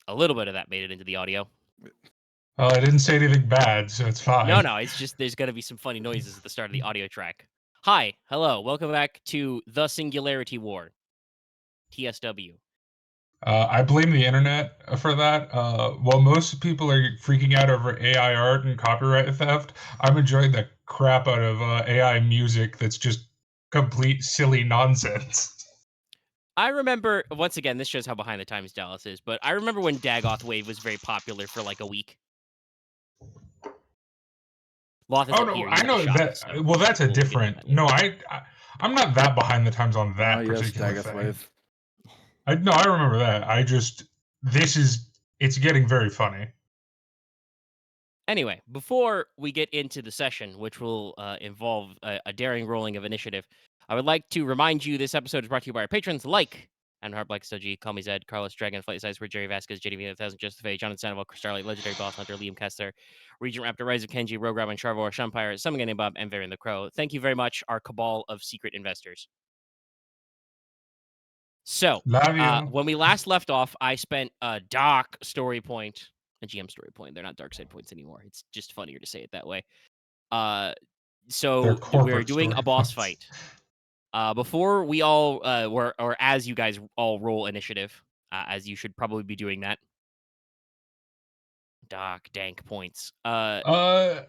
A little bit of that made it into the audio. I didn't say anything bad, so it's fine. No, it's just there's going to be some funny noises at the start of the audio track. Hi, hello, welcome back to the Singularity War. TSW. I blame the internet for that. While most people are freaking out over AI art and copyright theft, I'm enjoying the crap out of AI music that's just complete silly nonsense. I remember, once again, this shows how behind the times Dallas is, but I remember when Dagoth Wave was very popular for like a week. Loth is Oh up no, here. I He's at the know shop, that. so Well, that's a we'll get into different. that No, later. I'm not that behind the times on that yes, particular Dagoth thing. Wave. I remember that. It's getting very funny. Anyway, before we get into the session, which will involve a daring rolling of initiative, I would like to remind you this episode is brought to you by our patrons like and Heart Black Stogie, Call Me Zed, Carlos Dragon, Flight Size, Jerry Vasquez, JDV 1000, Joseph A, Jonathan Sandoval, Chris Starlight, Legendary Boss Hunter, Liam Kessler, Regent Raptor, Rise of Kenji, Rogue Robin, Charvor, Shumpire, Summon Game Bob, and Varian the Crow. Thank you very much, our cabal of secret investors. So, when we last left off, I spent a Doc story point, a GM story point. They're not dark side points anymore. It's just funnier to say it that way. So we're doing a boss fight. Before we all or as you guys all roll initiative, as you should probably be doing that. Doc dank points. What?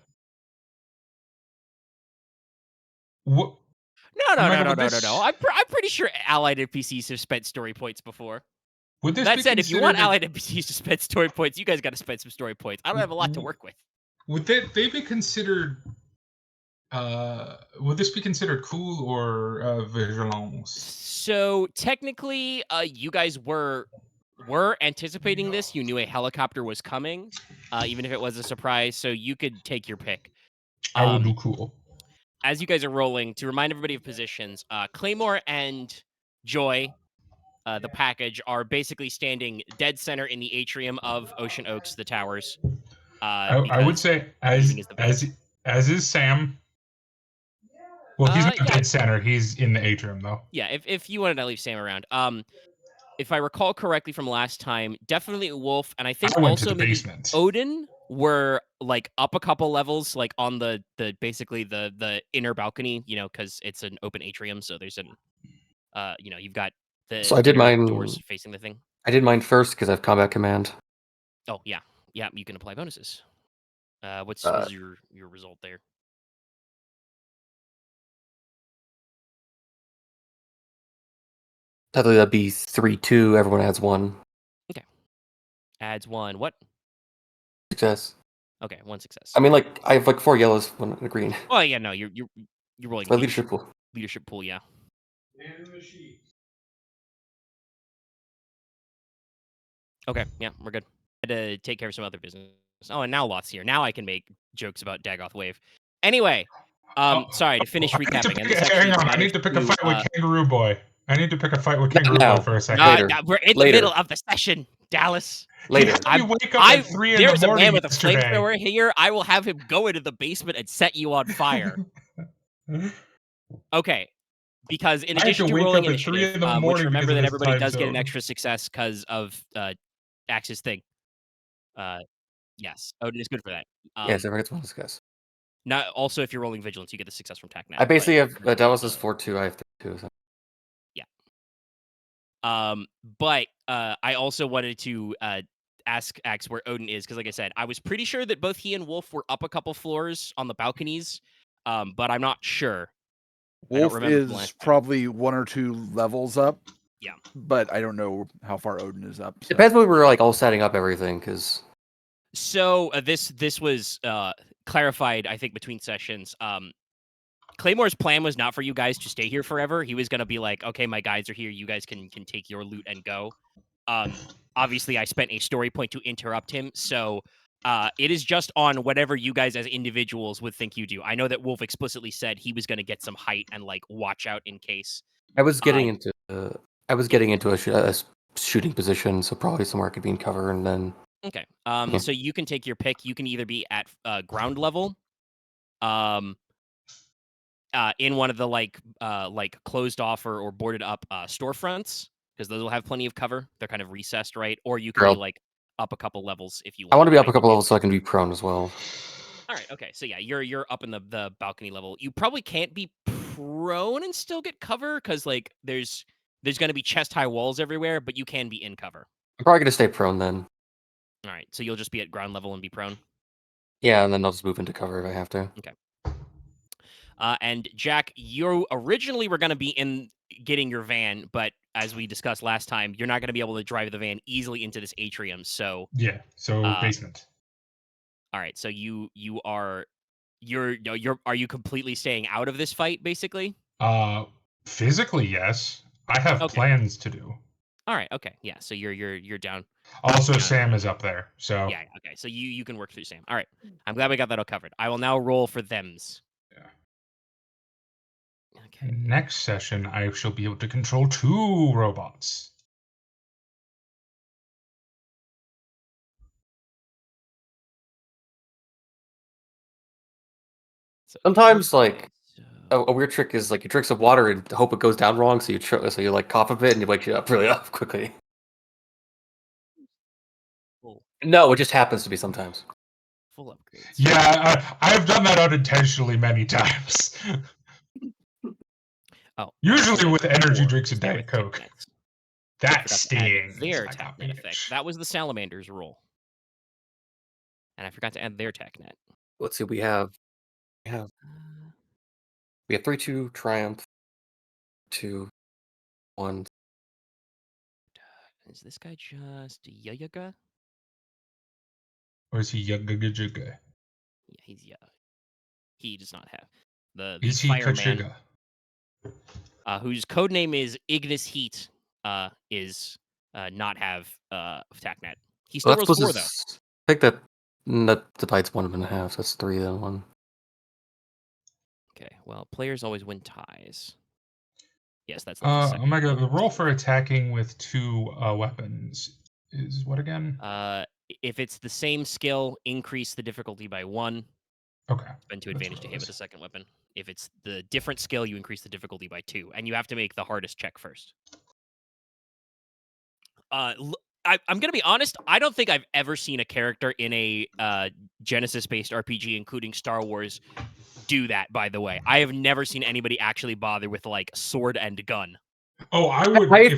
No. I'm pretty sure allied NPCs have spent story points before. That said, if you want allied NPCs to spend story points, you guys got to spend some story points. I don't have a lot to work with. Would they be considered? Would this be considered cool or vigilance? So technically, you guys were anticipating this. You knew a helicopter was coming, even if it was a surprise. So you could take your pick. I will do cool. As you guys are rolling, to remind everybody of positions, Claymore and Joy, the package, are basically standing dead center in the atrium of Ocean Oaks, the towers. I would say as is Sam. Well, he's not dead center. He's in the atrium, though. Yeah, if you wanted to leave Sam around. If I recall correctly from last time, definitely Wolf, and I think also maybe Odin were like up a couple levels, like on the basically the inner balcony, because it's an open atrium, so there's an you've got the so I did mine doors facing the thing. I did mine first because I have combat command. Oh yeah, you can apply bonuses. What's your result there? Technically, that'd be 3-2. Everyone adds 1. Okay. Adds 1. What? Success. Okay, 1 success. I mean, like I have like 4 yellows, 1 green. Oh yeah, no, you're rolling. My leadership pool. Leadership pool, yeah. Okay, yeah, we're good. I had to take care of some other business. Oh, and now Lot's here. Now I can make jokes about Dagoth Wave. Anyway, sorry to finish recapping. Hang on, I need to pick a fight with Kangaroo Boy. I need to pick a fight with Kangaroo Boy for a second. We're in the middle of the session, Dallas. Later. You wake up at 3 in the morning. There's a man with a flamethrower here. I will have him go into the basement and set you on fire. Okay. Because in addition to rolling initiative, which remember that everybody does get an extra success because of Axe's thing. Yes, Odin is good for that. Yes, everyone gets 1 success. Not also if you're rolling vigilance, you get the success from TAC now. I basically have Dallas is 4-2. I have 3-2. So. Yeah. But I also wanted to ask Axe where Odin is because, like I said, I was pretty sure that both he and Wolf were up a couple floors on the balconies, but I'm not sure. Wolf is probably 1 or 2 levels up. Yeah, but I don't know how far Odin is up. So. Depends when we were like all setting up everything, because. So this was clarified, I think, between sessions. Claymore's plan was not for you guys to stay here forever. He was going to be like, okay, my guys are here. You guys can take your loot and go. Obviously, I spent a story point to interrupt him. So it is just on whatever you guys as individuals would think you do. I know that Wolf explicitly said he was going to get some height and like watch out in case. I was getting into a shooting position, so probably somewhere I could be in cover and then. Okay. So you can take your pick. You can either be at ground level, in one of the like closed off or boarded up storefronts, because those will have plenty of cover. They're kind of recessed, right? Or you can be like up a couple levels if you want. I want to be up a couple levels so I can be prone as well. All right. Okay. So yeah, you're up in the balcony level. You probably can't be prone and still get cover because like there's going to be chest high walls everywhere, but you can be in cover. I'm probably gonna stay prone then. All right. So you'll just be at ground level and be prone. Yeah, and then I'll just move into cover if I have to. Okay. And Jack, you originally were going to be in getting your van, but as we discussed last time, you're not going to be able to drive the van easily into this atrium. So yeah, so basement. All right. So are you completely staying out of this fight, basically? Physically, yes. I have plans to do. All right. Okay. Yeah. So you're down. Also, Sam is up there. So yeah. Okay. So you can work through Sam. All right. I'm glad we got that all covered. I will now roll for thems. Yeah. Okay. Next session, I shall be able to control 2 robots. Sometimes, like, a weird trick is like you drink some water and hope it goes down wrong, so you like cough a bit and you wake you up really up quickly. No, it just happens to be sometimes. Full upgrades. Yeah, I've done that unintentionally many times. Usually with energy drinks and Diet Coke. That stings. Their TACnet effect. That was the Salamander's rule. And I forgot to add their TACnet. Let's see, we have 3-2 Triumph, 2-1. Is this guy just Yayaga? Or is he Yaga? Yeah, he's Yaga. He does not have the fireman. Whose code name is Ignis Heat. Is not have TACnet. He still rolls 4 though. I think that divides 1.5. So that's 3 then 1. Okay. Well, players always win ties. Yes, that's. Omega, the roll for attacking with 2 weapons is what again? If it's the same skill, increase the difficulty by 1. Okay. Spend 2 advantage to hit with a second weapon. If it's the different skill, you increase the difficulty by 2, and you have to make the hardest check first. I'm gonna be honest. I don't think I've ever seen a character in a Genesis-based RPG, including Star Wars, do that. By the way, I have never seen anybody actually bother with like sword and gun. Oh, I would. I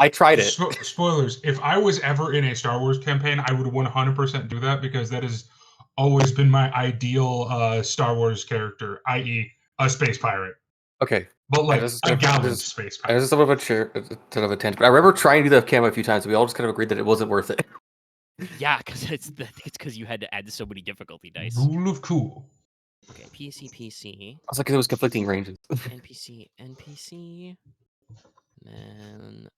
tried it. Spoilers. If I was ever in a Star Wars campaign, I would 100% do that because that has always been my ideal Star Wars character, i.e., a space pirate. Okay. But like a gallant space pirate. There's a bit of a tangent. I remember trying to do that camo a few times, and we all just kind of agreed that it wasn't worth it. Yeah, because it's because you had to add so many difficulty dice. Rule of cool. Okay, PC. I was like, it was conflicting ranges. NPC. And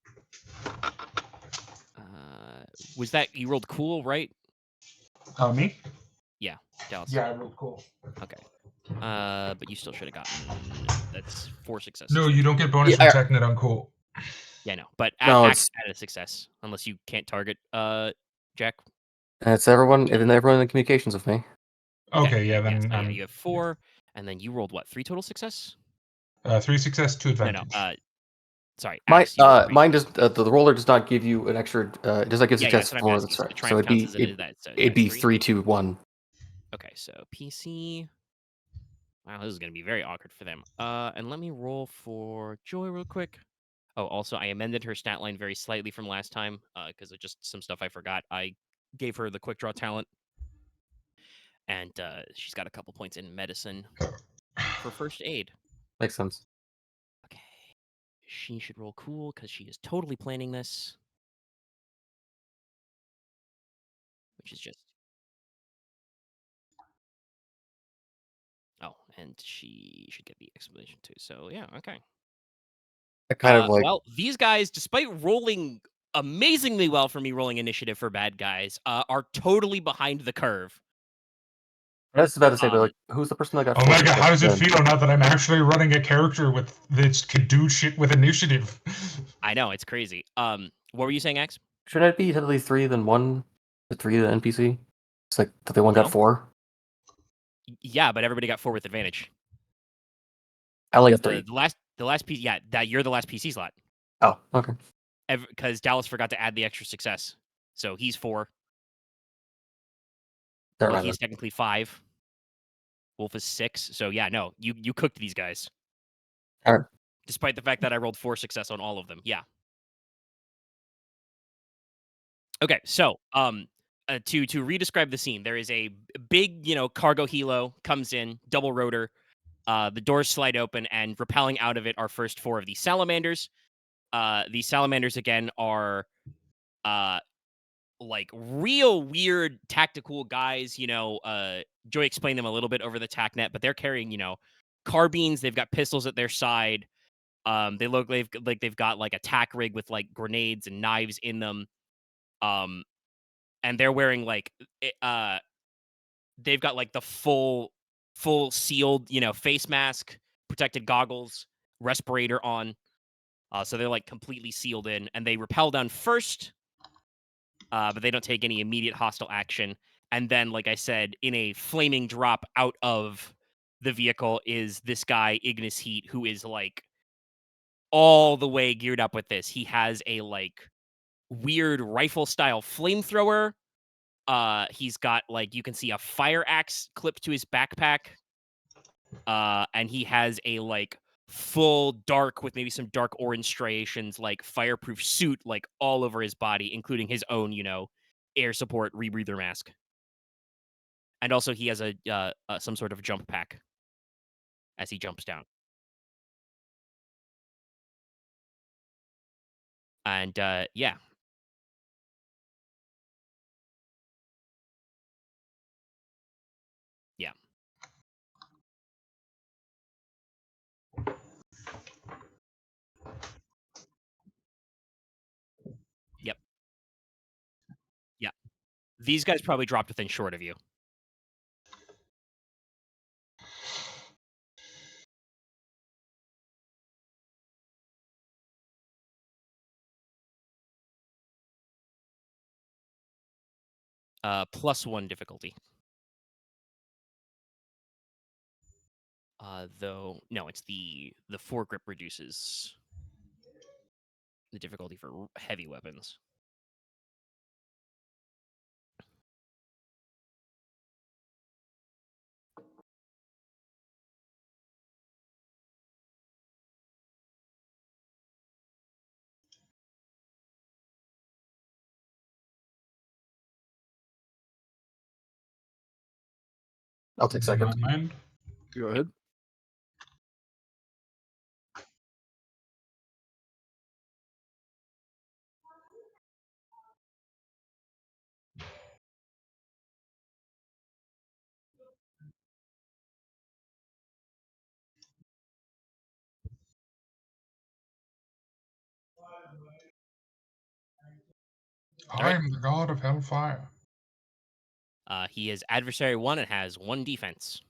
was that you rolled cool, right? Me? Yeah, Dallas. Yeah, I rolled cool. Okay. But you still should have gotten. That's 4 successes. No, you don't get bonus from TACnet on cool. Yeah, no, but add a success unless you can't target Jack. It's everyone in the communications with me. Okay, yeah, then you have 4, and then you rolled what? 3 total success? 3 success, 2 advantage. No, sorry. Mine does. The roller does not give you an extra. It does not give success for the start. So it'd be 3, 2, 1. Okay, so PC. Wow, this is going to be very awkward for them. And let me roll for Joy real quick. Oh, also, I amended her stat line very slightly from last time because of just some stuff I forgot. I gave her the quick draw talent, and she's got a couple points in medicine for first aid. Makes sense. Okay, she should roll cool because she is totally planning this, which is just. Oh, and she should get the explanation too. So yeah, okay. I kind of like. Well, these guys, despite rolling amazingly well for me rolling initiative for bad guys, are totally behind the curve. I was about to say, but like, who's the person that got? Oh my god, how does it feel now that I'm actually running a character that can do shit with initiative? I know, it's crazy. What were you saying, X? Shouldn't it be technically 3 then 1? The 3 the NPC. It's like that they one got 4. Yeah, but everybody got 4 with advantage. I only got 3. The last piece, yeah, you're the last PC slot. Oh, okay. Because Dallas forgot to add the extra success, so he's 4. Don't Lucky remember. is technically 5. Wolf is 6. So yeah, no, you cooked these guys. Aren. Despite the fact that I rolled 4 success on all of them. Yeah. Okay, so to re-describe the scene, there is a big, cargo helo comes in, double rotor. The doors slide open, and rappelling out of it are first 4 of these salamanders. These salamanders again are like real weird tactical guys. Joy explained them a little bit over the TACnet, but they're carrying carbines. They've got pistols at their side. They look like they've got like a tack rig with like grenades and knives in them. And they're wearing like they've got like the full sealed face mask, protected goggles, respirator on. So they're like completely sealed in, and they rappel down first, but they don't take any immediate hostile action. And then, like I said, in a flaming drop out of the vehicle is this guy Ignis Heat, who is like all the way geared up with this. He has a like weird rifle style flamethrower. He's got like you can see a fire axe clipped to his backpack. And he has a like full dark with maybe some dark orange striations, like fireproof suit, like all over his body, including his own, air support rebreather mask. And also he has a some sort of jump pack as he jumps down. And yeah. Yeah. Yep. Yeah. These guys probably dropped within short of you. +1 difficulty. Though no, it's the foregrip reduces the difficulty for heavy weapons. I'll take second. Mind. Go ahead. I am the god of hellfire. He is adversary 1 and has 1 defense.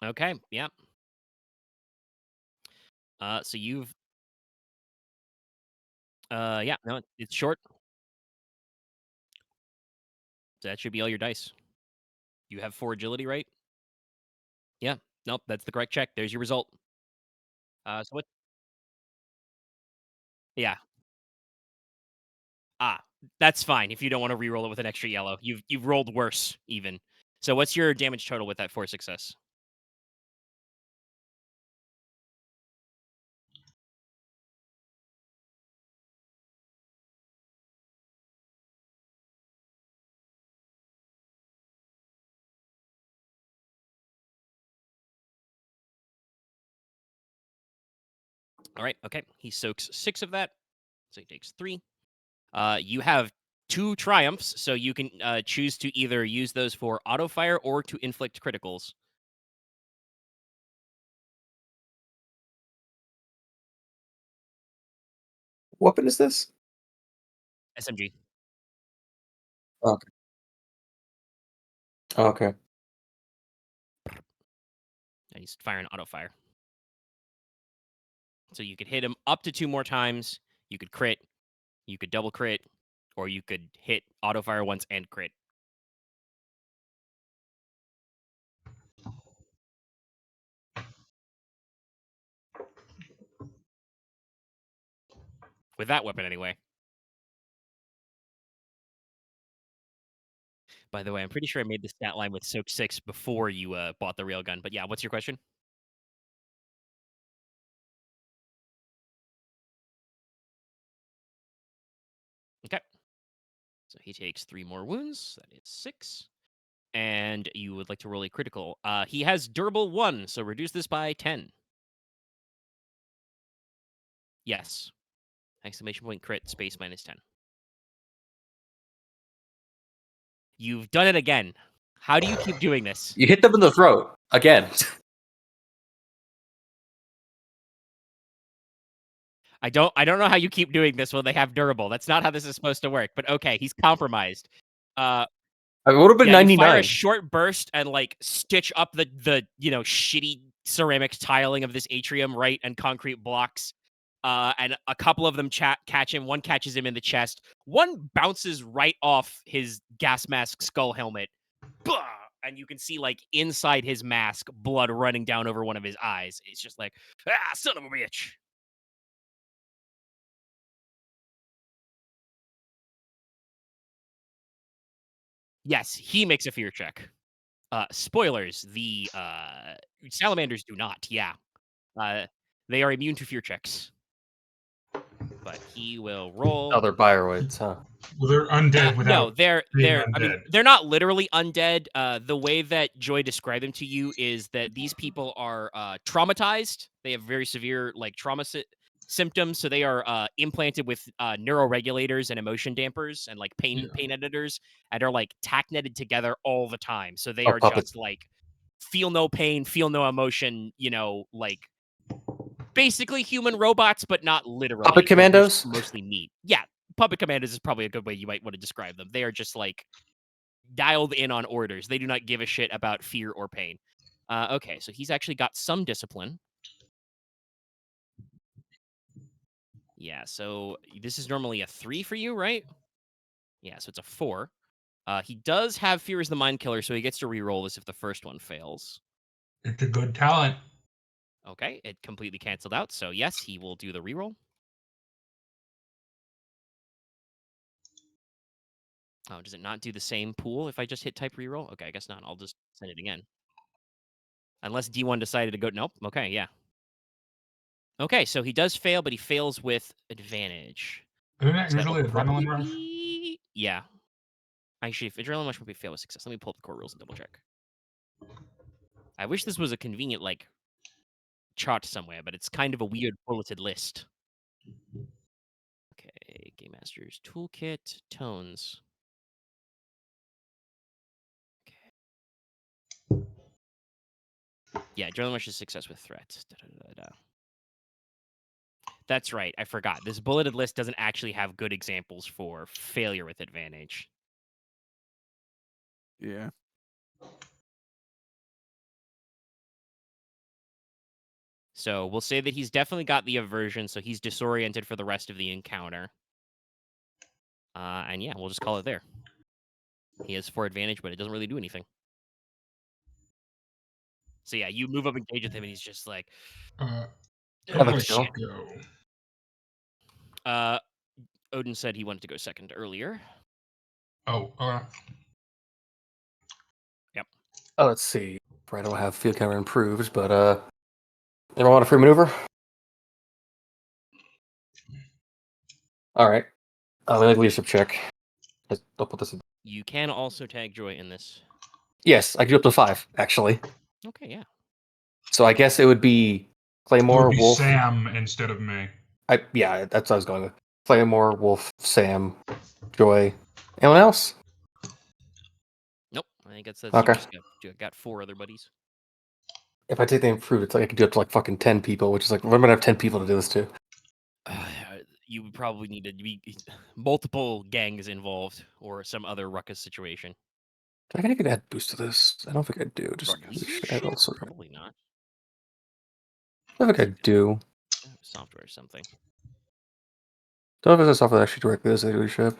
Okay, yeah. So you've yeah, no, it's short. So that should be all your dice. You have 4 agility, right? Yeah. Nope, that's the correct check. There's your result. So what? Yeah. Ah, that's fine if you don't want to re-roll it with an extra yellow. You've rolled worse even. So what's your damage total with that 4 success? All right. Okay. He soaks 6 of that, so he takes 3. You have 2 triumphs, so you can choose to either use those for auto fire or to inflict criticals. What weapon is this? SMG. Okay. Okay. And he's firing auto fire. So you could hit him up to 2 more times. You could crit. You could double crit. Or you could hit auto fire once and crit. With that weapon, anyway. By the way, I'm pretty sure I made the stat line with Soak 6 before you bought the railgun. But yeah, what's your question? Okay. So he takes 3 more wounds. That is 6. And you would like to roll a critical. He has durable 1, so reduce this by 10. Yes. Exclamation point crit, space minus 10. You've done it again. How do you keep doing this? You hit them in the throat again. I don't know how you keep doing this when they have durable. That's not how this is supposed to work. But okay, he's compromised. It would have been You 99. fire a short burst and like stitch up the shitty ceramic tiling of this atrium, right, and concrete blocks. And a couple of them catch him. One catches him in the chest. One bounces right off his gas mask skull helmet. Bah! And you can see, like, inside his mask, blood running down over one of his eyes. It's just like, son of a bitch. Yes, he makes a fear check. Spoilers, the salamanders do not, yeah. They are immune to fear checks. But he will roll. Oh, they're bioroids, huh? Well, they're undead without No, they're undead. I mean, they're not literally undead. The way that Joy described them to you is that these people are traumatized. They have very severe like trauma symptoms, so they are implanted with neuroregulators and emotion dampers and like pain editors, and are like tack netted together all the time. So they are puppets. just like feel no pain, feel no emotion. Like basically human robots, but not literally. Puppet commandos? Mostly meat. Yeah, puppet commandos is probably a good way you might want to describe them. They are just like dialed in on orders. They do not give a shit about fear or pain. Okay, so he's actually got some discipline. Yeah, so this is normally a 3 for you, right? Yeah, so it's a 4. He does have Fear as the Mind Killer, so he gets to reroll this if the first one fails. It's a good talent. Okay, it completely canceled out, so yes, he will do the reroll. Oh, does it not do the same pool if I just hit type reroll? Okay, I guess not. I'll just send it again. Unless D1 decided to go... Nope. Okay, yeah. Okay, so he does fail, but he fails with advantage. Isn't that So usually that'll adrenaline rush? be... Yeah. Actually, if adrenaline rush would be fail with success. Let me pull up the core rules and double check. I wish this was a convenient, like, chart somewhere, but it's kind of a weird bulleted list. Okay, Game Master's Toolkit, Tones. Okay. Yeah, adrenaline rush is success with threat. That's right, I forgot. This bulleted list doesn't actually have good examples for failure with advantage. Yeah. So we'll say that he's definitely got the aversion, so he's disoriented for the rest of the encounter. And yeah, we'll just call it there. He has 4 advantage, but it doesn't really do anything. So yeah, you move up and engage with him, and he's just like... shit. Odin said he wanted to go second earlier. Oh, Yep. Oh, let's see. I don't have field counter improved, but anyone want a free maneuver? All right. We like leadership check. I'll put this in. You can also tag Joy in this. Yes, I can do up to 5, actually. Okay, yeah. So I guess it would be Claymore, it would be Wolf. Sam instead of me. Yeah, that's what I was going with. Claymore, Wolf, Sam, Joy, Anyone else? Nope. I think that's Okay. you just got 4 other buddies. If I take the improved, it's like I could do it to like fucking 10 people, which is like, I'm gonna have 10 people to do this to. You would probably need to be multiple gangs involved or some other ruckus situation. I think I could add boost to this. I don't think I do. Just add all sort of. Probably not. I think I do. Software or something. Don't know if there's a software that actually directly does leadership.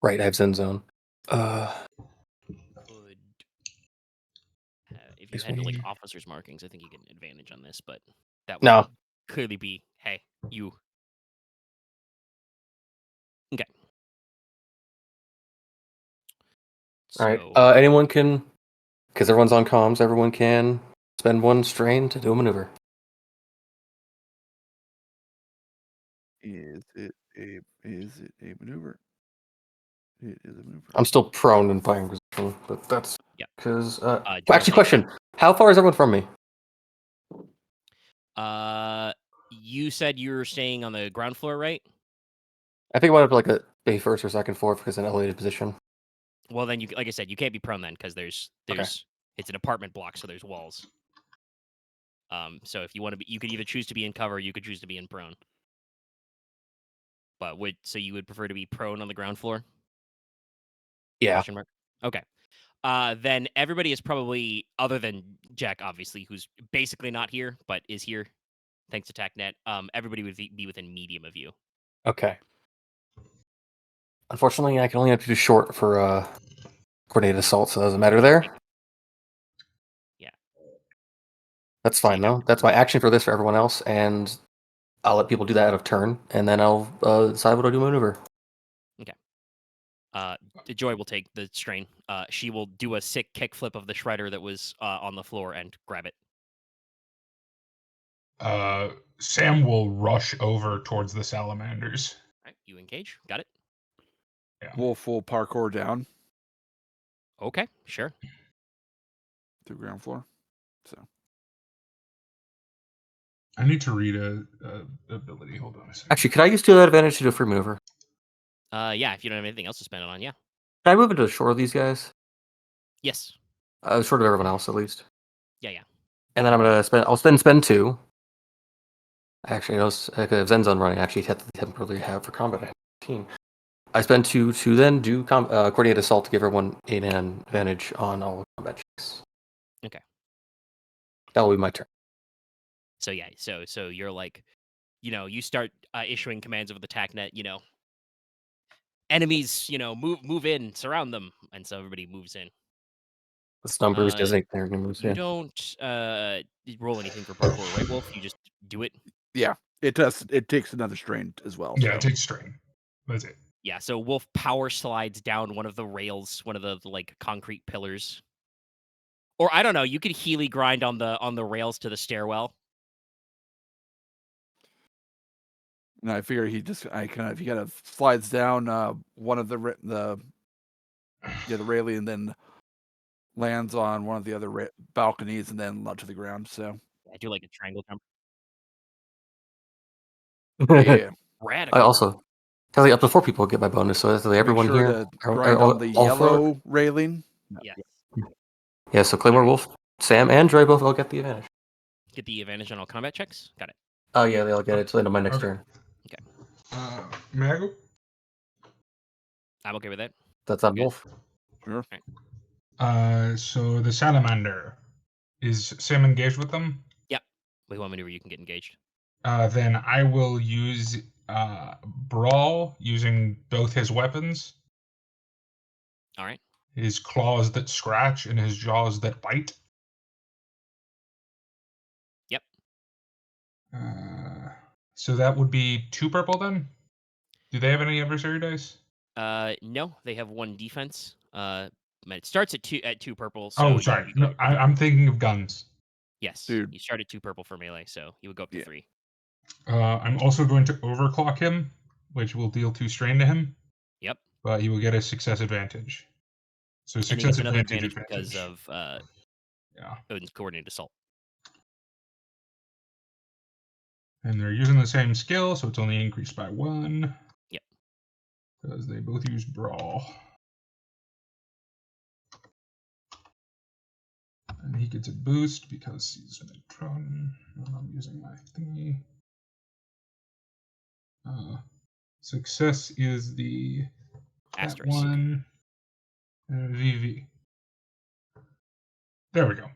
Right, I have Zen Zone. If you had to, like officers markings, I think you get an advantage on this, but that would No. clearly be, hey, you. Okay. All right. Anyone can, because everyone's on comms, everyone can spend 1 strain to do a maneuver. Is it a maneuver? It is a maneuver. I'm still prone in firing position, but that's because. Joy, Actually, question: how far is everyone from me? You said you were staying on the ground floor, right? I think I went up like a first or second floor because an elevated position. Well, then you, like I said, you can't be prone then because there's it's an apartment block, so there's walls. So if you want to be, you could either choose to be in cover, or you could choose to be in prone. But so you would prefer to be prone on the ground floor? Yeah. Question mark. Okay. Then everybody is probably, other than Jack, obviously, who's basically not here, but is here, thanks to TACnet. Everybody would be within medium of you. Okay. Unfortunately, I can only have to do short for coordinated assault, so it doesn't matter there. Yeah. That's fine, though. That's my action for this for everyone else, and I'll let people do that out of turn, and then I'll decide what I do maneuver. Okay. Joy will take the strain. She will do a sick kickflip of the shredder that was on the floor and grab it. Sam will rush over towards the salamanders. All right, you engage. Got it. Yeah. Wolf will parkour down. Okay, sure. To ground floor. So. I need to read a ability. Hold on a second. Actually, could I use 2 of that advantage to do a free maneuver? Yeah, if you don't have anything else to spend it on, yeah. Can I move into the shore of these guys? Yes. Short of everyone else, at least. Yeah. And then I'm gonna spend 2. Actually, I have Zen Zone running. Actually, temporarily have for combat. I have 15. I spend 2 to then do coordinated assault to give everyone an advantage on all combat checks. Okay. That will be my turn. So yeah, so you're like, you start issuing commands over the TACnet, enemies, move in, surround them, and so everybody moves in. This number is designate their moves. You don't roll anything for parkour, right, Wolf? You just do it. Yeah, it does. It takes another strain as well. Yeah, it takes strain. That's it. Yeah, so Wolf power slides down one of the rails, one of the like concrete pillars. Or I don't know, you could Healy grind on the rails to the stairwell. And I figure he kind of slides down one of the railing and then lands on one of the other balconies and then to the ground. So I do like a triangle jump. Yeah. I also tell you up to 4 people get my bonus, so everyone here to grind on the yellow railing. Yeah. Yeah, so Claymore, Wolf, Sam, and Dre both all get the advantage. Get the advantage on all combat checks? Got it. Oh yeah, they all get it. So on my next turn. Okay. May I go? I'm okay with that. That's on Wolf. Sure. Right. So the salamander, is Sam engaged with them? Yep. With one maneuver, you can get engaged. Then I will use Brawl using both his weapons. All right. His claws that scratch and his jaws that bite. Yep. So that would be 2 purple then? Do they have any adversary dice? No, they have 1 defense. It starts at 2 purple. So sorry. No, I'm thinking of guns. Yes. Dude. You start at 2 purple for melee, so you would go up to 3. I'm also going to overclock him, which will deal 2 strain to him. Yep. But he will get a success advantage. So and he gets success another advantage because of Odin's coordinated assault. And they're using the same skill, so it's only increased by 1. Yep. Because they both use Brawl. And he gets a boost because he's mid-prone. I'm using my thingy. Success is the Asterisk. 1 and VV. There we go.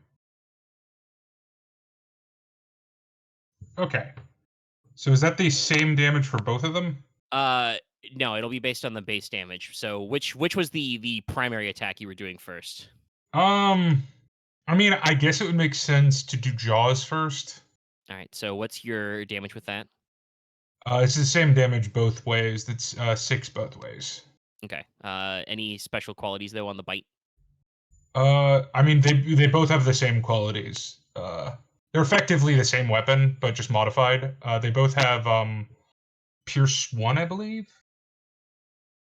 Okay. So is that the same damage for both of them? No, it'll be based on the base damage. So which was the primary attack you were doing first? I mean, I guess it would make sense to do Jaws first. All right. So what's your damage with that? It's the same damage both ways. That's 6 both ways. Okay. Any special qualities though on the bite? I mean, they both have the same qualities. They're effectively the same weapon, but just modified. They both have Pierce 1, I believe.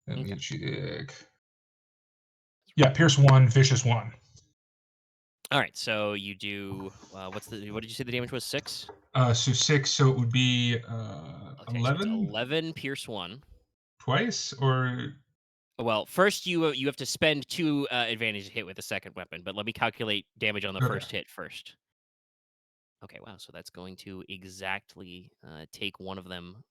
Let me check. Yeah, Pierce 1, Vicious 1. All right. So you do what did you say the damage was? 6? So 6. So it would be Okay, 11. So 11 Pierce 1. Twice or. Well, first you have to spend 2 advantage to hit with the second weapon, but let me calculate damage on the first hit first. Okay, wow. So that's going to exactly take one of them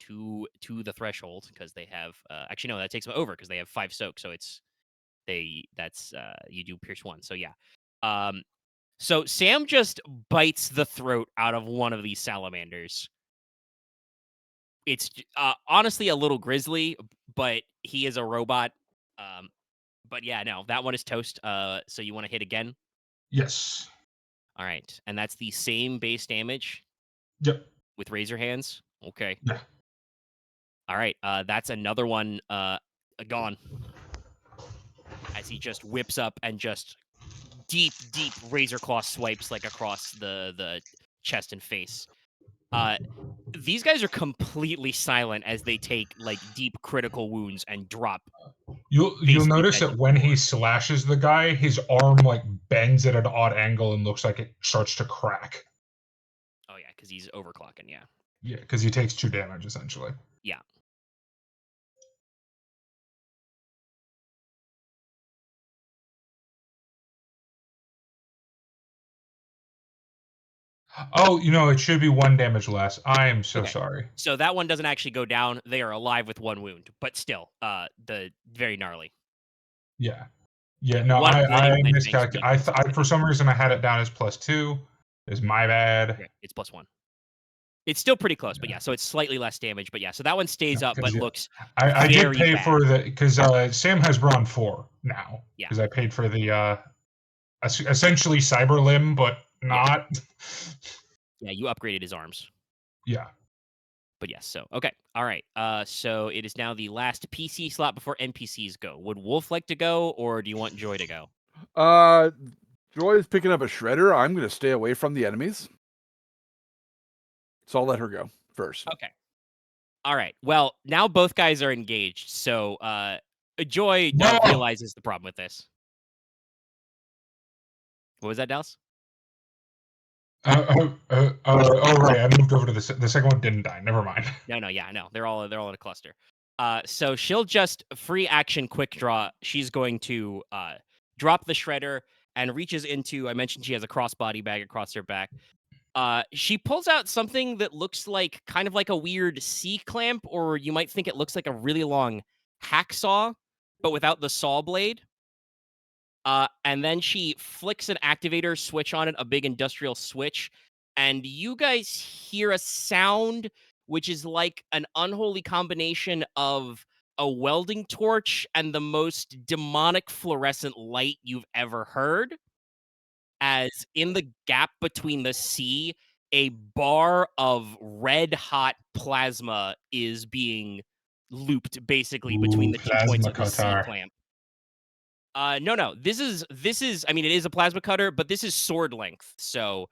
to the threshold because they have actually no, that takes them over because they have 5 soak. So you do Pierce 1. So yeah. So Sam just bites the throat out of one of these salamanders. It's honestly a little grisly, but he is a robot. But yeah, no, that one is toast. So you want to hit again? Yes. All right, and that's the same base damage. Yep. With razor hands. Okay. Yeah. All right. That's another one. Gone. As he just whips up and just deep razor claw swipes like across the chest and face. These guys are completely silent as they take like deep critical wounds and drop. You'll notice that when he slashes the guy, his arm like bends at an odd angle and looks like it starts to crack. Oh yeah, because he's overclocking. Yeah. Yeah, because he takes 2 damage essentially. Yeah. Oh, it should be 1 damage less. I am so sorry. So that one doesn't actually go down. They are alive with 1 wound, but still, the very gnarly. Yeah. Yeah, no, I miscalculated. I for some reason I had it down as +2. It's my bad. Okay, it's +1. It's still pretty close, but yeah, so it's slightly less damage. But yeah, so that one stays up, but looks. I did pay bad. for the because Sam has Brawn 4 now. Yeah. Because I paid for the essentially cyber limb, but not. Yeah, you upgraded his arms. Yeah. But yes, so okay, all right. So it is now the last PC slot before NPCs go. Would Wolf like to go, or do you want Joy to go? Joy is picking up a shredder. I'm going to stay away from the enemies, so I'll let her go first. Okay. All right. Well, now both guys are engaged, so Joy realizes the problem with this. What was that, Dallas? Oh right, I moved over to the second one. Didn't die. Never mind. No, yeah, no, they're all in a cluster. So she'll just free action quick draw. She's going to drop the shredder and reaches into. I mentioned she has a crossbody bag across her back. She pulls out something that looks like kind of like a weird C clamp, or you might think it looks like a really long hacksaw, but without the saw blade. And then she flicks an activator switch on it, a big industrial switch, and you guys hear a sound which is like an unholy combination of a welding torch and the most demonic fluorescent light you've ever heard. As in the gap between the C, a bar of red hot plasma is being looped basically between the 2 points of the C clamp. No. This is. I mean, it is a plasma cutter, but this is sword length. So,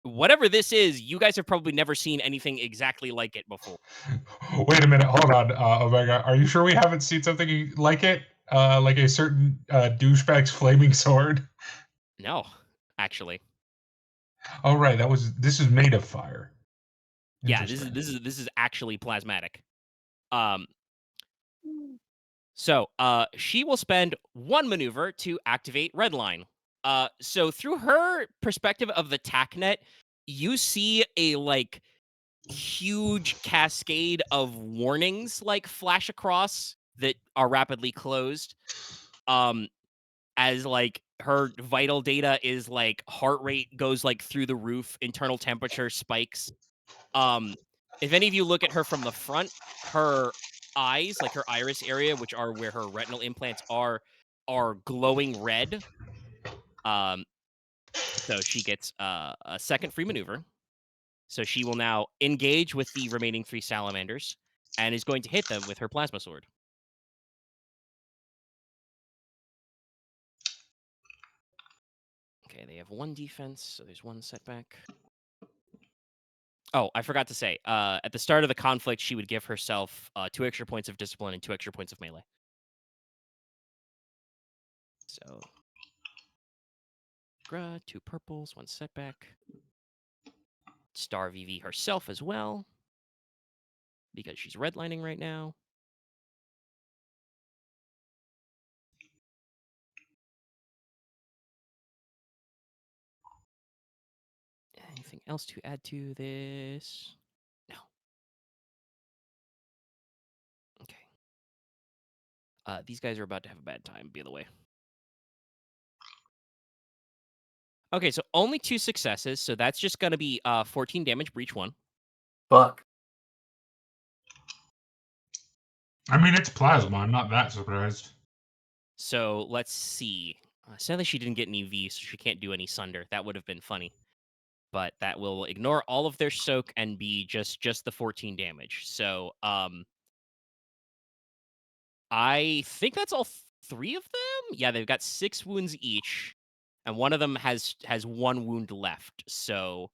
whatever this is, you guys have probably never seen anything exactly like it before. Wait a minute. Hold on, Omega. Are you sure we haven't seen something like it? Like a certain douchebag's flaming sword? No, actually. Oh right, this is made of fire. Yeah, this Interesting. is actually plasmatic. So she will spend one maneuver to activate Redline. So through her perspective of the TACnet, you see a like huge cascade of warnings like flash across that are rapidly closed. As like her vital data is like heart rate goes like through the roof, internal temperature spikes. If any of you look at her from the front, her eyes, like her iris area, which are where her retinal implants are glowing red. So she gets a second free maneuver. So she will now engage with the remaining 3 salamanders and is going to hit them with her plasma sword. Okay, they have 1 defense, so there's 1 setback. Oh, I forgot to say, at the start of the conflict, she would give herself 2 extra points of discipline and 2 extra points of melee. So, 2 purples, 1 setback. Star VV herself as well, because she's redlining right now. Anything else to add to this? No. Okay. These guys are about to have a bad time, by the way. Okay, so only 2 successes, so that's just going to be 14 damage breach 1. Fuck. I mean, it's plasma. I'm not that surprised. So let's see. Sadly, she didn't get any V, so she can't do any Sunder. That would have been funny. But that will ignore all of their soak and be just the 14 damage. So I think that's all 3 of them. Yeah, they've got 6 wounds each, and one of them has 1 wound left. So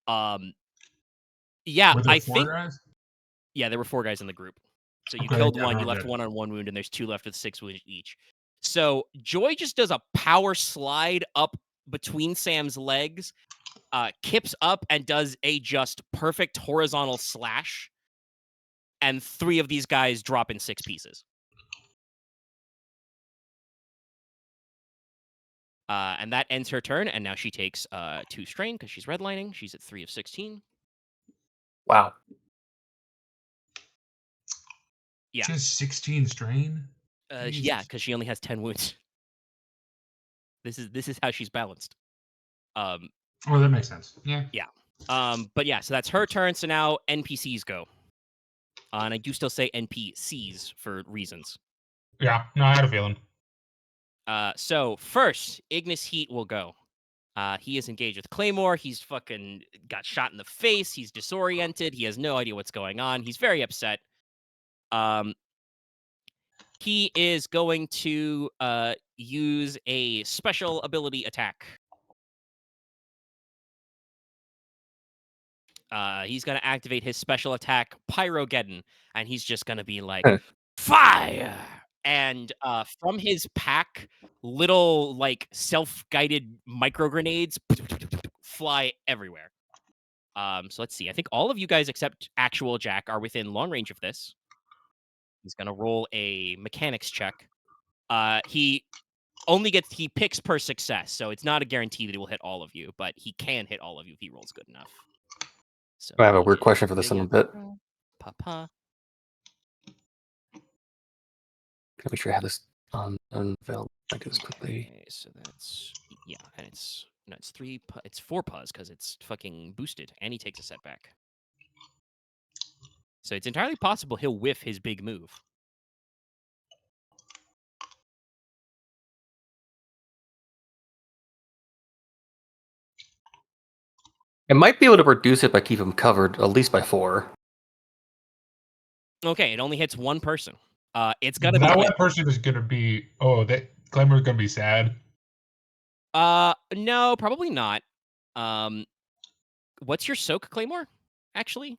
yeah, Were there I 4 think guys? yeah, there were 4 guys in the group. So you Okay, killed yeah, one, no, you I'm left good. 1 on 1 wound, and there's 2 left with 6 wounds each. So Joy just does a power slide up between Sam's legs, kips up and does a just perfect horizontal slash, and 3 of these guys drop in 6 pieces. And that ends her turn, and now she takes 2 strain because she's redlining. She's at 3 of 16. Wow. Yeah. She has 16 strain. Yeah, Jesus. because she only has 10 wounds. This is how she's balanced. Oh, that makes sense. Yeah. Yeah. But yeah, so that's her turn. So now NPCs go. And I do still say NPCs for reasons. Yeah. No, I had a feeling. So first, Ignis Heat will go. He is engaged with Claymore. He's fucking got shot in the face. He's disoriented. He has no idea what's going on. He's very upset. He is going to use a special ability attack. He's going to activate his special attack, Pyrogeddon, and he's just going to be like, fire! And from his pack, little, like, self-guided micro grenades fly everywhere. So let's see. I think all of you guys except actual Jack are within long range of this. He's going to roll a mechanics check. He picks per success, so it's not a guarantee that he will hit all of you, but he can hit all of you if he rolls good enough. So I have a weird question for this in a bit. Papa. Can I make sure I have this unveiled? I do this quickly. Okay, so that's and it's 4 puz because it's fucking boosted, and he takes a setback. So it's entirely possible he'll whiff his big move. I might be able to reduce it by keeping him covered, at least by 4. Okay, it only hits 1 person. It's gonna That be one him. person is gonna be. Oh, that Claymor's gonna be sad. No, probably not. What's your soak, Claymore? Actually?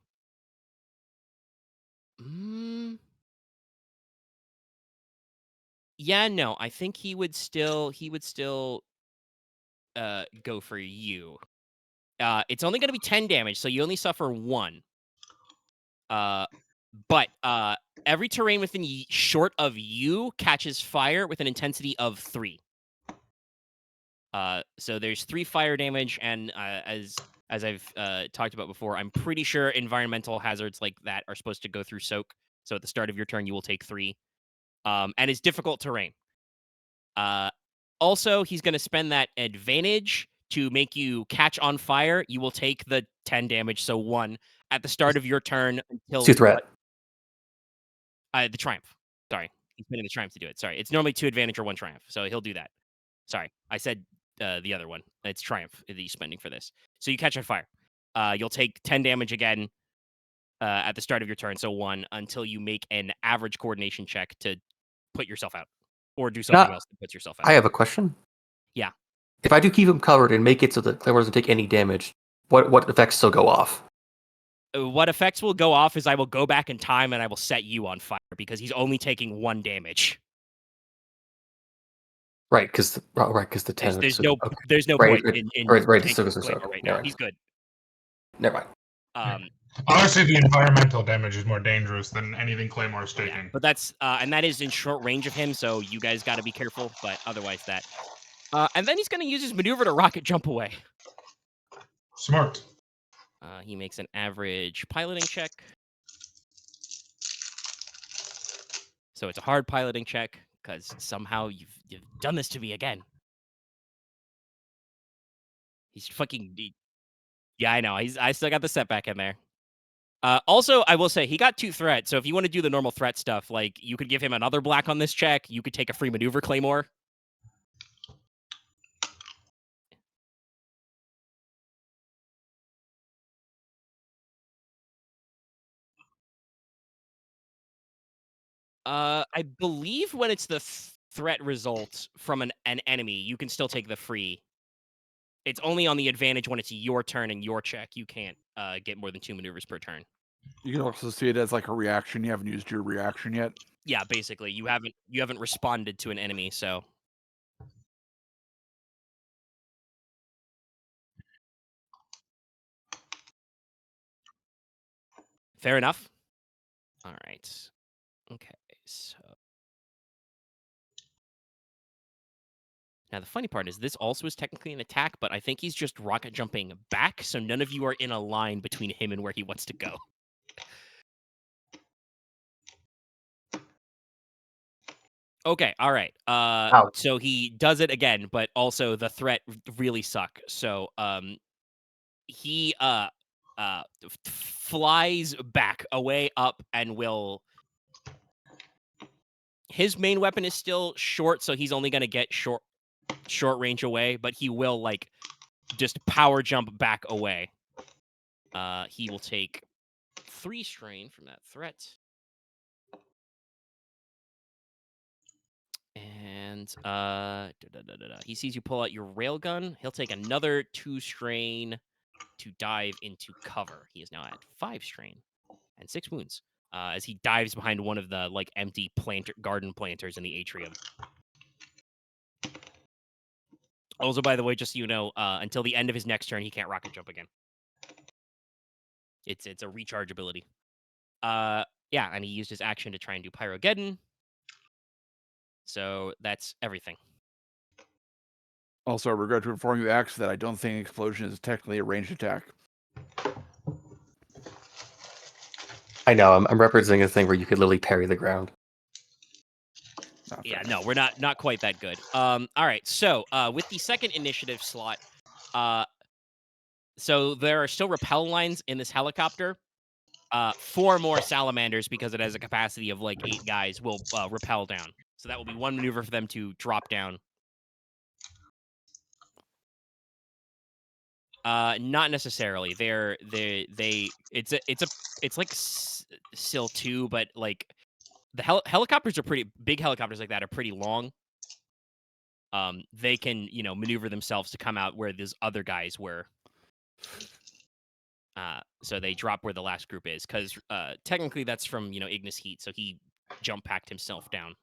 Yeah, no, I think he would still go for you. It's only going to be 10 damage, so you only suffer 1. But every terrain within short of you catches fire with an intensity of 3. So there's 3 fire damage, and as I've talked about before, I'm pretty sure environmental hazards like that are supposed to go through soak. So at the start of your turn, you will take 3. And it's difficult terrain. Also, he's going to spend that advantage to make you catch on fire. You will take the 10 damage, so 1 at the start of your turn until 2 threat. The triumph. Sorry, he's spending the triumph to do it. Sorry, it's normally 2 advantage or 1 triumph, so he'll do that. Sorry, I said the other one. It's triumph that he's spending for this. So you catch on fire. You'll take 10 damage again at the start of your turn, so 1 until you make an average coordination check to put yourself out, or do something else that puts yourself out. I have a question. Yeah. If I do keep him covered and make it so that Claymore doesn't take any damage, what effects still go off? What effects will go off is I will go back in time and I will set you on fire because he's only taking 1 damage. Right, because the 10. There's no right, point in right. taking Claymore right now. He's good. Never mind. Honestly, the environmental damage is more dangerous than anything Claymore's taking. Yeah, but that's and that is in short range of him, so you guys got to be careful. But otherwise, that. And then he's going to use his maneuver to rocket jump away. Smart. He makes an average piloting check. So it's a hard piloting check because somehow you've done this to me again. He's fucking. Yeah, I know. I still got the setback in there. Also, I will say he got 2 threats. So if you want to do the normal threat stuff, like you could give him another black on this check. You could take a free maneuver Claymore. I believe when it's the threat result from an enemy, you can still take the free. It's only on the advantage when it's your turn and your check. You can't get more than 2 maneuvers per turn. You can also see it as like a reaction. You haven't used your reaction yet. Yeah, basically, you haven't responded to an enemy, so. Fair enough. All right. Okay, so. Now, the funny part is this also is technically an attack, but I think he's just rocket jumping back, so none of you are in a line between him and where he wants to go. Okay, all right. So he does it again, but also the threat really suck. So he flies back away up and will. His main weapon is still short, so he's only going to get short range away, but he will like just power jump back away. He will take 3 strain from that threat. And he sees you pull out your railgun. He'll take another 2 strain to dive into cover. He is now at 5 strain and 6 wounds as he dives behind one of the like empty garden planters in the atrium. Also, by the way, just so you know, until the end of his next turn, he can't rocket jump again. It's a recharge ability. Yeah, and he used his action to try and do Pyrogeddon. So that's everything. Also, I regret to inform you, Axe, that I don't think explosion is technically a ranged attack. I know. I'm representing a thing where you could literally parry the ground. Yeah, no, we're not quite that good. All right, so with the second initiative slot, so there are still rappel lines in this helicopter. 4 more salamanders, because it has a capacity of like 8 guys, will rappel down. So that will be 1 maneuver for them to drop down. Not necessarily. It's like SIL 2, but like the helicopters are pretty big. Helicopters like that are pretty long. They can maneuver themselves to come out where these other guys were. So they drop where the last group is, because technically that's from Ignis Heat, so he jump packed himself down.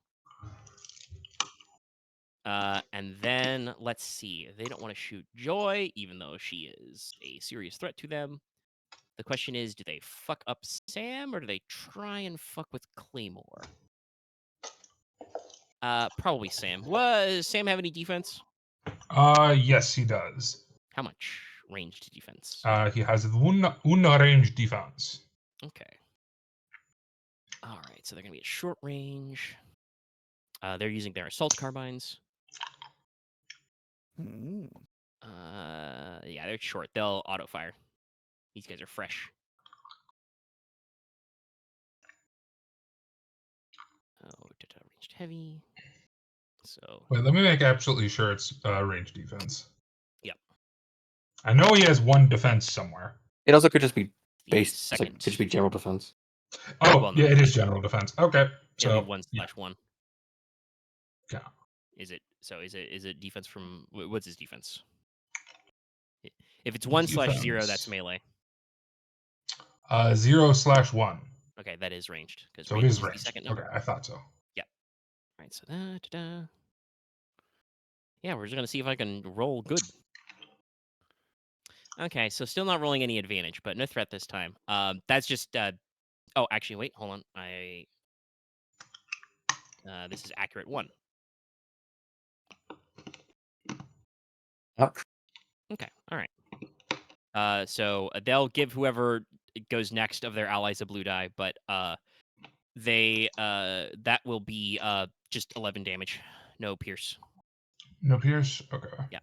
And then let's see. They don't want to shoot Joy, even though she is a serious threat to them. The question is, do they fuck up Sam or do they try and fuck with Claymore? Probably Sam. Does Sam have any defense? Yes, he does. How much ranged defense? He has one range defense. Okay. All right, so they're gonna be at short range. They're using their assault carbines. Mm. Yeah, they're short. They'll auto fire. These guys are fresh. Oh, ranged heavy. So Wait, let me make absolutely sure it's range defense. Yep. I know he has one defense somewhere. It also could just be the based. second. Could just be general defense. Oh, Well, no, yeah, it is general defense. Okay, It'll so be 1/1. Yeah. Is it? So is it defense from? What's his defense? If it's 1/0, that's melee. 0/1. Okay, that is ranged because So it range is is the ranged. second number. Okay, I thought so. All right, so yeah, we're just gonna see if I can roll good. Okay, so still not rolling any advantage, but no threat this time. That's just. Oh, actually, wait, hold on. This is accurate 1. Okay, all right. So they'll give whoever goes next of their allies a blue die, but that will be just 11 damage, no pierce. No pierce? Okay. Yeah.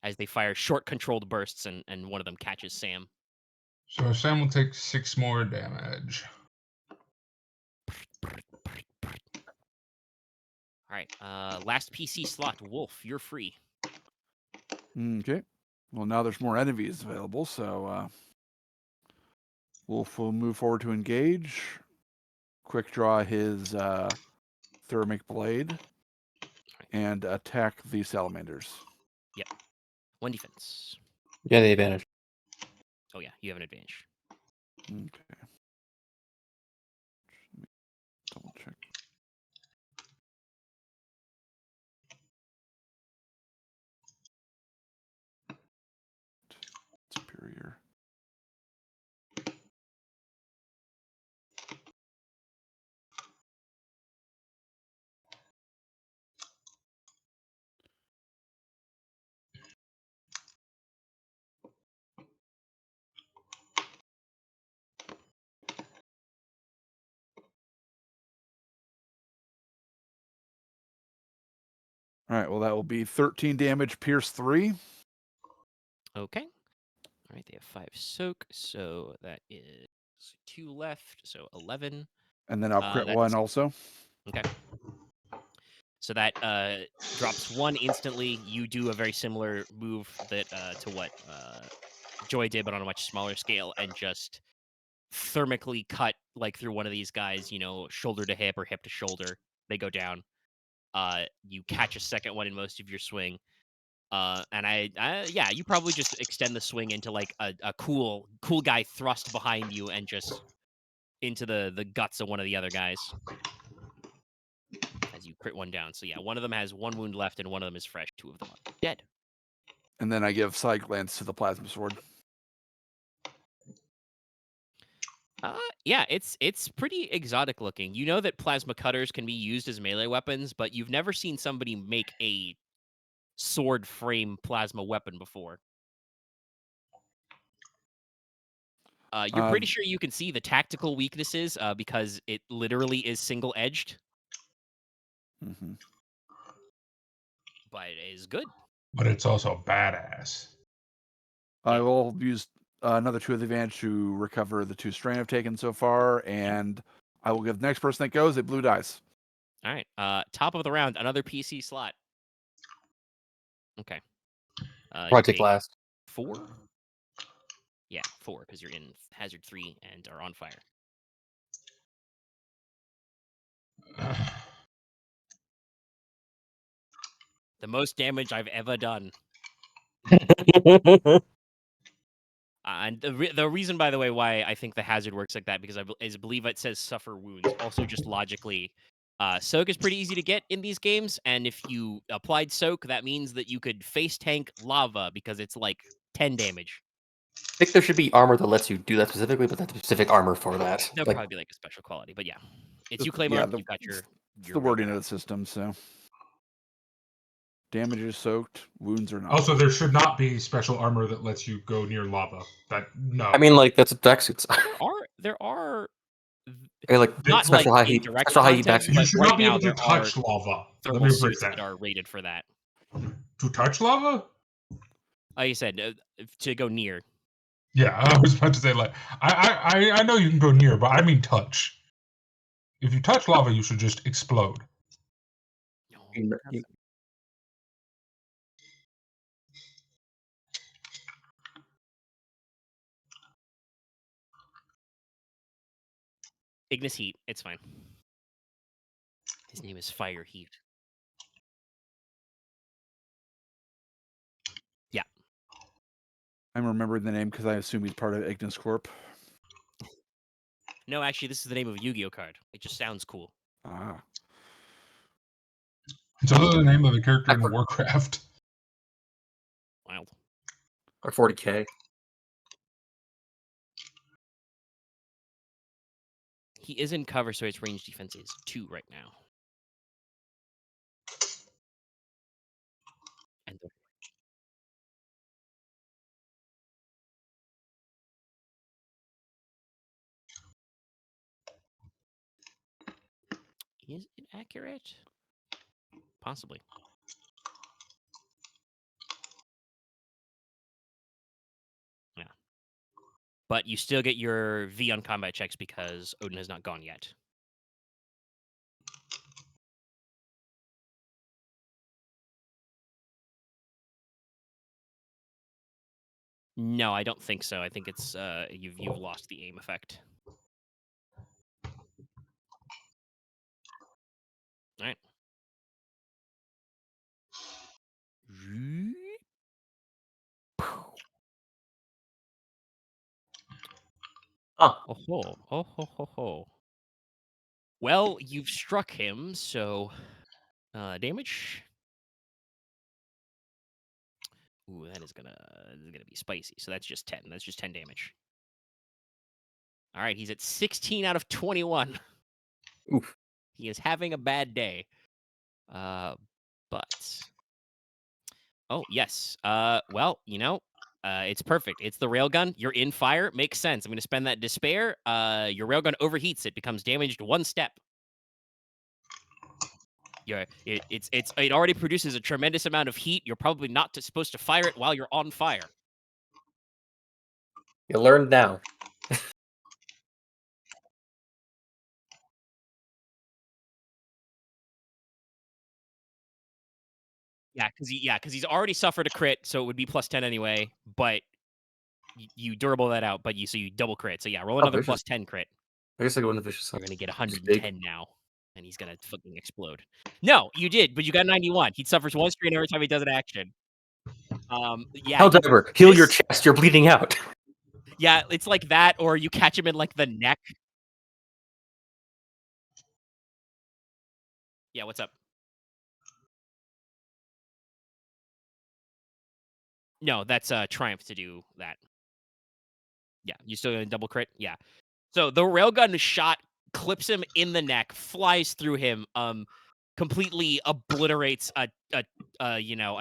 As they fire short controlled bursts and one of them catches Sam. So Sam will take 6 more damage. All right. Last PC slot, Wolf, you're free. Okay. Well, now there's more enemies available, so Wolf will move forward to engage. Quick draw his thermic blade and attack the salamanders. 1 defense. Yeah, the advantage. Oh yeah, you have an advantage. Okay. Double check. Superior. All right, well, that will be 13 damage, pierce 3. Okay. All right, they have 5 soak, so that is 2 left, so 11. And then I'll crit 1 also. Okay. So that drops 1 instantly. You do a very similar move that to what Joy did, but on a much smaller scale, and just thermically cut like through one of these guys, shoulder to hip or hip to shoulder. They go down. You catch a second one in most of your swing. And yeah, you probably just extend the swing into like a cool guy thrust behind you and just into the guts of one of the other guys. As you crit 1 down. So yeah, one of them has 1 wound left and one of them is fresh. 2 of them are dead. And then I give side glance to the plasma sword. Yeah, it's pretty exotic looking. You know that plasma cutters can be used as melee weapons, but you've never seen somebody make a sword frame plasma weapon before. You're pretty sure you can see the tactical weaknesses because it literally is single-edged. Mm-hmm. But it is good. But it's also badass. I will use another 2 of the advantage to recover the 2 strain I've taken so far, and I will give the next person that goes a blue dice. All right. Top of the round, another PC slot. Okay. Probably take last. 4? Yeah, 4, because you're in hazard 3 and are on fire. The most damage I've ever done. And the reason, by the way, why I think the hazard works like that, because I believe it says suffer wounds. Also, just logically, Soak is pretty easy to get in these games, and if you applied Soak, that means that you could face tank lava because it's like 10 damage. I think there should be armor that lets you do that specifically, but that's specific armor for that. There'll Like, probably be like a special quality, but yeah. It's Just- you, Claymore. yeah, You've got your It's the wording of the system, so damage is soaked, wounds are not. Also, there should not be special armor that lets you go near lava. No. I mean, like that's what deck suits. There are I mean, like not special like high heat, direct special high heat content, back. You but should right not be now able to there touch are lava. Let thermal me break suits that. that are rated for that. To touch lava? Like you said, to go near. Yeah, I was about to say, like, I know you can go near, but I mean touch. If you touch lava, you should just explode. Ignis Heat. It's fine. His name is Fire Heat. Yeah. I'm remembering the name because I assume he's part of Ignis Corp. No, actually, this is the name of a Yu-Gi-Oh card. It just sounds cool. Ah. It's also the name of a character in Warcraft. Wild. Or 40k. He is in cover, so his range defense is 2 right now. And is it accurate? Possibly. Yeah. But you still get your V on combat checks because Odin has not gone yet. No, I don't think so. I think it's you've lost the aim effect. All right. Oh, Oh ho, oh ho ho ho. Well, you've struck him, so damage. Ooh, that is gonna be spicy. So that's just 10. That's just 10 damage. All right, he's at 16 out of 21. oof. He is having a bad day. But oh yes. Well, it's perfect. It's the railgun. You're in fire. Makes sense. I'm going to spend that despair. Your railgun overheats. It becomes damaged 1 step. It already produces a tremendous amount of heat. You're probably not supposed to fire it while you're on fire. You learned now. Yeah, because he's already suffered a crit, so it would be +10 anyway. But you durable that out, but you double crit. So yeah, roll another vicious. +10 crit. I guess I go in the vicious. You're gonna get 110 now, and he's gonna fucking explode. No, you did, but you got 91. He suffers 1 strain every time he does an action. Yeah. Helldiver, heal your chest. You're bleeding out. Yeah, it's like that, or you catch him in like the neck. Yeah, what's up? No, that's Triumph to do that. Yeah, you still gonna double crit? Yeah. So the railgun shot clips him in the neck, flies through him, completely obliterates a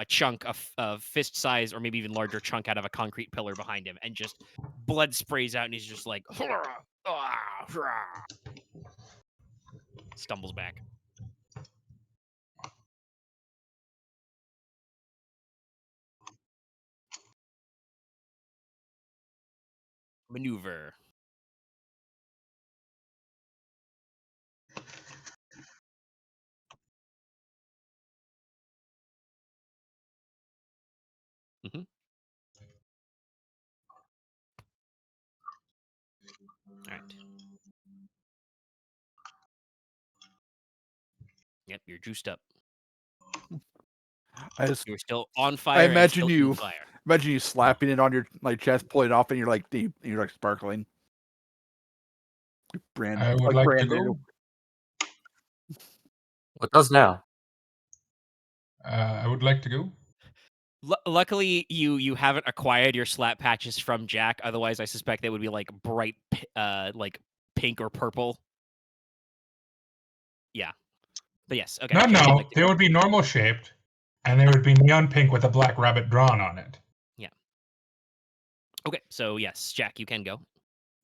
chunk of fist size or maybe even larger chunk out of a concrete pillar behind him, and just blood sprays out, and he's just like stumbles back. Maneuver. Mm-hmm. All right. Yep, you're juiced up. You're still on fire. I imagine and still you. in fire. Imagine you slapping it on your chest, pulling it off, and you're like deep. You're like sparkling. I would like to go. What does now? I would like to go. Luckily, you haven't acquired your slap patches from Jack. Otherwise, I suspect they would be like bright, like pink or purple. Yeah, but yes, okay. No, Jack, you'd no, like to they go. would be normal shaped, and they would be neon pink with a black rabbit drawn on it. Okay, so yes, Jack, you can go.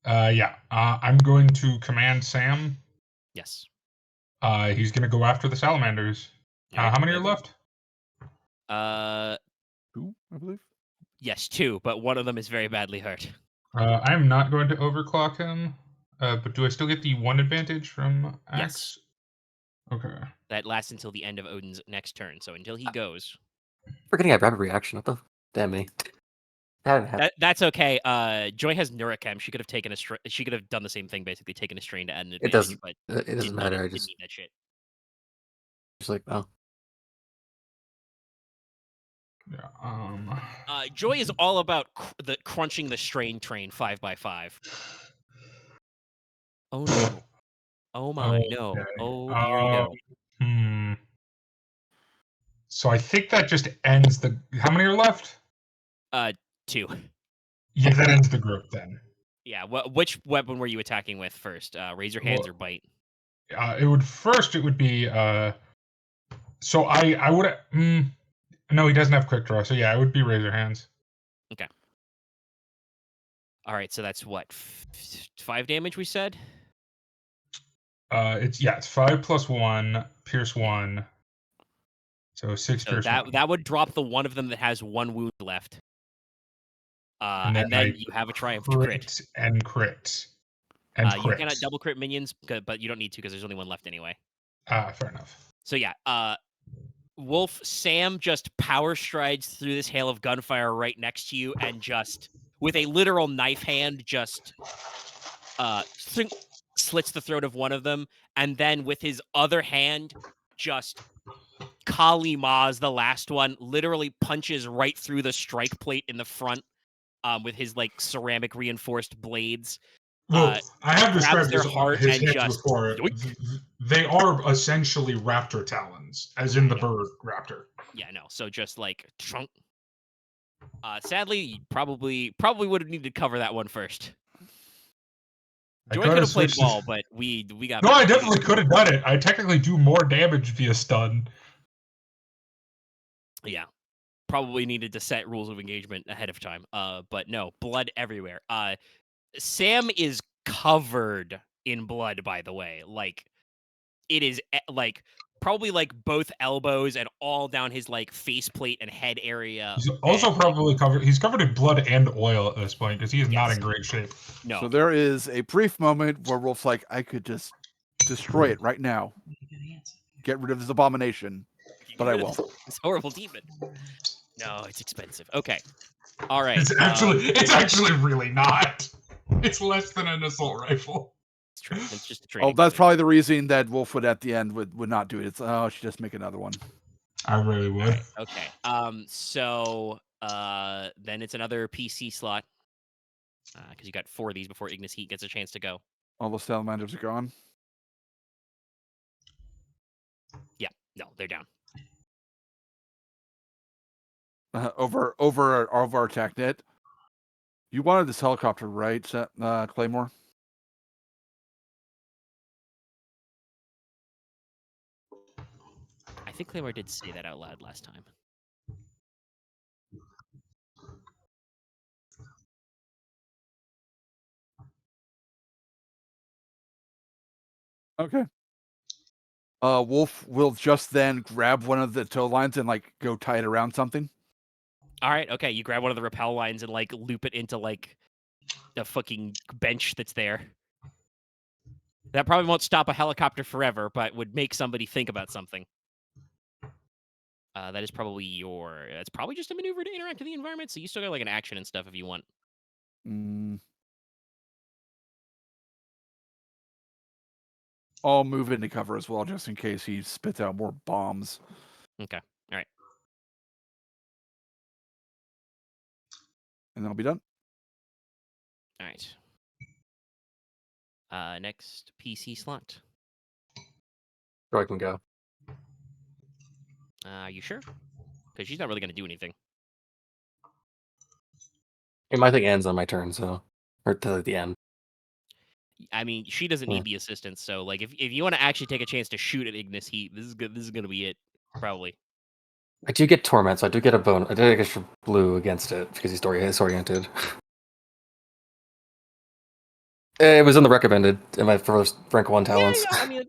Yeah. I'm going to command Sam. Yes. He's going to go after the salamanders. Alright, How many are go. left? 2, I believe. Yes, 2, but one of them is very badly hurt. I'm not going to overclock him, but do I still get the 1 advantage from Yes. Axe? Okay. That lasts until the end of Odin's next turn. So until he goes, Forgetting I have rapid reaction. What the damn me? That didn't happen. that's okay. Joy has Neurochem. She could have taken she could have done the same thing, basically taken a strain to add an advantage. It doesn't. But It doesn't didn't matter. I Need, just didn't need that shit. like oh. Yeah. Joy is all about crunching the strain train 5x5. Oh no! Oh my no! Okay. Oh dear no! So I think that just ends the. How many are left? 2. Yeah, that ends the group then. Yeah. Which weapon were you attacking with first? Razor hands or bite? It would be. So I would. No, he doesn't have quick draw. So yeah, it would be razor hands. Okay. All right. So that's what 5 damage we said. It's 5 plus 1, pierce 1. So 6 So pierce 1. that would drop the one of them that has 1 wound left. And then you have a triumph crit. And crit. You cannot double crit minions, but you don't need to because there's only 1 left anyway. Fair enough. So yeah, Wolf Sam just power strides through this hail of gunfire right next to you, and just with a literal knife hand, just slits the throat of one of them, and then with his other hand, just Kali Ma's the last one, literally punches right through the strike plate in the front, with his like ceramic reinforced blades. Well, I have grabs described their heart his and hands just before. yoink. They are essentially raptor talons, as in the bird raptor. Yeah, no. So just like trunk. Sadly, you probably would have needed to cover that one first. Joy could have played ball, but we got. No, I definitely could have done it. I technically do more damage via stun. Yeah, probably needed to set rules of engagement ahead of time. But no, blood everywhere. Sam is covered in blood, by the way. Like, it is like probably like both elbows and all down his like faceplate and head area. He's also probably covered. He's covered in blood and oil at this point because he is not in great shape. No. So there is a brief moment where Wolf's like, I could just destroy it right now. Get rid of this abomination. But I won't. This horrible demon. No, it's expensive. Okay. All right. It's actually really not. It's less than an assault rifle. It's true. It's just a training. Oh, that's probably the reason that Wolf would at the end would not do it. It's she just make another one. I really would. Right, okay. So then it's another PC slot. Because you got 4 of these before Ignis Heat gets a chance to go. All the salamanders are gone. Yeah, no, they're down. Over our attack net. You wanted this helicopter, right, Claymore? I think Claymore did say that out loud last time. Okay. Wolf will just then grab one of the tow lines and like go tie it around something. All right, okay. You grab one of the rappel lines and like loop it into like the fucking bench that's there. That probably won't stop a helicopter forever, but would make somebody think about something. That is probably it's probably just a maneuver to interact with the environment, so you still got like an action and stuff if you want. I'll move into cover as well, just in case he spits out more bombs. Okay. All right. And then I'll be done. All right. Next PC slot. Joy can go. Are you sure? Because she's not really going to do anything. Hey, my thing ends on my turn, so or to the end. I mean, she doesn't Yeah. need the assistance. So, like, if you want to actually take a chance to shoot at Ignis Heat, this is good. This is going to be it, probably. I do get torment, so I do get a bone. I do get extra blue against it because he's disoriented. It was in the recommended in my first rank 1 talents. Yeah. I mean,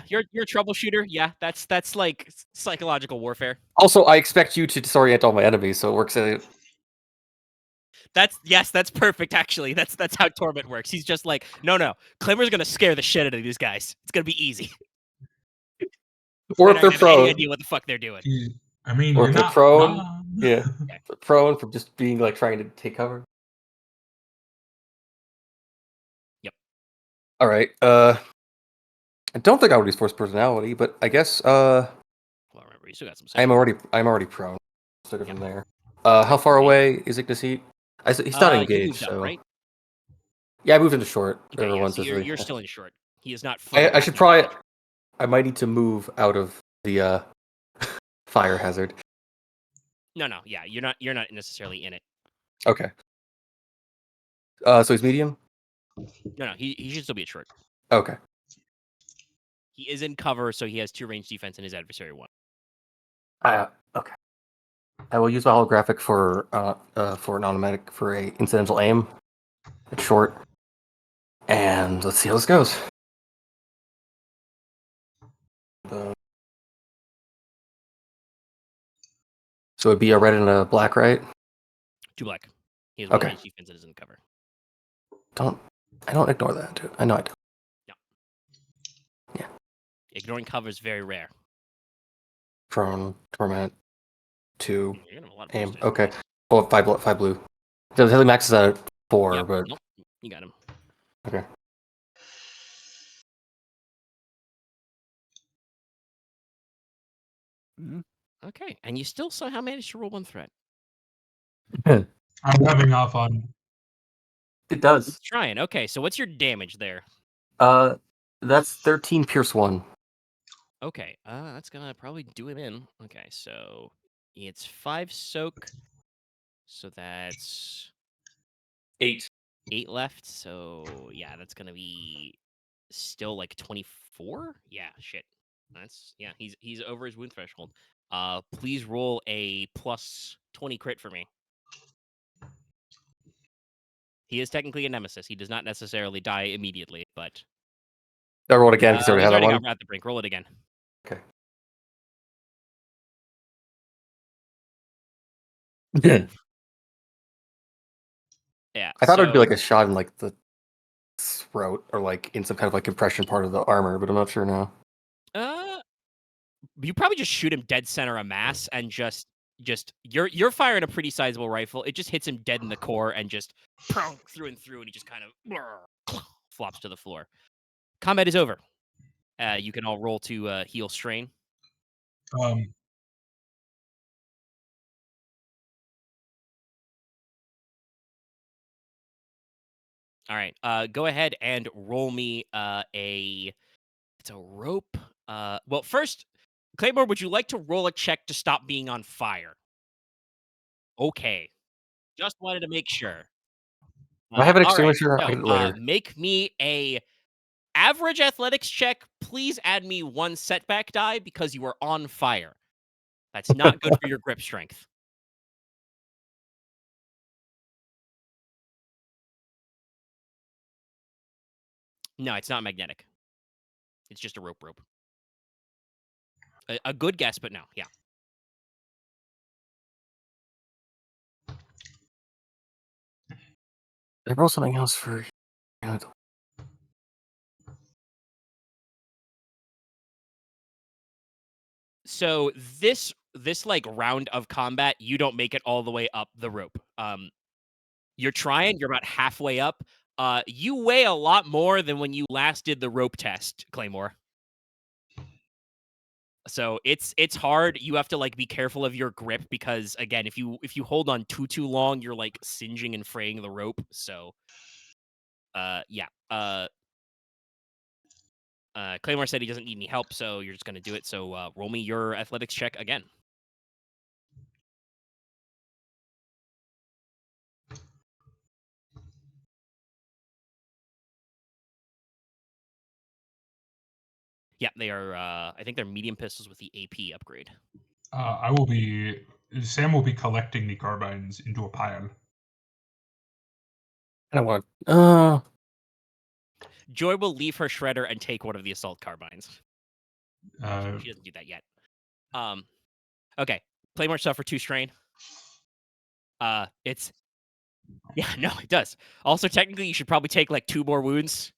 you're a troubleshooter. Yeah, that's like psychological warfare. Also, I expect you to disorient all my enemies, so it works. That's perfect. Actually, that's how torment works. He's just like, no, Claymore's gonna scare the shit out of these guys. It's gonna be easy. Or They if they're don't have any prone, idea what the fuck they're doing. I mean, or you're if they're not prone, wrong. yeah, if they're prone from just being like trying to take cover. Yep. All right. I don't think I would use force personality, but I guess Well, remember, you still got some. I'm already prone. Let's look at from there. Right, How far okay. away is Ignis Heat? He's not You engaged, moved up, so right? yeah, I moved into short. Okay, yeah, Everyone so says you're still in short. He is not fully. I should probably. I might need to move out of the fire hazard. No, yeah, you're not necessarily in it. Okay. So he's medium. No, he should still be at short. Okay. He is in cover, so he has 2 range defense and his adversary 1. Okay. I will use my holographic for an automatic for a incidental aim at short, and let's see how this goes. So it'd be a red and a black, right? 2 black. He has 1 Okay. range defense and is in cover. I don't ignore that, dude. I know I do. Yeah. Ignoring cover is very rare. Prone, torment, 2, You're gonna have a lot of aim. boosters. Okay. Oh, 5 blue. The Hilly Max is at 4, Yep, but nope, you got him. okay. Okay, and you still somehow managed to roll 1 threat. I'm rubbing off on. It does. It's trying. Okay, so what's your damage there? That's 13 pierce 1. Okay, that's gonna probably do him in. Okay, so it's 5 soak, so that's 8. 8 left. So yeah, that's gonna be still like 24. Yeah, shit. He's over his wound threshold. Please roll a plus 20 crit for me. He is technically a nemesis. He does not necessarily die immediately, but I rolled again because I already he's had that already one. got at the brink. Roll it again. Okay. Yeah. I thought it would be like a shot in like the throat or like in some kind of like compression part of the armor, but I'm not sure now. You probably just shoot him dead center of mass and just you're firing a pretty sizable rifle. It just hits him dead in the core and just through and through, and he just kind of flops to the floor. Combat is over. You can all roll to heal strain. All right. Go ahead and roll me it's a rope. Well, first, Claymore, would you like to roll a check to stop being on fire? Okay. Just wanted to make sure. I have an All right. extinguisher. I So, can do it later. make me a average athletics check. Please add me 1 setback die because you are on fire. That's not good for your grip strength. No, it's not magnetic. It's just a rope. A good guess, but no. Yeah. I roll something else for. So this like round of combat, you don't make it all the way up the rope. You're trying. You're about halfway up. You weigh a lot more than when you last did the rope test, Claymore. So it's hard. You have to like be careful of your grip because again, if you hold on too long, you're like singeing and fraying the rope. So yeah. Claymore said he doesn't need any help, so you're just gonna do it. So roll me your athletics check again. Yeah, they are. I think they're medium pistols with the AP upgrade. Sam will be collecting the carbines into a pile. I don't want. Joy will leave her shredder and take one of the assault carbines. Uh, She doesn't do that yet. Okay. Claymore suffer 2 strain. It's no, it does. Also, technically, you should probably take like 2 more wounds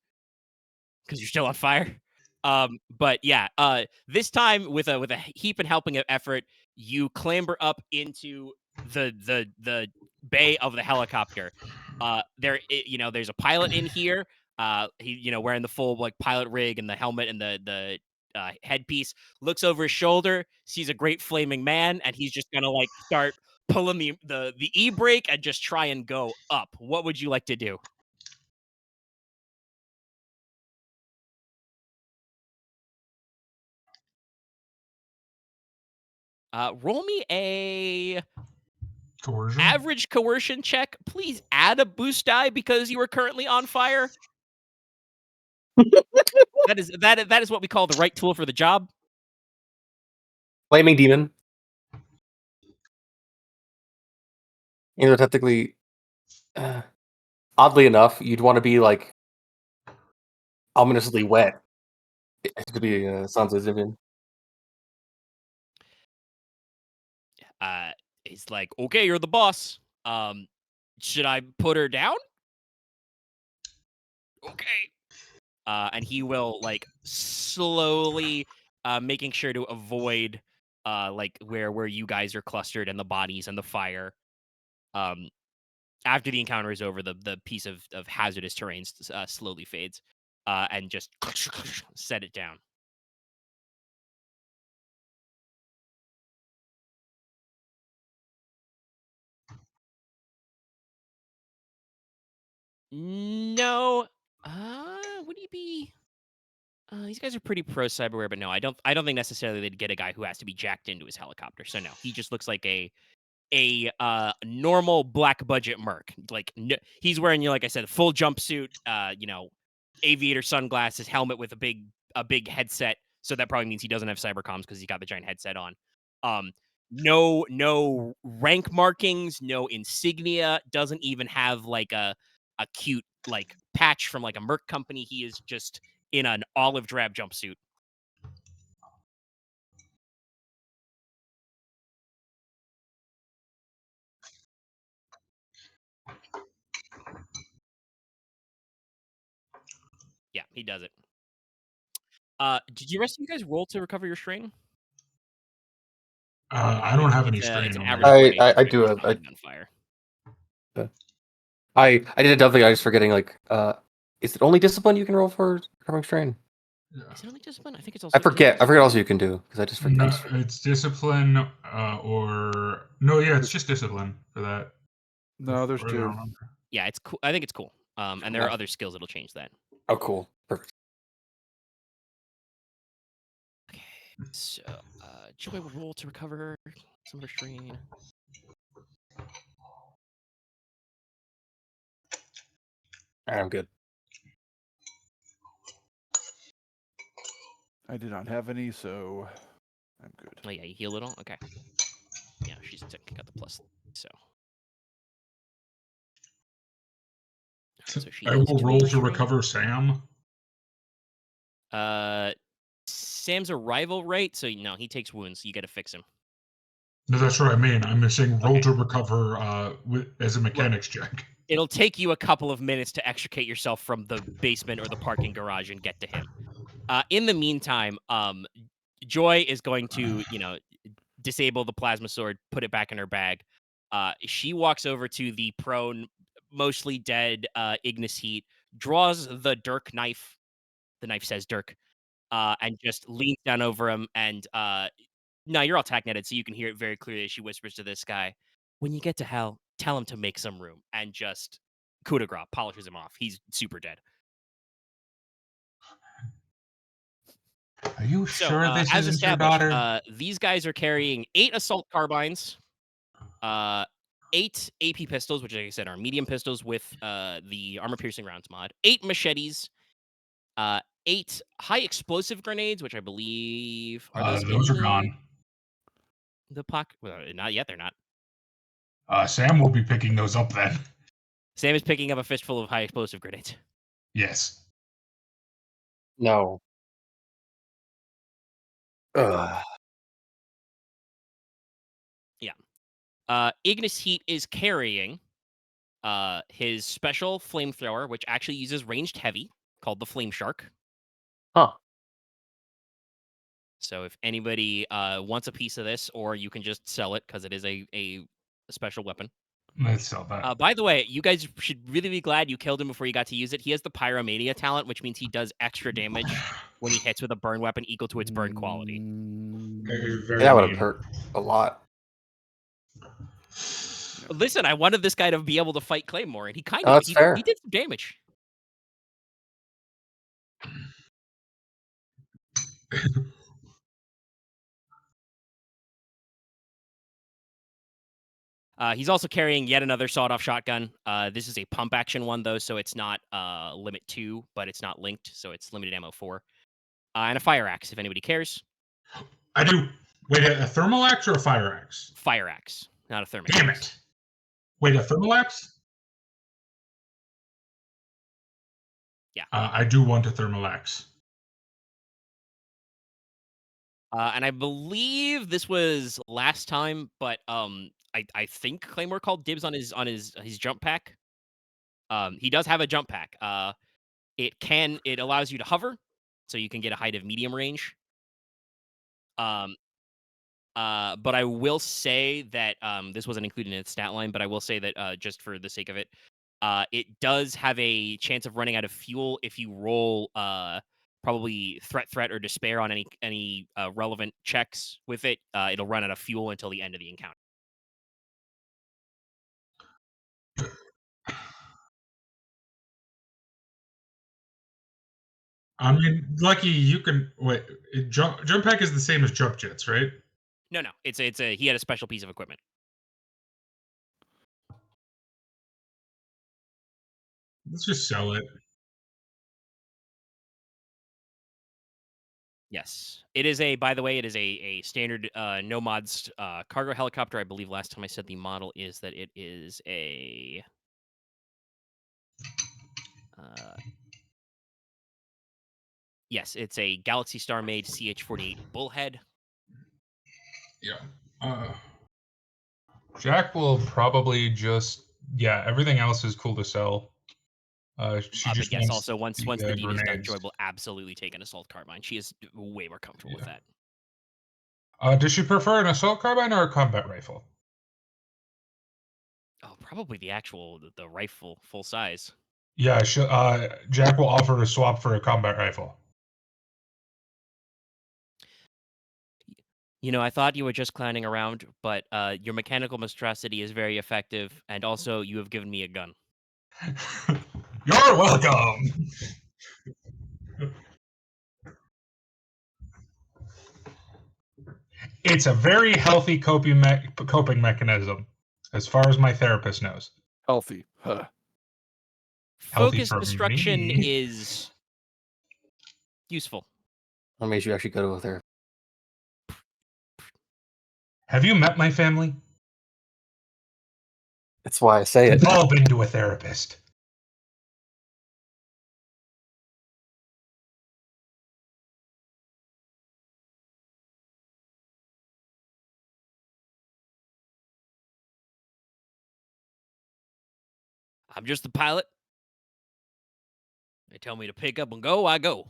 because you're still on fire. But yeah, this time with a heap and helping of effort, you clamber up into the bay of the helicopter. There's a pilot in here. He wearing the full like pilot rig and the helmet and the headpiece. Looks over his shoulder, sees a great flaming man, and he's just gonna like start pulling the e-brake and just try and go up. What would you like to do? Roll me a coercion. average coercion check. Please add a boost die because you are currently on fire. that is what we call the right tool for the job. Flaming demon. Technically, oddly enough, you'd want to be like ominously wet. It could be Sansa's demon. He's like, okay, you're the boss. Should I put her down? Okay. And he will like slowly making sure to avoid like where you guys are clustered and the bodies and the fire. After the encounter is over, the piece of hazardous terrain slowly fades, and just set it down. No. Would he be? These guys are pretty pro cyberware, but no, I don't think necessarily they'd get a guy who has to be jacked into his helicopter. So no, he just looks like a normal black budget merc. Like he's wearing, like I said, full jumpsuit, aviator sunglasses, helmet with a big headset. So that probably means he doesn't have cyber comms because he got the giant headset on. No rank markings, no insignia, doesn't even have like a cute like patch from like a merc company. He is just in an olive drab jumpsuit. Yeah, he does it. Did you rest of you guys roll to recover your strain? I don't have any It's strain an on average. me. I do have. On fire. I did a dumb thing. I was forgetting. Like, is it only discipline you can roll for recovering strain? Is it only discipline? I think it's also. I forget. I forget also you can do because I just forget. No, it's discipline or no. Yeah, it's just discipline for that. No, there's Or I 2. don't remember. Yeah, it's cool. I think it's cool. And there are other skills that'll change that. Oh, cool. Perfect. Okay, so Joy will roll to recover some of her strain. I'm good. I did not have any, so I'm good. Oh yeah, you heal a little. Okay. Yeah, she's got the plus. So. So she I heals will 2 roll of her to strain. recover Sam. Sam's a rival, right? So no, he takes wounds. So you got to fix him. No, that's what I mean. I'm saying roll Okay. to recover as a mechanics check. It'll take you a couple of minutes to extricate yourself from the basement or the parking garage and get to him. In the meantime, Joy is going to, disable the plasma sword, put it back in her bag. She walks over to the prone, mostly dead Ignis Heat, draws the Dirk knife. The knife says Dirk, and just leans down over him. And no, you're all tack-netted, so you can hear it very clearly as she whispers to this guy, "When you get to hell, tell him to make some room," and just coup de grace, polishes him off. He's super dead. Are you So, sure this as isn't your established, daughter? these guys are carrying 8 assault carbines, 8 AP pistols, which, like I said, are medium pistols with the armor-piercing rounds mod, 8 machetes, 8 high explosive grenades, which I believe are those Those in are gone. the pocket. Well, not yet. They're not. Sam will be picking those up then. Sam is picking up a fistful of high explosive grenades. Yes. No. Ugh. Ignis Heat is carrying his special flamethrower, which actually uses ranged heavy, called the Flame Shark. Huh. So if anybody wants a piece of this, or you can just sell it because it is a special weapon. Let's sell that. By the way, you guys should really be glad you killed him before you got to use it. He has the Pyromania talent, which means he does extra damage when he hits with a burn weapon equal to its burn quality. Very That would have neat. hurt a lot. Listen, I wanted this guy to be able to fight Claymore, and he kind Oh, of that's fair. he did some damage. He's also carrying yet another sawed-off shotgun. This is a pump-action one, though, so it's not limit 2, but it's not linked, so it's limited ammo 4. And a fire axe, if anybody cares. I do. Wait, a thermal axe or a fire axe? Fire axe, not a thermic Damn axe. it. Wait, a thermal axe? Yeah. I do want a thermal axe. And I believe this was last time, but I think Claymore called dibs on his jump pack. He does have a jump pack. It allows you to hover, so you can get a height of medium range. But I will say that this wasn't included in its stat line, but I will say that just for the sake of it, it does have a chance of running out of fuel if you roll probably threat, or despair on any relevant checks with it. It'll run out of fuel until the end of the encounter. I mean, lucky you can wait. Jump pack is the same as jump jets, right? No, it's a he had a special piece of equipment. Let's just sell it. Yes, it is a. By the way, it is a standard no mods cargo helicopter. I believe last time I said the model is that it is a. Yes, it's a Galaxy Star made CH-48 Bullhead. Yeah. Jack will probably just everything else is cool to sell. She just but yes, wants also once the deed is done, grenades. Joy will absolutely take an assault carbine. She is way more comfortable with that. Does she prefer an assault carbine or a combat rifle? Oh, probably the rifle full size. Yeah, Jack will offer a swap for a combat rifle. You know, I thought you were just clowning around, but your mechanical monstrosity is very effective, and also you have given me a gun. You're welcome. It's a very healthy coping mechanism, as far as my therapist knows. Healthy. Huh. Healthy Focus for destruction me. is useful. What made you actually go to a therapist? Have you met my family? That's why I say it. We've all been to a therapist. I'm just the pilot. They tell me to pick up and go, I go.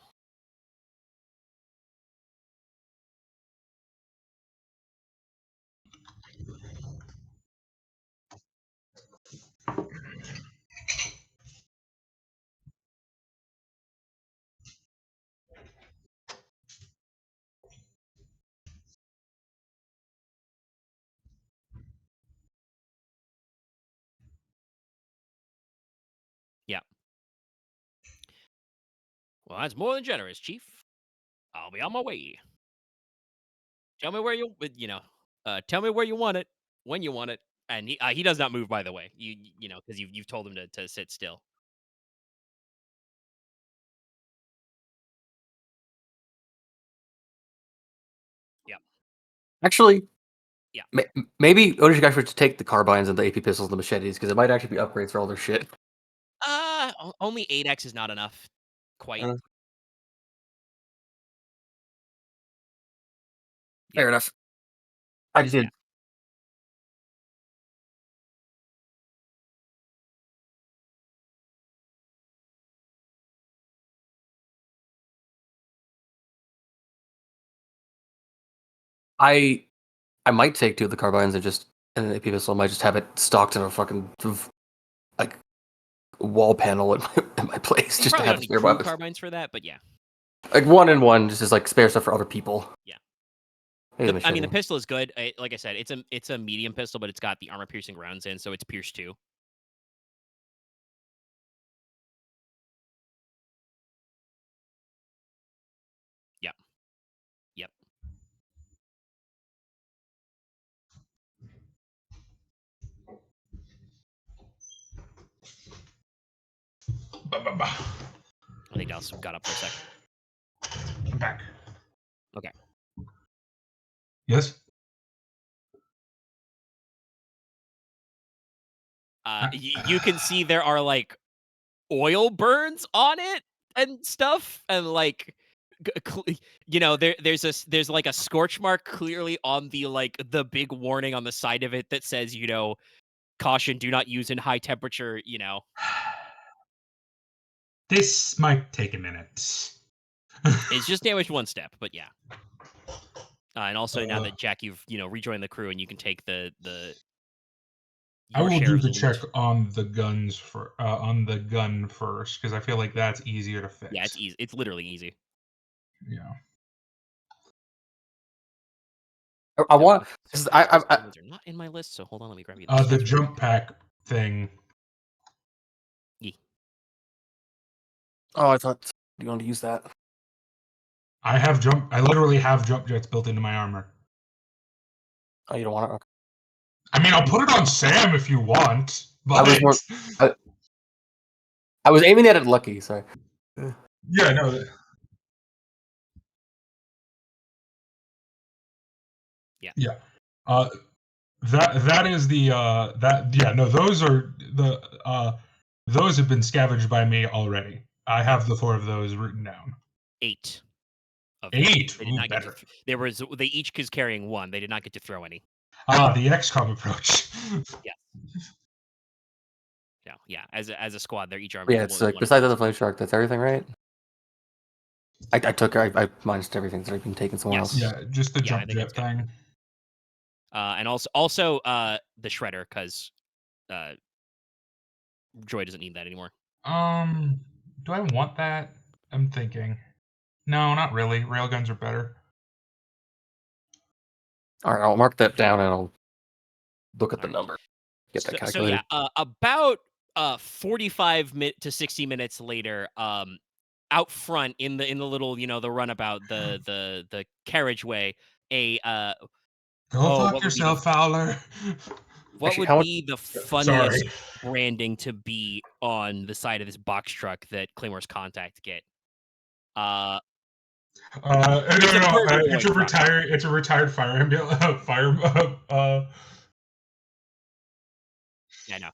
Yeah. Well, that's more than generous, Chief. I'll be on my way. Tell me where tell me where you want it, when you want it, and he does not move. By the way, because you've told him to sit still. Actually, Yeah. Maybe Odin should take the carbines and the AP pistols and the machetes because it might actually be upgrades for all their shit. Only 8x is not enough. Quite. Fair enough. I just did. I might take 2 of the carbines and an AP pistol. I might just have it stocked in a fucking like wall panel in my place You just to probably have don't need spare crew weapons. carbines for that, but yeah. Like 1 and 1, just as like spare stuff for other people. Yeah. Maybe I mean, the pistol is good. Like I said, it's a medium pistol, but it's got the armor-piercing rounds in, so it's Pierce 2. Yep. Yep. I think Dallas got up for a sec. I'm back. Okay. Yes? You can see there are like oil burns on it and stuff, and like there's like a scorch mark clearly on the big warning on the side of it that says caution, do not use in high temperature. This might take a minute. It's just damaged 1 step, but yeah. And also now that Jack, you've rejoined the crew and you can take the I your will share do of the loot. check on the guns on the gun first because I feel like that's easier to fix. Yeah, it's easy. It's literally easy. Yeah. I want. Those I are not in my list, so hold on. Let me grab you. The jump pack thing. Yeah. Oh, I thought you wanted to use that. I literally have jump jets built into my armor. Oh, you don't want it? Okay. I mean, I'll put it on Sam if you want, but I was aiming at it lucky, sorry. Yeah, no. Yeah. Yeah. That is the those have been scavenged by me already. I have the 4 of those written down. 8. Of 8. They did not get to, they each is carrying 1. They did not get to throw any. The XCOM approach. Yeah. Yeah. As a squad, they're each armed. Yeah, it's like besides the flame shark, that's everything, right? I minused everything that I've been taken somewhere else. Yeah, just the jump jet thing. And also the shredder, because Joy doesn't need that anymore. Do I want that? I'm thinking. No, not really. Railguns are better. All right, I'll mark that down and I'll look at the number. Get that calculated. So yeah, about 45 to 60 minutes later, out front in the little the runabout, the carriageway, Go fuck yourself, Fowler. What would be the funniest branding to be on the side of this box truck that Claymore's contact get? It's a retired fire ambulance. Yeah, no.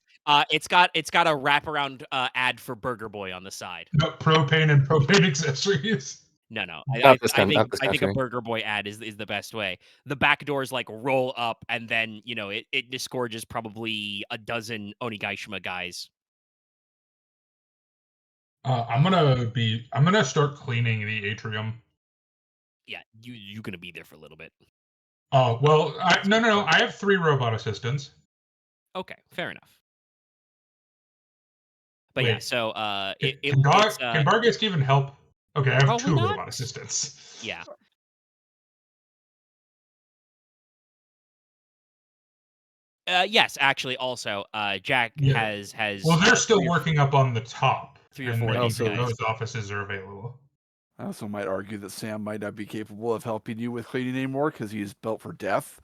It's got a wraparound ad for Burger Boy on the side. No, propane and propane accessories. No. I think a Burger Boy ad is the best way. The back doors like roll up, and then it disgorges probably a dozen Onigaishima guys. I'm gonna start cleaning the atrium. Yeah, you're gonna be there for a little bit. Oh well, no. I have 3 robot assistants. Okay, fair enough. But wait, yeah, so can Bargaisk even help? Okay, I have 2 robot assistants. Yeah. Yes, actually, also, Jack has. Well, they're still working up on the top. 3 or 4 of these guys. Those offices are available. I also might argue that Sam might not be capable of helping you with cleaning anymore because he's built for death.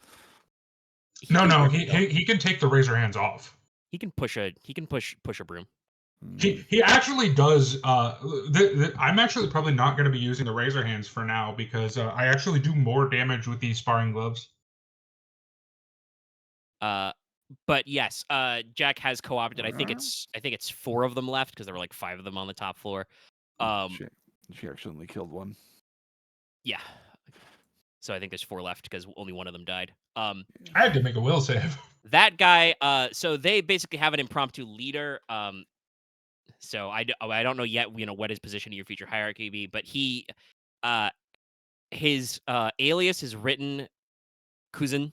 No, he can take the razor hands off. He can push a broom. He actually does. I'm actually probably not going to be using the razor hands for now because I actually do more damage with these sparring gloves. But yes, Jack has co-opted. I think it's 4 of them left because there were like 5 of them on the top floor. She accidentally killed one. Yeah. So I think there's 4 left because only one of them died. I had to make a will save. That guy. So they basically have an impromptu leader. So I don't know yet. What his position in your future hierarchy be, but he, his alias is written Kuzin.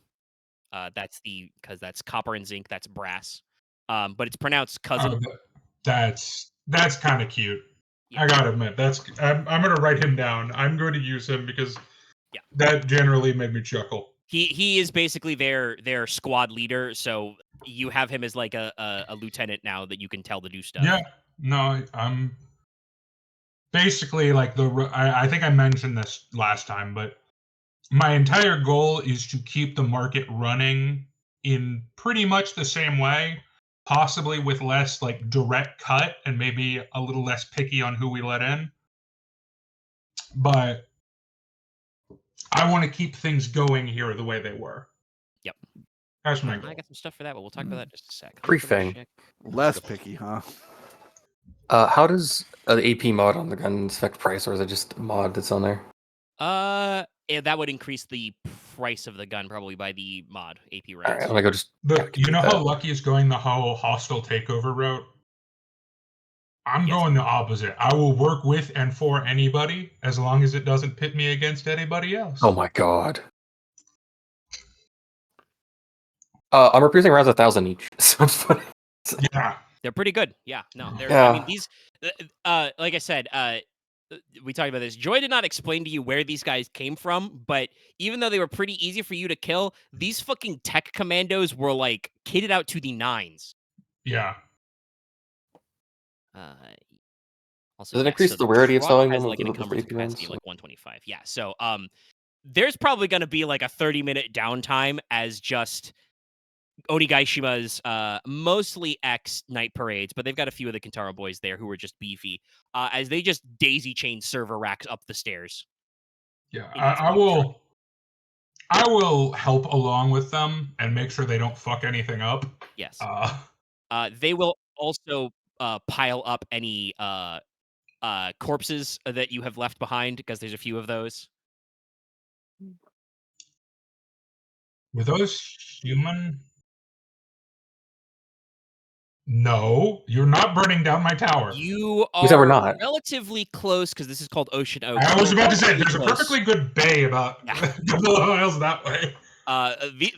Because that's copper and zinc. That's brass. But it's pronounced cousin. Oh, that's kind of cute. Yeah. I gotta admit, I'm gonna write him down. I'm going to use him because Yeah. that generally made me chuckle. He is basically their squad leader. So you have him as like a lieutenant now that you can tell to do stuff. Yeah. No, I'm basically like I think I mentioned this last time, but my entire goal is to keep the market running in pretty much the same way, possibly with less like direct cut and maybe a little less picky on who we let in. But I want to keep things going here the way they were. Yep. That's my goal. I got some stuff for that, but we'll talk about that in just a sec. Briefing. Less picky, huh? How does the AP mod on the guns affect price, or is it just a mod that's on there? That would increase the price of the gun probably by the mod AP rates. All right, I'm gonna go just. You know how Lucky is going the whole hostile takeover route? I'm going the opposite. I will work with and for anybody as long as it doesn't pit me against anybody else. Oh my god. I'm replacing around 1,000 each. So it's funny. Yeah. They're pretty good. Yeah. No. Yeah. I mean, these. Like I said, we talked about this. Joy did not explain to you where these guys came from, but even though they were pretty easy for you to kill, these fucking tech commandos were like kitted out to the nines. Yeah. Also, Does it increase the rarity of selling them? Like an encumbrance capacity of like 125. Yeah. So there's probably going to be like a 30-minute downtime as just Onigaishima's mostly ex night parades, but they've got a few of the Kintaro boys there who are just beefy, as they just daisy chain server racks up the stairs. Yeah, I will help along with them and make sure they don't fuck anything up. Yes. They will also pile up any corpses that you have left behind, because there's a few of those. Were those human? No, you're not burning down my tower. You said we're are not. relatively close because this is called Ocean Oak. I was about to say, there's close. a perfectly good bay about a couple of miles that way.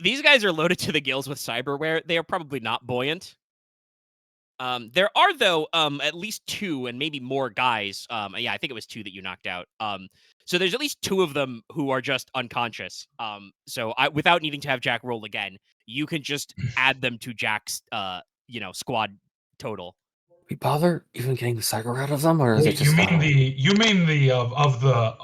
These guys are loaded to the gills with cyberware. They are probably not buoyant. There are, though, at least 2 and maybe more guys. Yeah, I think it was 2 that you knocked out. So there's at least 2 of them who are just unconscious. So without needing to have Jack roll again, you can just add them to Jack's, squad total. We bother even getting the cyber out of them, or is it Wait, just? you mean the of the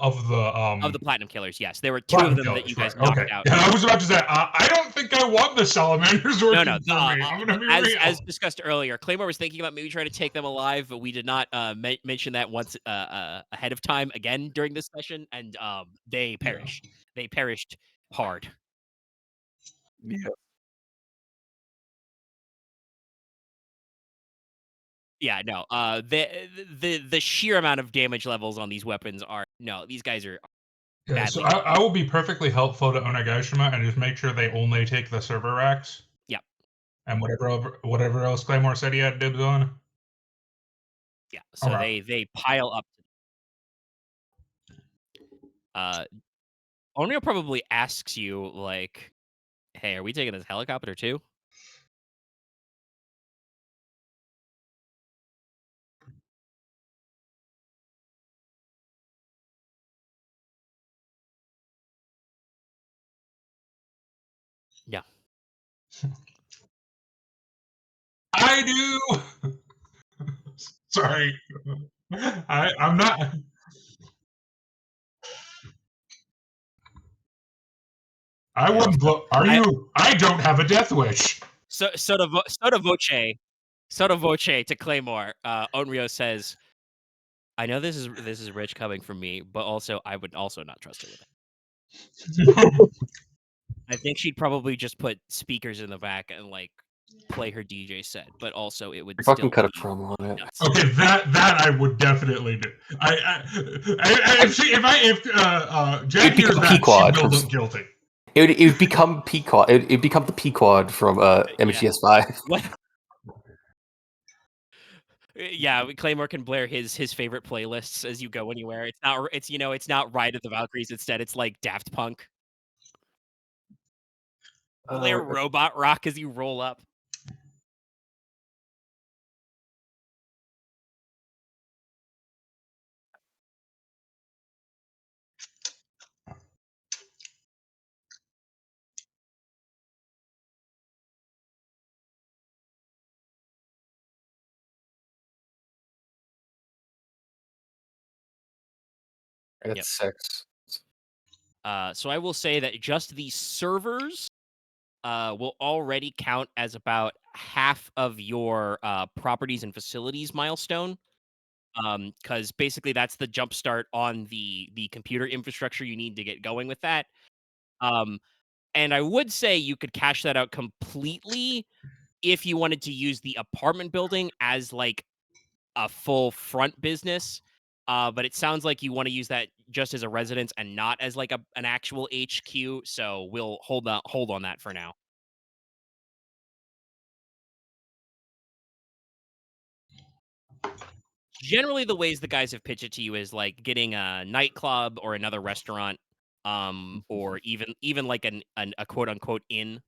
Platinum Killers? Yes, there were 2 of them that you guys knocked out. Yeah, I was about to say, I don't think I want the salamanders working for me. I'm gonna be real. As discussed earlier, Claymore was thinking about maybe trying to take them alive, but we did not mention that once ahead of time again during this session, and they perished. Yeah. They perished hard. Yeah. Yeah, no. The sheer amount of damage levels on these weapons are these guys are. Yeah, so I will be perfectly helpful to Onigaishima and just make sure they only take the server racks. Yeah. And whatever else Claymore said he had dibs on. Yeah. So they pile up. Onryo probably asks you like, "Hey, are we taking this helicopter too?" Yeah. I do. Sorry. I'm not. I wouldn't blow. I don't have a death wish. Soda voce to Claymore. Onryo says, "I know this is rich coming from me, but also I would also not trust her with it." I think she'd probably just put speakers in the back and like play her DJ set, but also it would We still fucking cut a be promo on it. nuts. Okay, that I would definitely do. If Jack hears become that, she Pequod will from- look guilty. It would become Pequod. It would become the Pequod from MGS5. What? Yeah, Claymore can blare his favorite playlists as you go anywhere. It's not Ride of the Valkyries. Instead, it's like Daft Punk. Blare robot rock as you roll up. That's Yep. 6. So I will say that just the servers will already count as about half of your properties and facilities milestone. Because basically that's the jump start on the computer infrastructure you need to get going with that. And I would say you could cash that out completely if you wanted to use the apartment building as like a full front business. But it sounds like you want to use that just as a residence and not as like an actual HQ. So we'll hold on that for now. Generally, the ways the guys have pitched it to you is like getting a nightclub or another restaurant, or even like a quote unquote inn.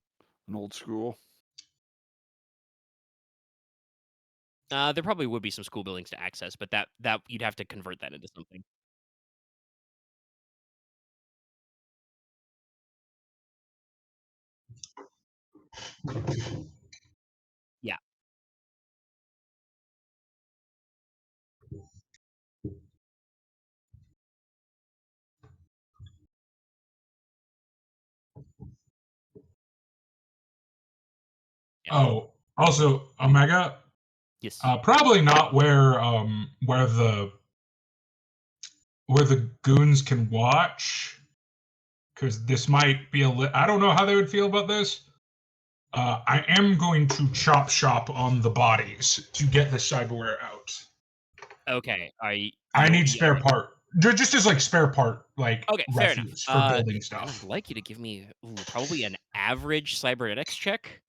An old school. There probably would be some school buildings to access, but that you'd have to convert that into something. Yeah. Yeah. Oh, also Omega. Yes. Probably not where the goons can watch, because this might be I don't know how they would feel about this. I am going to chop shop on the bodies to get the cyberware out. Okay. I need spare part, just as like spare part, like Okay, fair enough. refuse for building And stuff. I'd like you to give me probably an average cybernetics check.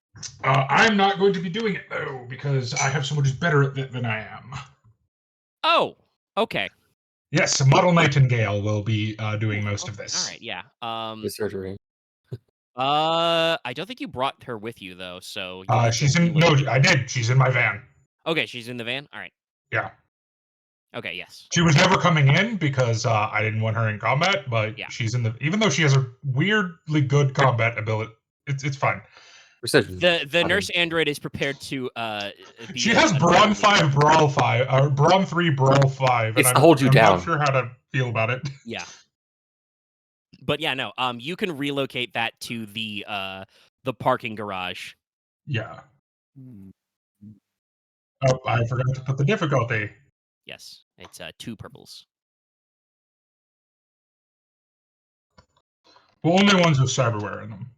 I'm not going to be doing it though, because I have someone who's better at it than I am. Oh, okay. Yes, Model Nightingale will be doing most of this. All right, yeah. The surgery. I don't think you brought her with you though, so you'll have to She's in. No, I did. She's in my van. Okay, she's in the van. All right. Yeah. Okay. Yes. She was never coming in because I didn't want her in combat, but Yeah. she's in the. Even though she has a weirdly good combat ability, it's fine. Precision. The nurse android is prepared to be She has Brawn 5, Brawl 5, or Brawn 3, Brawl 5. It's and to hold you I'm down. not sure how to feel about it. Yeah. But yeah, no. You can relocate that to the parking garage. Yeah. Hmm. Oh, I forgot to put the difficulty. Yes, it's 2 purples. Well, only ones with cyberware in them.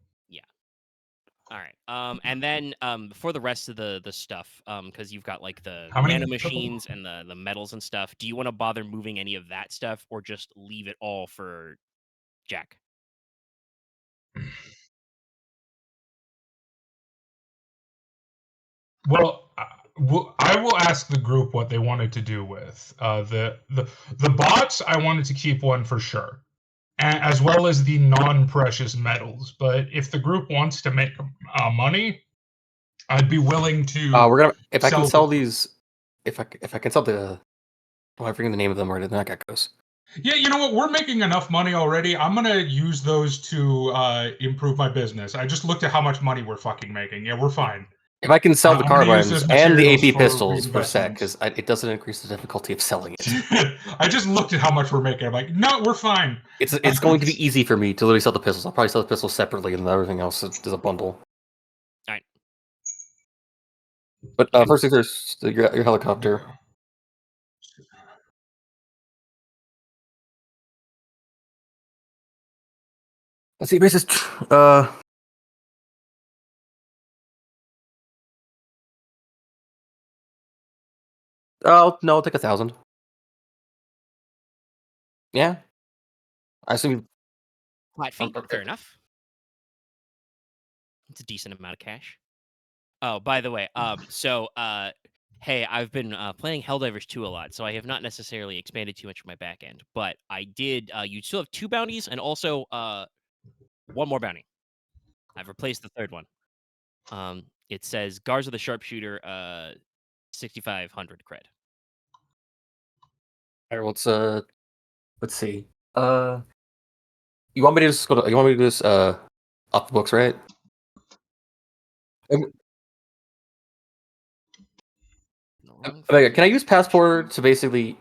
All right. And then for the rest of the stuff, because you've got like the How many nano purple- machines and the metals and stuff. Do you want to bother moving any of that stuff, or just leave it all for Jack? Well, I will ask the group what they wanted to do with the bots. I wanted to keep one for sure, as well as the non-precious metals. But if the group wants to make money, I'd be willing to. We're gonna if I can sell sell the- these, if I can sell the, I forget the name of them already. That guy goes. Yeah, you know what? We're making enough money already. I'm gonna use those to improve my business. I just looked at how much money we're fucking making. Yeah, we're fine. If I can sell the I'm gonna use carbines those and the materials AP for pistols per set, reinvestments. because it doesn't increase the difficulty of selling it. I just looked at how much we're making. I'm like, no, we're fine. It's going to be easy for me to literally sell the pistols. I'll probably sell the pistols separately, and everything else is a bundle. Alright. But first things first, your helicopter. Let's see, basis. Oh no, I'll take 1,000. Yeah. I assume. Flat fee. Okay. Fair enough. It's a decent amount of cash. Oh, by the way, hey, I've been playing Helldivers 2 a lot, so I have not necessarily expanded too much of my back end, but I did. You still have 2 bounties and also 1 more bounty. I've replaced the 3rd one. It says Guards of the Sharpshooter, 6,500 cred. All right, let's see. You want me to just go to? You want me to do this off the books, right? Can I use Passport to basically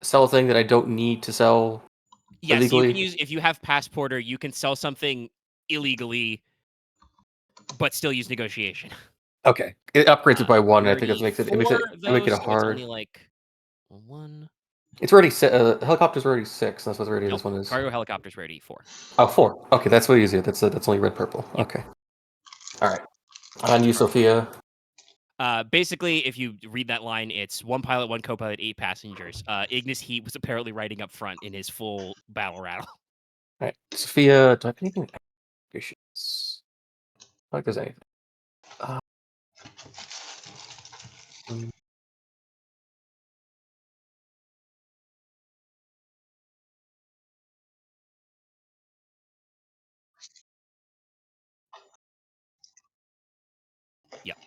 sell a thing that I don't need to sell Yes, illegally? you can use, if you have Passporter, you can sell something illegally, but still use negotiation. Okay, it upgrades it by 1. I think it makes it a It's hard. only like 1. It's already helicopter's already 6. That's what the rarity of this one is. Cargo helicopter's rarity 4. Oh, 4. Okay, that's way easier. That's only red purple. Yep. Okay. All right. On you, Sophia. Basically, if you read that line, it's 1 pilot, 1 co-pilot, 8 passengers. Ignis Heat was apparently riding up front in his full battle rattle. All right, Sophia. Do I have anything? Issues. I don't think there's anything. Yep.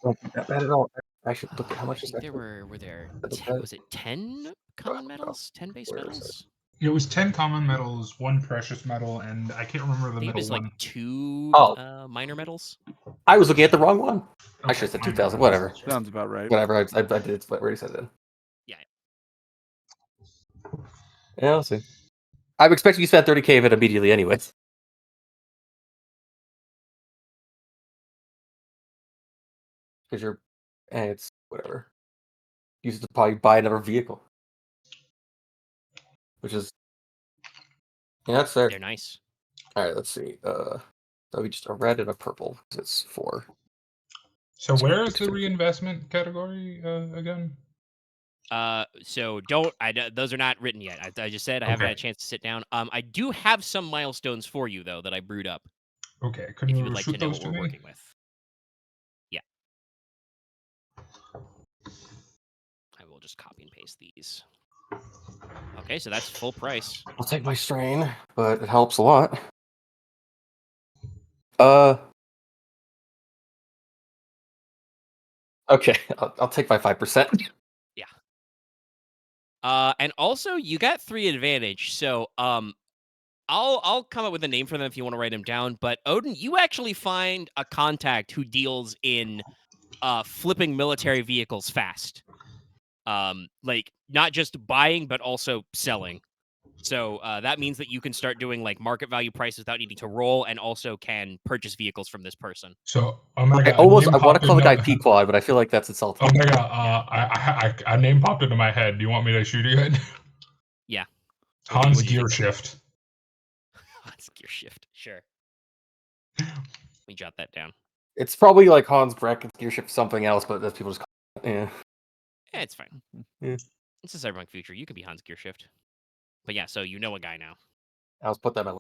Not that bad at all. I should look at how much I think there were there. Was it 10 common metals? 10 base metals? It was 10 common metals, 1 precious metal, and I can't remember the I think it middle was one. like 2 minor metals. I was looking at the wrong one. I Okay, should have said minor 2,000. metals. Whatever. Sounds about right. Whatever. I did what already said it. Yeah. Yeah, I'll see. I'm expecting you to spend 30K of it immediately anyway. Because it's whatever. Use it to probably buy another vehicle. Which is, yeah, that's fair. They're nice. All right, let's see. So we just a red and a purple because it's 4. So where is the reinvestment category again? So those are not written yet. I just said I haven't had a chance to sit down. I do have some milestones for you though that I brewed up. Okay, can If you you would like to shoot know those what to we're me? working with. Yeah. I will just copy and paste these. Okay, so that's full price. I'll take my strain, but it helps a lot. Okay, I'll take my 5%. Yeah. And also you got 3 advantage. So I'll come up with a name for them if you want to write them down. But Odin, you actually find a contact who deals in flipping military vehicles fast. Like not just buying but also selling. So that means that you can start doing like market value prices without needing to roll, and also can purchase vehicles from this person. So Omega, I want to call the guy P-Quad, but I feel like that's insulting. Omega, a name popped into my head. Do you want me to shoot it? Yeah. Hans Gearshift. Hans Gearshift, sure. Let me jot that down. It's probably like Hans Brackets Gearshift something else, but that's people just call it. Yeah. Yeah, it's fine. Yeah. It's a Cyberpunk future. You can be Hans Gearshift. But yeah, so you know a guy now. I'll put that on.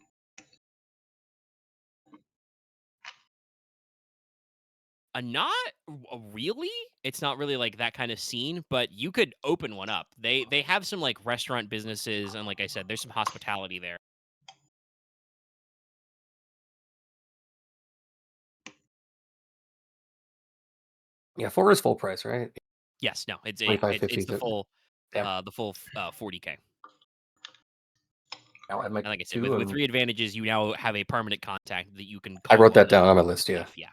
Not really. It's not really like that kind of scene, but you could open one up. They have some like restaurant businesses, and like I said, there's some hospitality there. Yeah, 4 is full price, right? Yes, no, it's the full 40K. And like I said, with 3 advantages, you now have a permanent contact that you can call. I wrote that down on my list, yeah. Yeah.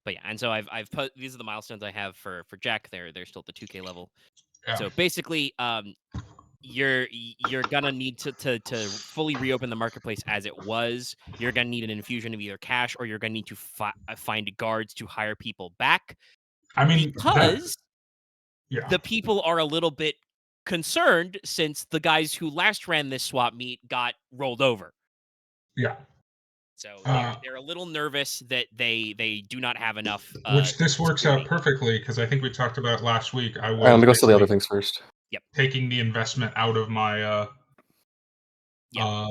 But yeah, and so I've put, these are the milestones I have for Jack. They're still at the 2K level. Yeah. So basically, you're gonna need to fully reopen the marketplace as it was. You're gonna need an infusion of either cash, or you're gonna need to find guards to hire people back. I mean, because the people are a little bit concerned since the guys who last ran this swap meet got rolled over. Yeah. So Uh, they're a little nervous that they do not have enough. which this works out security. perfectly because I think we talked about it last week. I All right, let me go was to the other basically things first. taking the investment out of my Yeah.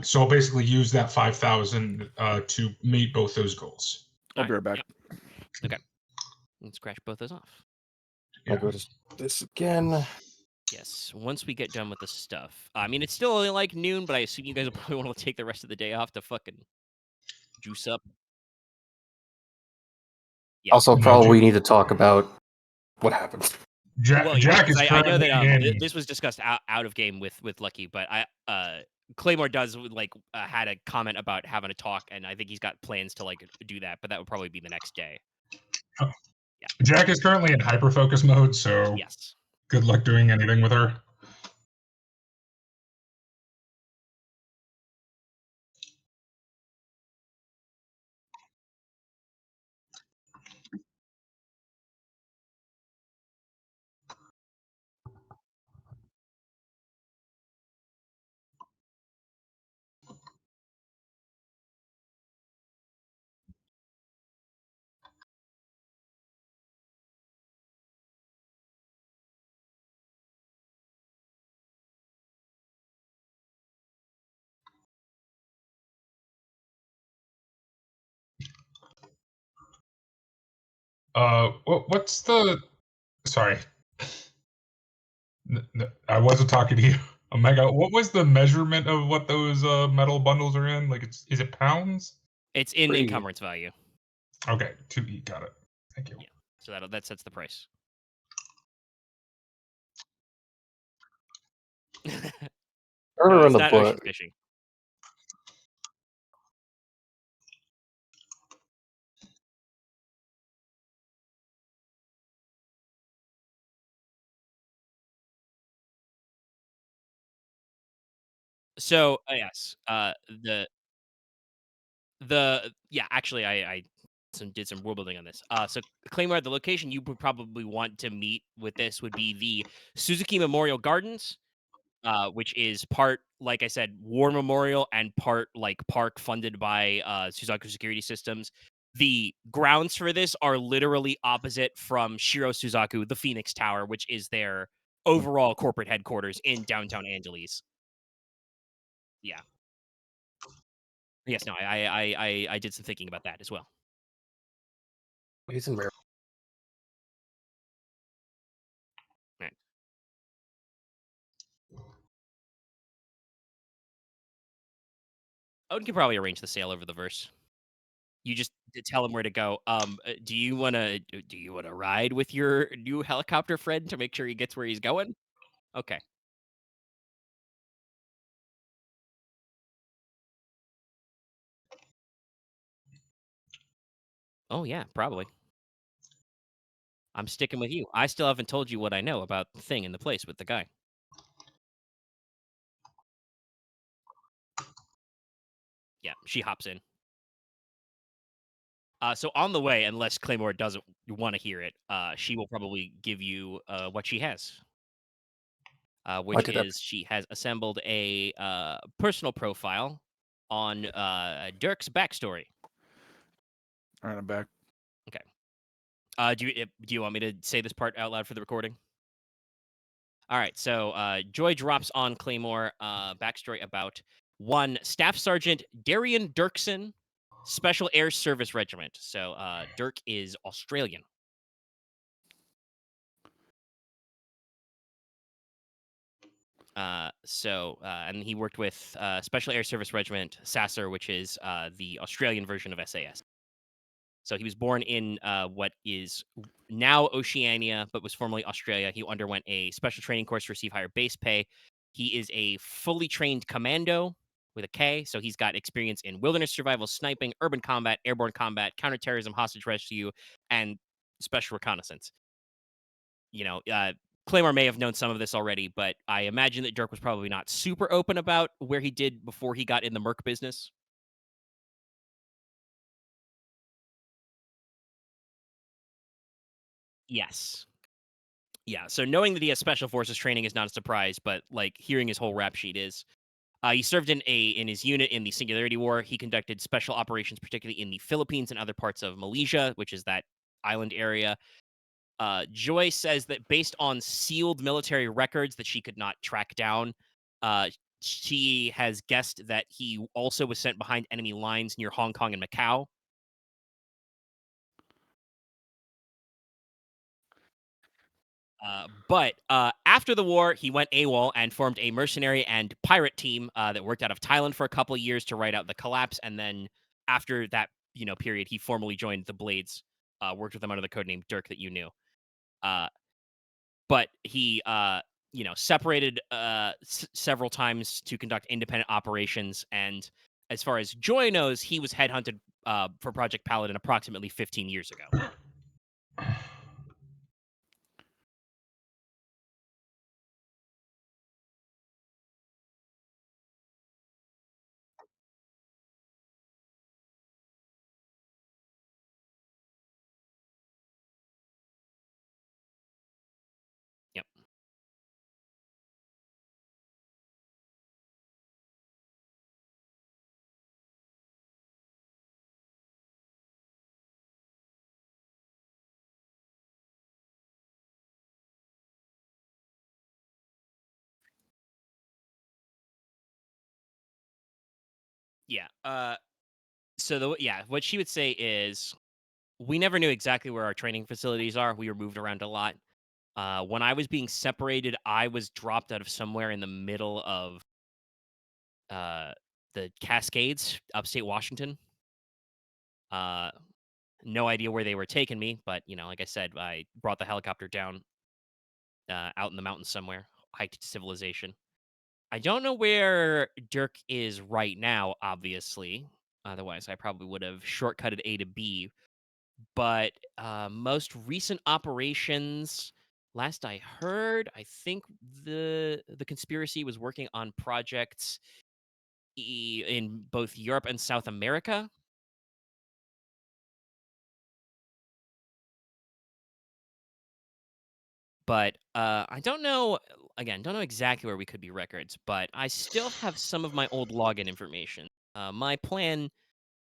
so I'll basically use that 5,000 to meet both those goals. I'll be right back. Yep. Okay. Let's scratch both those off. I'll go to this again. Yes. Once we get done with the stuff. I mean, it's still only like noon, but I assume you guys will probably want to take the rest of the day off to fucking juice up. Yeah. Also, No, probably Ju- need to talk about what happened. Well, yeah, Jack is because I know currently that in. this was discussed out of game with Lucky, but Claymore does had a comment about having a talk, and I think he's got plans to do that, but that would probably be the next day. Jack is currently in hyper-focus mode, so Yes. good luck doing anything with her. What's the? Sorry, I wasn't talking to you. Omega, what was the measurement of what those metal bundles are in? Like, is it pounds? It's in Pretty- encumbrance value. Okay, 2E, got it. Thank you. Yeah. So that sets the price. Earlier in It's the not ocean book, fishing. So yes, actually I did some world building on this. So Claymore, the location you would probably want to meet with this would be the Suzuki Memorial Gardens, which is part, like I said, war memorial and part park funded by Suzaku Security Systems. The grounds for this are literally opposite from Shiro Suzaku, the Phoenix Tower, which is their overall corporate headquarters in downtown Angeles. Yeah. Yes, no, I did some thinking about that as well. he's in rare. Right. Odin can probably arrange the sale over the verse. You just tell him where to go. Do you wanna ride with your new helicopter friend to make sure he gets where he's going? Okay. Oh yeah, probably. I'm sticking with you. I still haven't told you what I know about the thing in the place with the guy. Yeah, she hops in. So on the way, unless Claymore doesn't want to hear it, she will probably give you what she has. Which did that. is she has assembled a personal profile on Dirk's backstory. All right, I'm back. Do you want me to say this part out loud for the recording? All right, so Joy drops on Claymore backstory about one Staff Sergeant Darian Dirksen, Special Air Service Regiment. So Dirk is Australian. And he worked with Special Air Service Regiment Sasser, which is the Australian version of SAS. So he was born in what is now Oceania, but was formerly Australia. He underwent a special training course to receive higher base pay. He is a fully trained commando with a K, so he's got experience in wilderness survival, sniping, urban combat, airborne combat, counterterrorism, hostage rescue, and special reconnaissance. You know, Claymore may have known some of this already, but I imagine that Dirk was probably not super open about where he did before he got in the merc business. Yes. Yeah, so knowing that he has special forces training is not a surprise, but hearing his whole rap sheet is. He served in his unit in the Singularity War. He conducted special operations, particularly in the Philippines and other parts of Malaysia, which is that island area. Joy says that based on sealed military records that she could not track down, she has guessed that he also was sent behind enemy lines near Hong Kong and Macau. But after the war, he went AWOL and formed a mercenary and pirate team that worked out of Thailand for a couple of years to ride out the collapse. And then after that, period, he formally joined the Blades, worked with them under the codename Dirk that you knew. But he, separated several times to conduct independent operations. And as far as Joy knows, he was headhunted for Project Paladin approximately 15 years ago. Yep. Yeah. What she would say is, we never knew exactly where our training facilities are. We were moved around a lot. When I was being separated, I was dropped out of somewhere in the middle of the Cascades, upstate Washington. No idea where they were taking me, but like I said, I brought the helicopter down out in the mountains somewhere, hiked to civilization. I don't know where Dirk is right now, obviously. Otherwise, I probably would have shortcutted A to B. But most recent operations, last I heard, I think the conspiracy was working on projects in both Europe and South America. But I don't know. Again, don't know exactly where we could be records, but I still have some of my old login information. My plan,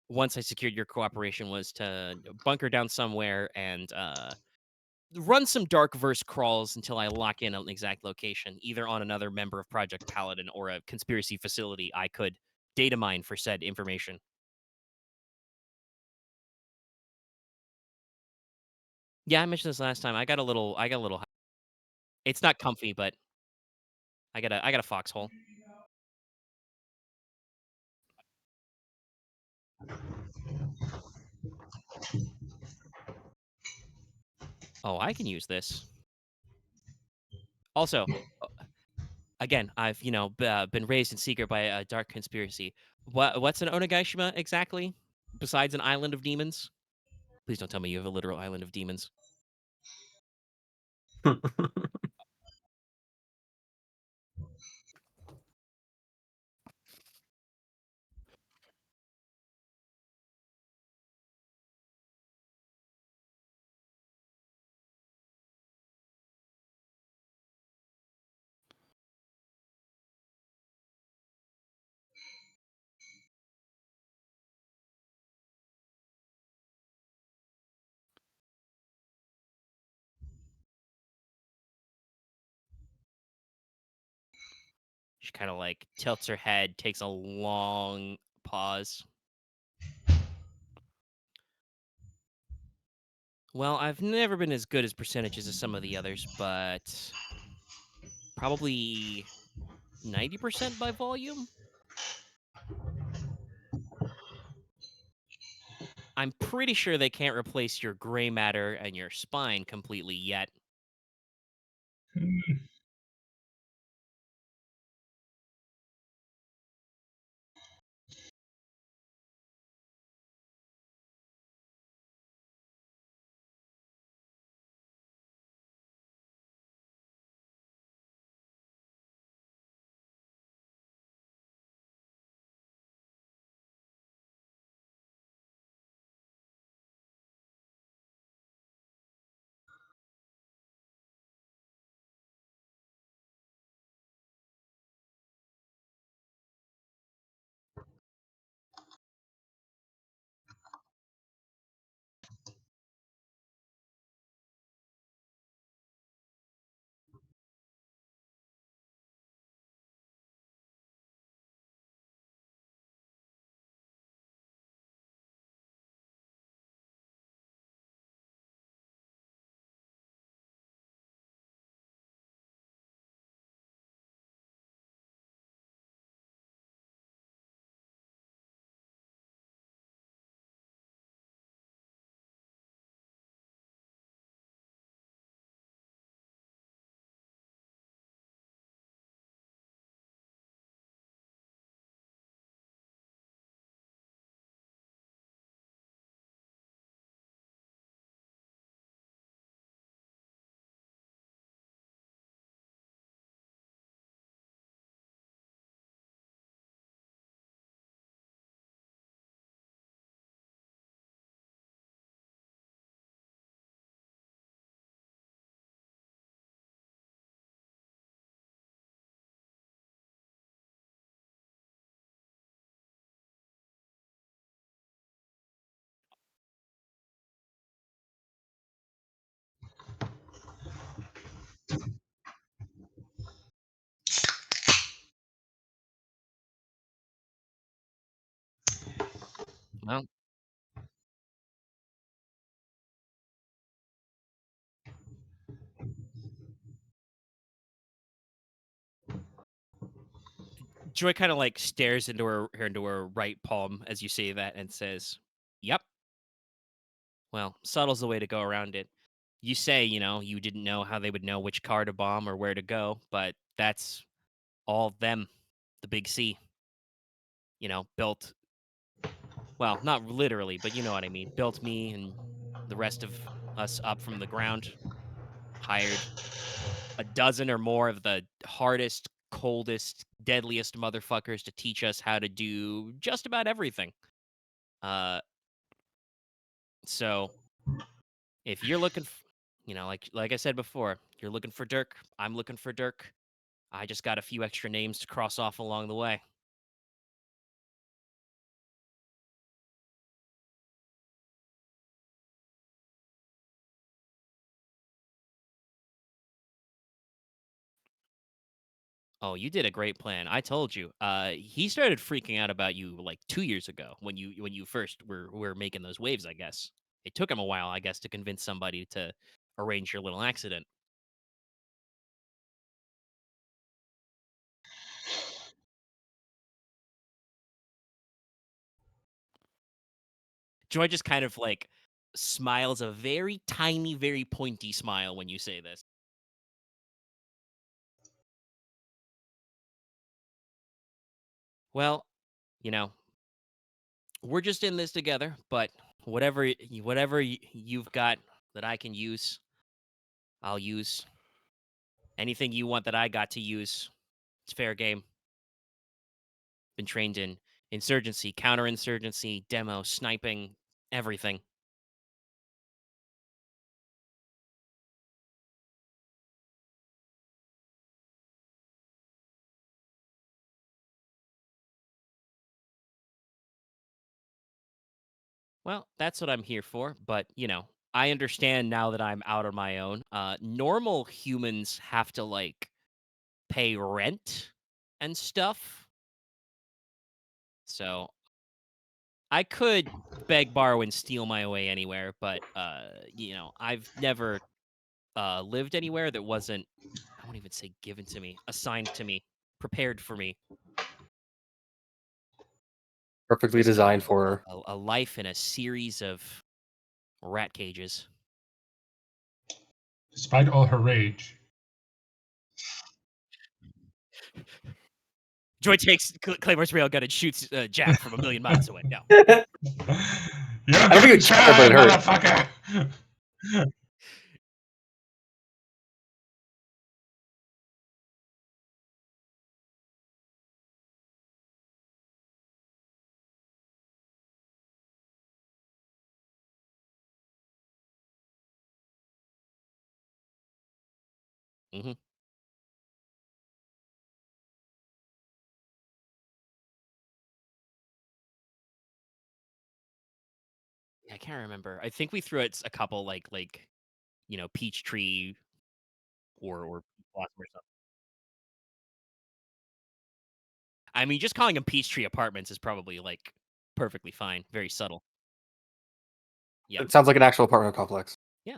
once I secured your cooperation, was to bunker down somewhere and run some dark verse crawls until I lock in an exact location, either on another member of Project Paladin or a conspiracy facility I could data mine for said information. Yeah, I mentioned this last time. I got a little. It's not comfy, but I got a foxhole. Oh, I can use this. Also, again, I've been raised in secret by a dark conspiracy. What's an Onigashima exactly? Besides an island of demons? Please don't tell me you have a literal island of demons. She kind of like tilts her head, takes a long pause. Well, I've never been as good as percentages as some of the others, but probably 90% by volume. I'm pretty sure they can't replace your gray matter and your spine completely yet. Well, Joy kind of like stares into her right palm as you say that and says, "Yep. Well, subtle's the way to go around it. You say, you didn't know how they would know which car to bomb or where to go, but that's all them, the big C. Built, well, not literally, but you know what I mean. Built me and the rest of us up from the ground, hired a dozen or more of the hardest, coldest, deadliest motherfuckers to teach us how to do just about everything. Uh, so if you're looking, like I said before, you're looking for Dirk. I'm looking for Dirk. I just got a few extra names to cross off along the way. Oh, you did a great plan. I told you. He started freaking out about you like 2 years ago when you first were making those waves. I guess it took him a while, I guess, to convince somebody to arrange your little accident. Joy just kind of like smiles a very tiny, very pointy smile when you say this. Well, you know, we're just in this together, but whatever you've got that I can use, I'll use. Anything you want that I got to use, it's fair game. Been trained in insurgency, counterinsurgency, demo, sniping, everything. Well, that's what I'm here for, but, I understand now that I'm out on my own. Normal humans have to, like, pay rent and stuff. So, I could beg, borrow, and steal my way anywhere, but, I've never, lived anywhere that wasn't, I won't even say given to me, assigned to me, prepared for me. Perfectly Just designed for. a life in a series of rat cages. Despite all her rage. Joy takes Claymore's railgun and shoots Jack from a million miles away. No. You don't I don't get think to it's Jack, but try, it hurt. motherfucker! Mm-hmm. I can't remember. I think we threw it a couple like peach tree or blossom or something. I mean, just calling them peach tree apartments is probably like perfectly fine. Very subtle. Yep. It sounds like an actual apartment complex. Yeah.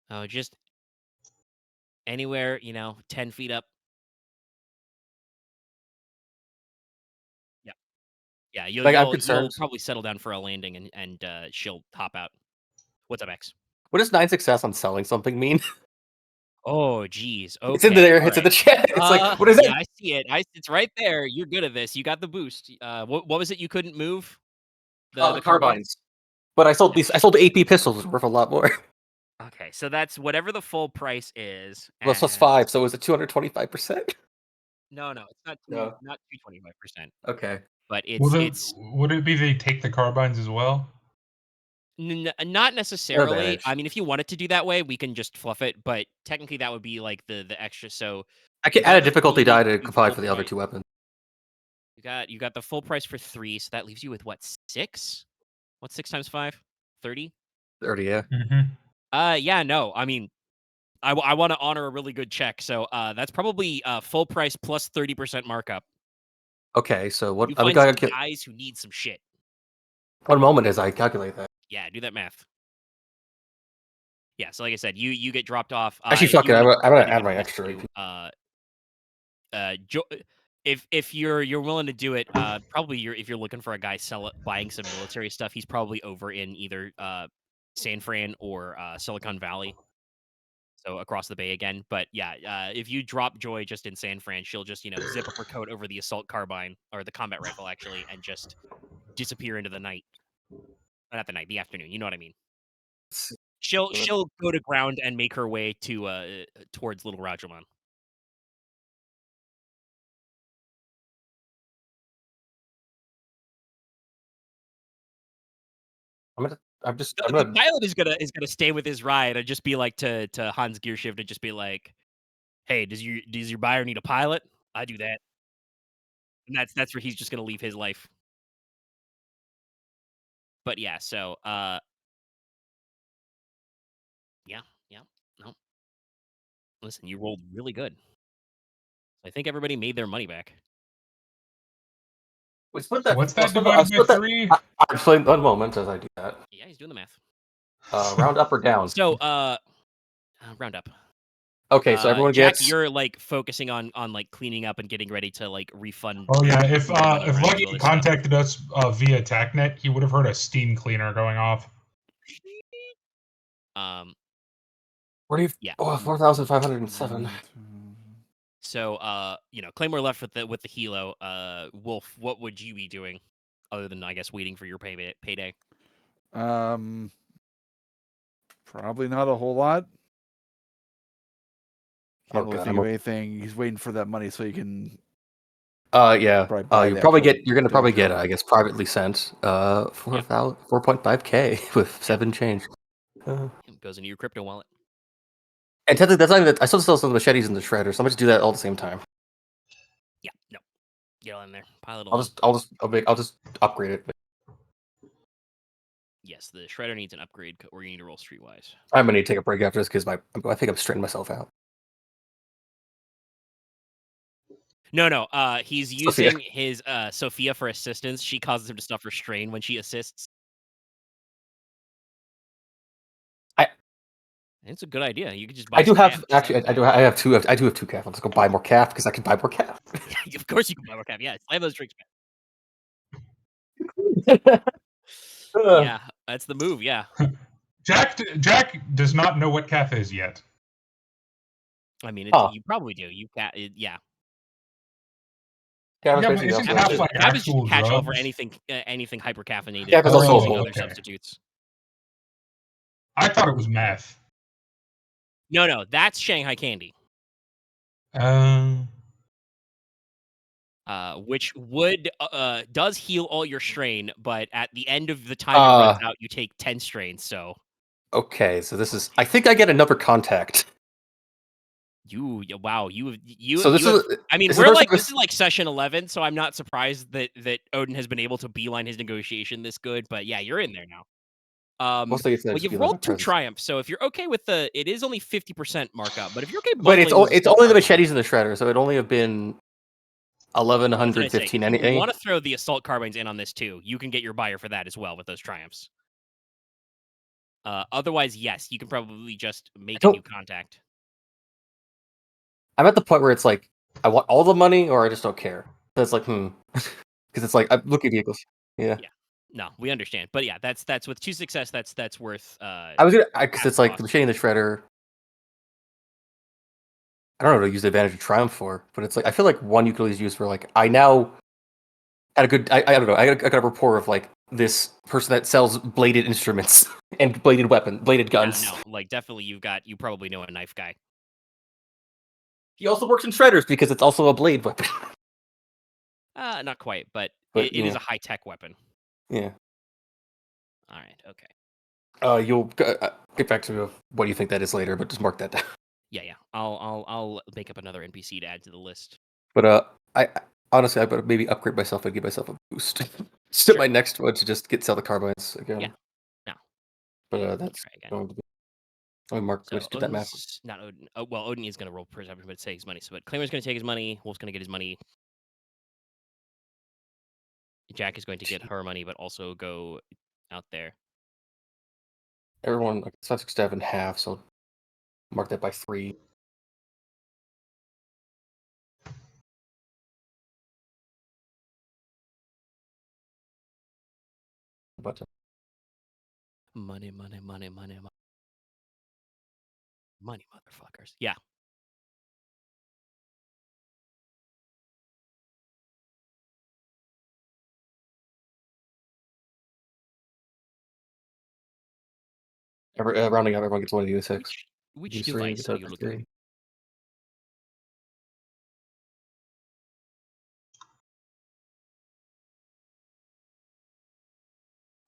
Oh, just anywhere, 10 feet up. Yeah. Yeah, you'll Like, I'm you'll concerned. you'll probably settle down for a landing and she'll hop out. What's up, X? What does 9 success on selling something mean? Oh, geez. Okay. It's in there. All It's in the right. chat. It's like, what is Yeah, it? I see it. It's right there. You're good at this. You got the boost. What was it you couldn't move? The carbines. But I sold No. these. I sold AP pistols worth a lot more. Okay, so that's whatever the full price is. Plus and- 5, so is it 225%? No, it's not No. not 225%. Okay. But Well, it's would it be they take the carbines as well? not necessarily. badge. I mean, if you wanted to do that way, we can just fluff it. But technically, that would be like the extra. So I can add a whatever difficulty needed die to to apply full for the other price- 2 weapons. You got the full price for 3, so that leaves you with what, 6? What's 6 times 5? 30? 30, yeah. Yeah, no. I mean, I want to honor a really good check, so that's probably full price plus 30% markup. Okay, so what? You I find gotta some guys who need some shit. One moment as I calculate that. Yeah, do that math. Yeah, so like I said, you get dropped off. Actually, if fuck you it. I'm wanna gonna get add my this extra. too, if you're willing to do it, probably if you're looking for a guy buying some military stuff, he's probably over in either San Fran or Silicon Valley. So across the bay again. But yeah, if you drop Joy just in San Fran, she'll just, zip up her coat over the assault carbine or the combat rifle actually, and just disappear into the night. Not the night, the afternoon. You know what I mean? She'll go to ground and make her way to towards Little Rajamon. The pilot is gonna stay with his ride and just be like to Hans Gearshift and just be like, "Hey, does your buyer need a pilot? I do that." And that's where he's just gonna leave his life. But yeah, so yeah, no. Listen, you rolled really good. I think everybody made their money back. We split So that. what's that divided by 3? I'm playing one moment as I do that. Yeah, he's doing the math. Round up or down? So round up. Okay, so everyone Jack, gets. you're like focusing on like cleaning up and getting ready to like refund. Oh yeah, if money, right? Lucky All this contacted us via TACnet, he would have heard a steam cleaner going off. What do you? Yeah. Oh, 4,507. So Claymore left with the helo. Wolf, what would you be doing other than I guess waiting for your payday? Probably not a whole lot. Can't really think of anything. He's waiting for that money so he can. Yeah. You're gonna probably get I guess privately sent 4.5K with 7 change. It goes into your crypto wallet. And technically, that's not even. I still sell some machetes in the shredder, so I'm just do that all at the same time. Yeah. No. Get on there. Pilot. I'll just upgrade it. Yes, the shredder needs an upgrade, or you need to roll streetwise. I'm gonna need to take a break after this because I think I'm straining myself out. No. He's using his Sophia for assistance. She causes him to suffer strain when she assists. It's a good idea. You could just buy. I do have two. I do have 2 calf. Let's go buy more calf because I can buy more calf. Of course, you can buy more calf. Yeah, slam those drinks back. Yeah, that's the move. Yeah. Jack does not know what calf is yet. I mean, you probably do. Yeah. But isn't calf like actual catch drugs? over anything hyper caffeinated. Yeah, is also using other substitutes. I thought it was meth. No, that's Shanghai candy. Which does heal all your strain, but at the end of the time it runs out, you take 10 strain. So okay, so this is. I think I get another contact. Wow, you. So this is. I mean, this is like session 11, so I'm not surprised that Odin has been able to beeline his negotiation this good. But yeah, you're in there now. Well, you've rolled 2 triumphs, so if you're okay with it is only 50% markup. But if you're okay, but it's only the machetes in the shredder, so it'd only have been 1,115. If you want to throw the assault carbines in on this too, you can get your buyer for that as well with those triumphs. Otherwise, yes, you can probably just make a new contact. I'm at the point where it's like I want all the money, or I just don't care. So it's like because it's like I'm looking at vehicles. Yeah. No, we understand, but yeah, that's with 2 success. That's worth. I was gonna because it's like the machine in the shredder. I don't know what to use the advantage of triumph for, but it's like I feel like one you could always use for like I now had a good. I don't know. I got a rapport of like this person that sells bladed instruments and bladed guns. No, like definitely you probably know a knife guy. He also works in shredders because it's also a blade weapon. Not quite, but it is a high-tech weapon. Yeah. All right. Okay. You'll get back to what you think that is later, but just mark that down. Yeah. I'll make up another NPC to add to the list. But Honestly, I better maybe upgrade myself and give myself a boost. Just my next one to just sell the carbides again. Yeah. No. But that's Try again. going to be. Oh, Mark, So let's do that math. Odin's not Odin. Well, Odin is going to roll perception, but take his money. So, but Claymore's going to take his money. Wolf's going to get his money. Jack is going to get her money, but also go out there. Everyone, it's not 67 half, so mark that by 3. But Money, money, money, money, money. Money, motherfuckers. Yeah. rounding up, everyone gets 1 of the 6. Which device are you looking at?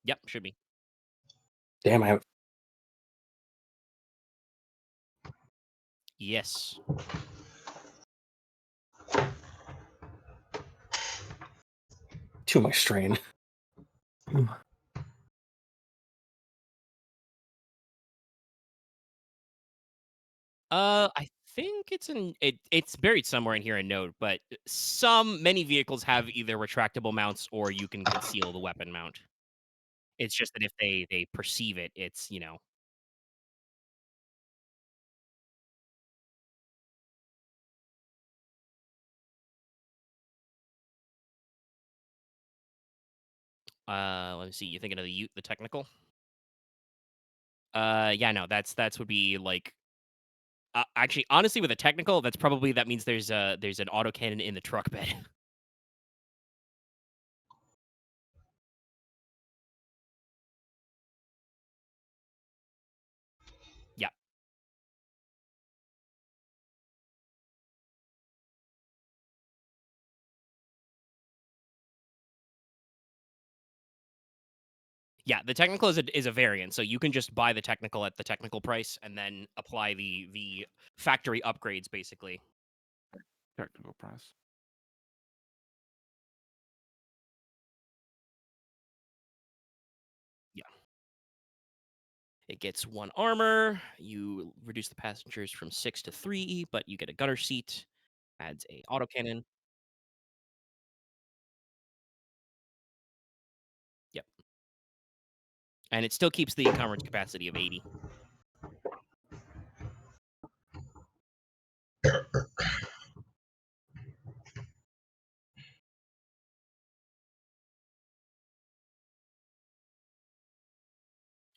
Yep, should be. Damn, I have. Yes. 2 of my strain. I think it's buried somewhere in here in note, but many vehicles have either retractable mounts or you can conceal the weapon mount. It's just that if they perceive it, it's, let me see. You're thinking of the technical? Yeah, no, that's would be like. Actually, honestly, with a technical, that means there's an autocannon in the truck bed. Yeah. Yeah, the technical is a variant, so you can just buy the technical at the technical price and then apply the factory upgrades, basically. Technical price. Yeah. It gets 1 armor. You reduce the passengers from 6 to 3, but you get a gunner seat. Adds a autocannon. Yep. And it still keeps the encumbrance capacity of 80.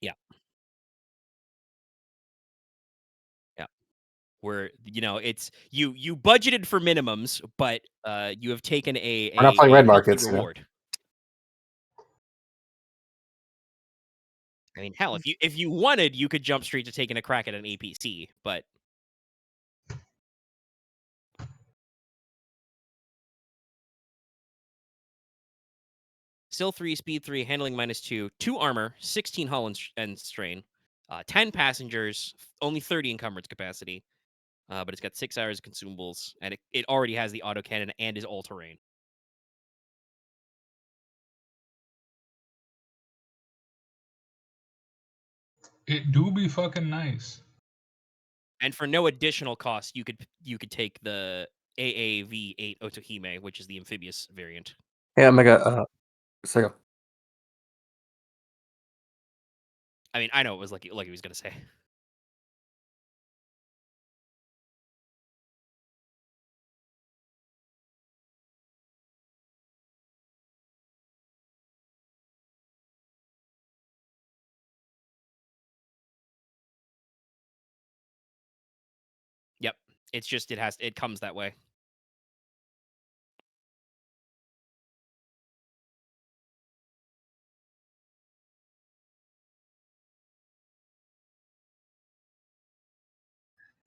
Yeah. Yeah. Where it's you budgeted for minimums, but you have taken We're not playing red healthy markets. reward. I mean, hell, if you wanted, you could jump straight to taking a crack at an APC, but still 3, speed 3, handling -2, 2 armor, 16 hull and strain, 10 passengers, only 30 encumbrance capacity, but it's got 6 hours of consumables, and it already has the autocannon and is all-terrain. It do be fucking nice. And for no additional cost, you could take the AAV-8 Otohime, which is the amphibious variant. Yeah, Omega. Sega. I mean, I know it was like he was gonna say. Yep, it's just it comes that way.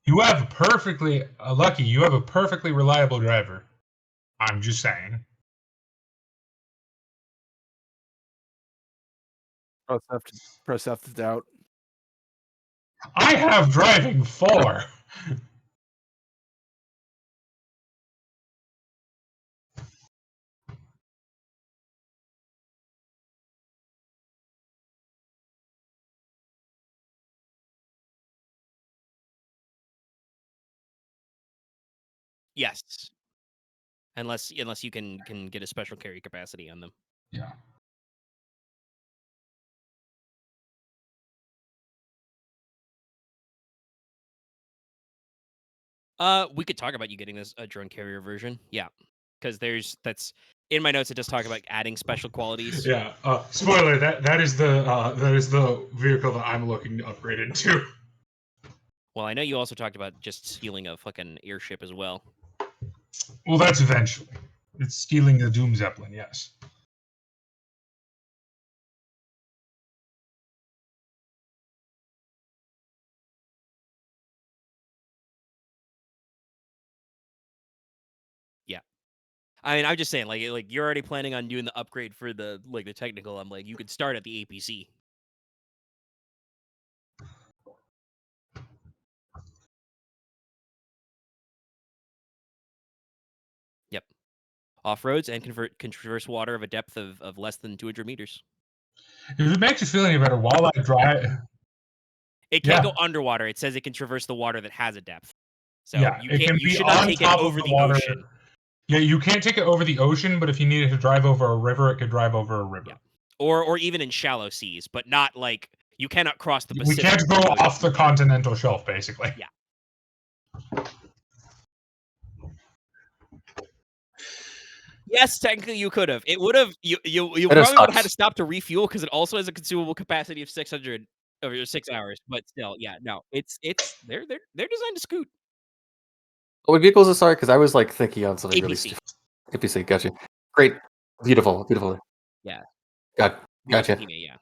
You have lucky. You have a perfectly reliable driver. I'm just saying. Press F to doubt. I have driving 4. Yes. Unless you can get a special carry capacity on them. Yeah. We could talk about you getting this a drone carrier version. Yeah. Because that's in my notes it does talk about adding special qualities. Yeah. Spoiler, that is the vehicle that I'm looking to upgrade into. Well, I know you also talked about just stealing a fucking airship as well. Well, that's eventually. It's stealing the Doom Zeppelin, yes. Yeah. I mean, I'm just saying, like you're already planning on doing the upgrade for the technical. I'm like, you could start at the APC. Yep. Off roads and can traverse water of a depth of less than 200 meters. If it makes you feel any better, while I drive, It can't go underwater. It says it can traverse the water that has a depth. So yeah, you it can't. can You be should not on take it top of over the the water. ocean. Yeah, you can't take it over the ocean, but if you needed to drive over a river, it could drive over a river. Yeah. Or even in shallow seas, but not like you cannot cross the We Pacific. can't go off the continental shelf, basically. Yeah. Yes, technically you could have. It would have. You probably would have had to stop to refuel because it also has a consumable capacity of 600 over 6 hours. But still, yeah, no, it's they're designed to scoot. What vehicles are sorry? Because I was like thinking on something really APC. stupid. APC, gotcha. Great, beautiful. Yeah. Gotcha. Yeah.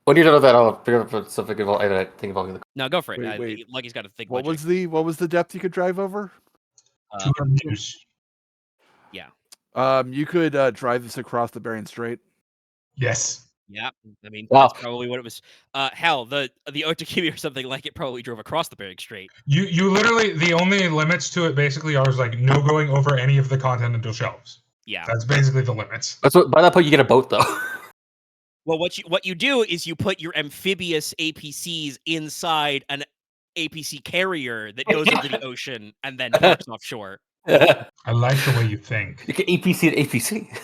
When you're done with that, I'll figure out something involving the. No, go for it. Wait. Lucky's got to think. What was the depth you could drive over? 200 meters. Yeah. You could drive this across the Bering Strait. Yes. Yeah, I mean Wow. that's probably what it was. Hell, the Otakimi or something like it probably drove across the Bering Strait. You literally, the only limits to it basically are like no going over any of the continental shelves. Yeah, that's basically the limits. That's what. By that point, you get a boat though. Well, what you do is you put your amphibious APCs inside an APC carrier that goes into the ocean and then parks offshore. I like the way you think. You can APC to APC.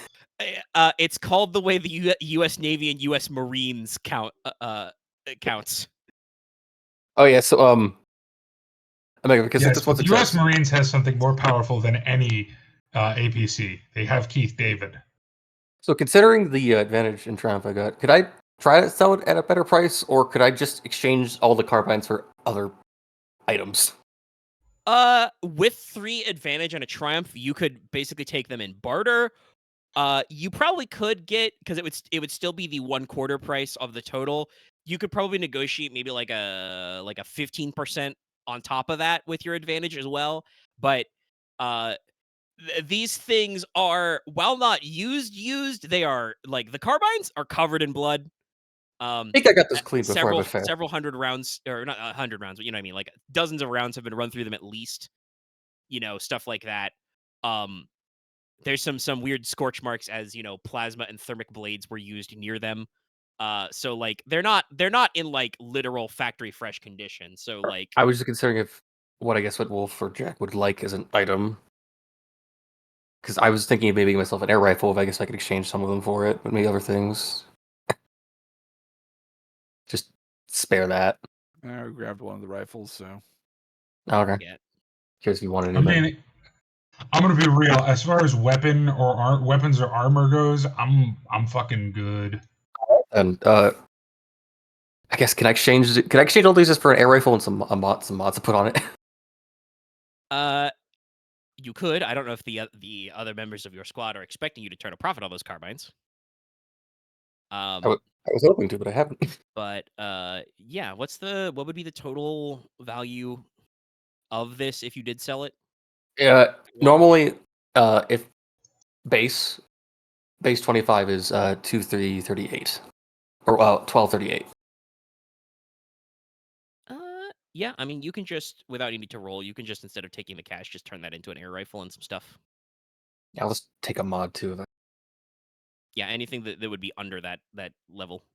It's called the way the U.S. Navy and U.S. Marines counts. Oh yeah, so because yes, this was the U.S. Marines has something more powerful than any APC. They have Keith David. So considering the advantage in Triumph I got, could I try to sell it at a better price, or could I just exchange all the carbines for other items? With 3 advantage and a Triumph, you could basically take them in barter. You probably could get, because it would still be the 1/4 price of the total. You could probably negotiate maybe like a 15% on top of that with your advantage as well. But these things are, while not used, they are like the carbines are covered in blood. I think I got this clean before I went fast. Several hundred rounds, or not 100 rounds, but you know what I mean. Like dozens of rounds have been run through them at least. Stuff like that. There's some weird scorch marks as plasma and thermic blades were used near them. So like they're not in like literal factory fresh condition. So like I was just considering if what Wolf or Jack would like as an item. Because I was thinking of maybe myself an air rifle if I guess I could exchange some of them for it, but maybe other things. Just spare that. I grabbed one of the rifles, so. Okay. Yeah. Curious if you wanted I mean, I'm gonna be real. As far as weapons or armor goes, I'm fucking good. And I guess can I exchange all these just for an air rifle and some mods to put on it? You could. I don't know if the other members of your squad are expecting you to turn a profit on those carbines. I was hoping to, but I haven't. But yeah, what would be the total value of this if you did sell it? Normally, if base 25 is 2338 or 1238. Yeah, I mean, you can just, without needing to roll, you can just, instead of taking the cash, just turn that into an air rifle and some stuff. Yeah, I'll just take a mod too. Yeah, anything that would be under that level.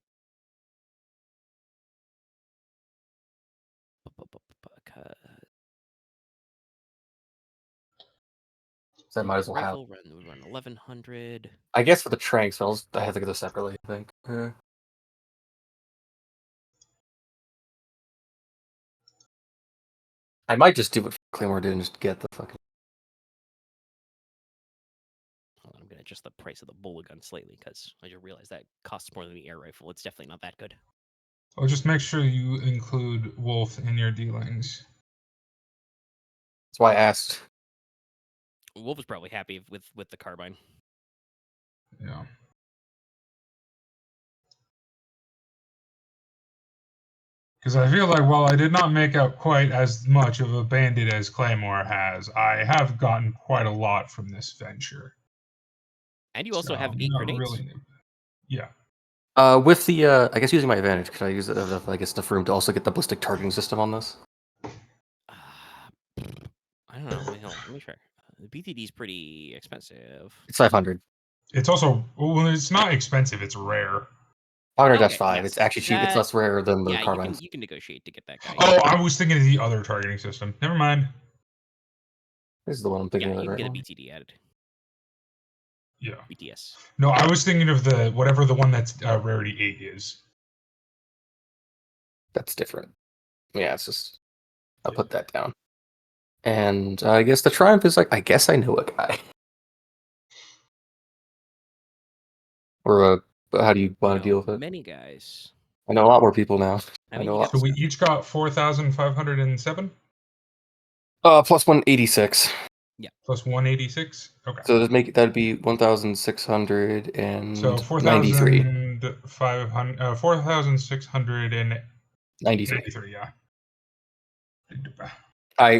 So I might as well have. Rifle would run 1100. I guess for the tranks, I have to get those separately. I think. I might just do what Claymore did and just get the fucking. Hold on, I'm gonna adjust the price of the bullet gun slightly because I just realized that costs more than the air rifle. It's definitely not that good. Oh, just make sure you include Wolf in your dealings. That's why I asked. Wolf was probably happy with the carbine. Yeah. Because I feel like while I did not make out quite as much of a bandit as Claymore has, I have gotten quite a lot from this venture. And you also have I'm 8 not grenades. really- Yeah. With the, I guess using my advantage, could I use I guess enough room to also get the ballistic targeting system on this? I don't know. Wait, hold on, let me try. The BTD is pretty expensive. It's 500. It's also, well, it's not expensive, it's rare. 500-5. yes. It's actually cheap. It's That- less rare than the Yeah, carbines. you can negotiate to get that guy. Oh, I was thinking of the other targeting system. Never mind. This is the one I'm thinking Yeah, of you can right get a now. BTD added. Yeah. BTS. No, I was thinking of the whatever the one that's rarity 8 is. That's different. Yeah, it's just I'll Yeah. put that down. And I guess the triumph is like I guess I know a guy. Or how do you want to deal with it? Many guys. I know a lot more people now. I I mean, know a you lot. So we each got 4,507 Plus 186. plus 186. Okay. So that'd be 1,693. So 4,500, 4,693. Yeah.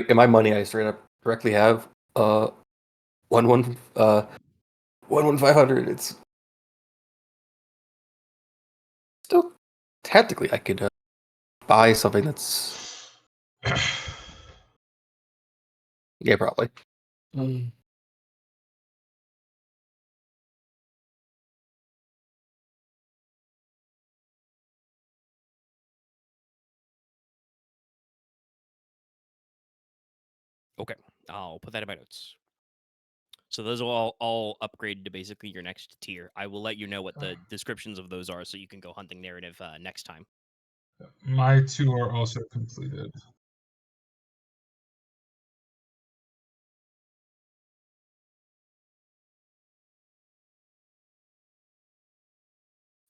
In my money I straight up directly have 1,500. It's still technically I could buy something that's yeah probably. Okay, I'll put that in my notes. So those will all upgrade to basically your next tier. I will let you know what the descriptions of those are so you can go hunting narrative next time. My 2 are also completed.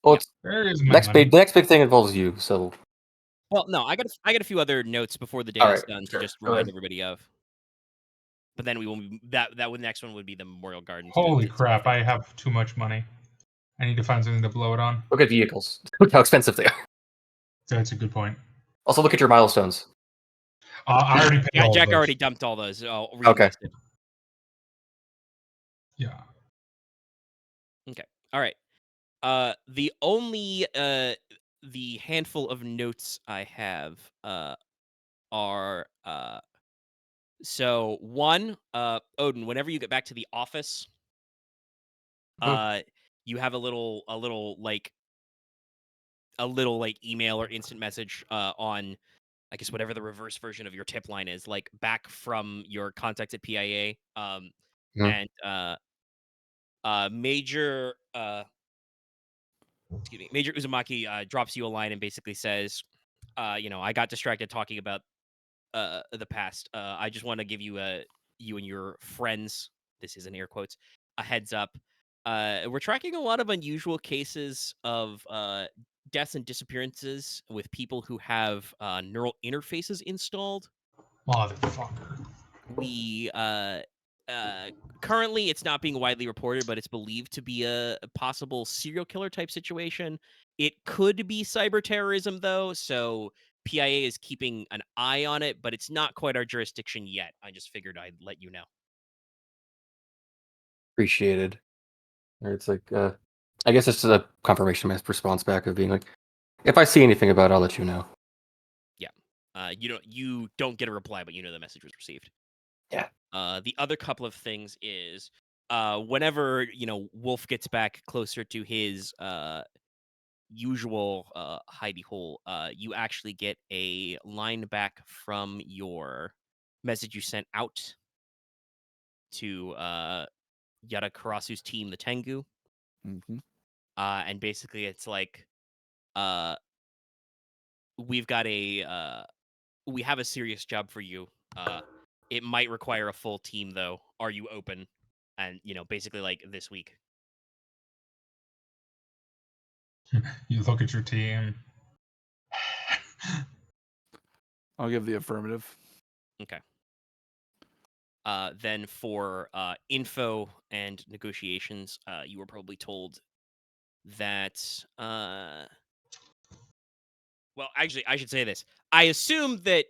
Well, Yep. There is my next money. big thing involves you. So Well, no, I got a few other notes before the day All is right, done sure. to just Go remind ahead. everybody of. But then we will that next one would be the Memorial Gardens. Holy crap, I have too much money. I need to find something to blow it on. Look at vehicles. Look how expensive they are. That's a good point. Also, look at your milestones. I already paid Yeah, all Jack of those. already dumped all those. Okay. Reinvested. Yeah. Okay. All right. The only the handful of notes I have are so one, Odin, whenever you get back to the office, you have a little email or instant message on I guess whatever the reverse version of your tip line is, like back from your contacts at PIA. And Major Major Uzumaki drops you a line and basically says, I got distracted talking about the past. I just want to give you you and your friends, this is in air quotes, a heads up. We're tracking a lot of unusual cases of deaths and disappearances with people who have neural interfaces installed. Motherfucker. We currently it's not being widely reported, but it's believed to be a possible serial killer type situation. It could be cyber terrorism though, so PIA is keeping an eye on it, but it's not quite our jurisdiction yet. I just figured I'd let you know. Appreciated. Or it's like I guess it's a confirmation response back of being like, if I see anything about it, I'll let you know. Yeah. You don't get a reply, but you know the message was received. Yeah. The other couple of things is whenever, Wolf gets back closer to his usual hidey hole, you actually get a line back from your message you sent out to Yada Karasu's team, the Tengu. Mm-hmm. And basically it's like we've got we have a serious job for you. It might require a full team though. Are you open? And basically like this week. You look at your team. I'll give the affirmative. Okay. Then for info and negotiations, you were probably told that well, actually, I should say this. I assume that,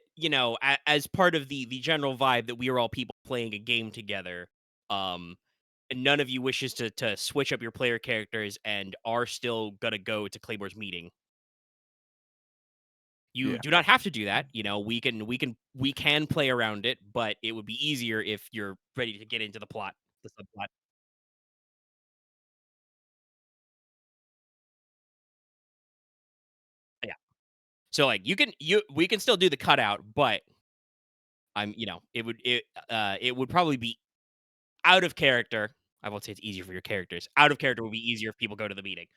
as part of the general vibe that we are all people playing a game together, and none of you wishes to switch up your player characters and are still gonna go to Claymore's meeting. You do not have to do that. We can play around it, but it would be easier if you're ready to get into the plot, the subplot. Yeah. So like we can still do the cutout, but it would probably be out of character. I won't say it's easier for your characters. Out of character would be easier if people go to the meeting.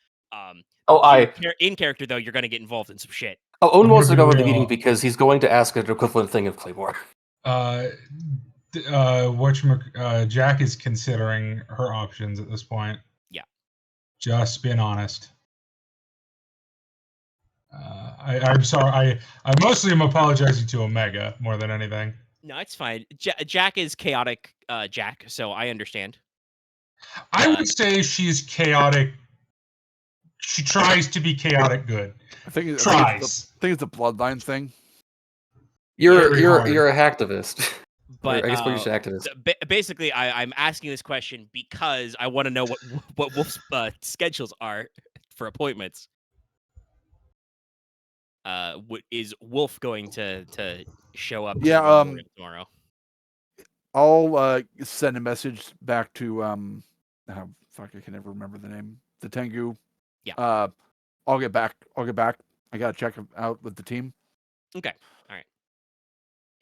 In character though, you're gonna get involved in some shit. Odin wants to gonna go be to the meeting real. because he's going to ask an equivalent thing of Claymore. Jack is considering her options at this point. Yeah. Just being honest. I'm sorry. I mostly am apologizing to Omega more than anything. No, it's fine. Jack is chaotic, Jack, so I understand. I would say she's chaotic. She tries to be chaotic good. I think it's a bloodline thing. You're a hacktivist. But I guess we're just activists. Basically, I'm asking this question because I want to know what Wolf's schedules are for appointments. Is Wolf going to show up? Yeah. Tomorrow. I'll send a message back to fuck, I can never remember the name. The Tengu. Yeah. I'll get back. I gotta check him out with the team. Okay. All right.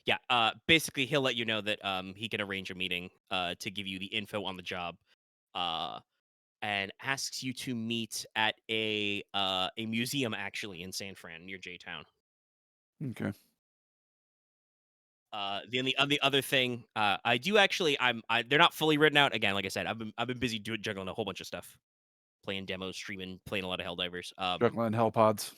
Yeah. Basically, he'll let you know that he can arrange a meeting to give you the info on the job, and asks you to meet at a museum actually in San Fran near J-Town. Okay. The other thing, I do actually, they're not fully written out. Again, like I said, I've been busy juggling a whole bunch of stuff, playing demos, streaming, playing a lot of Helldivers. Juggling Hellpods.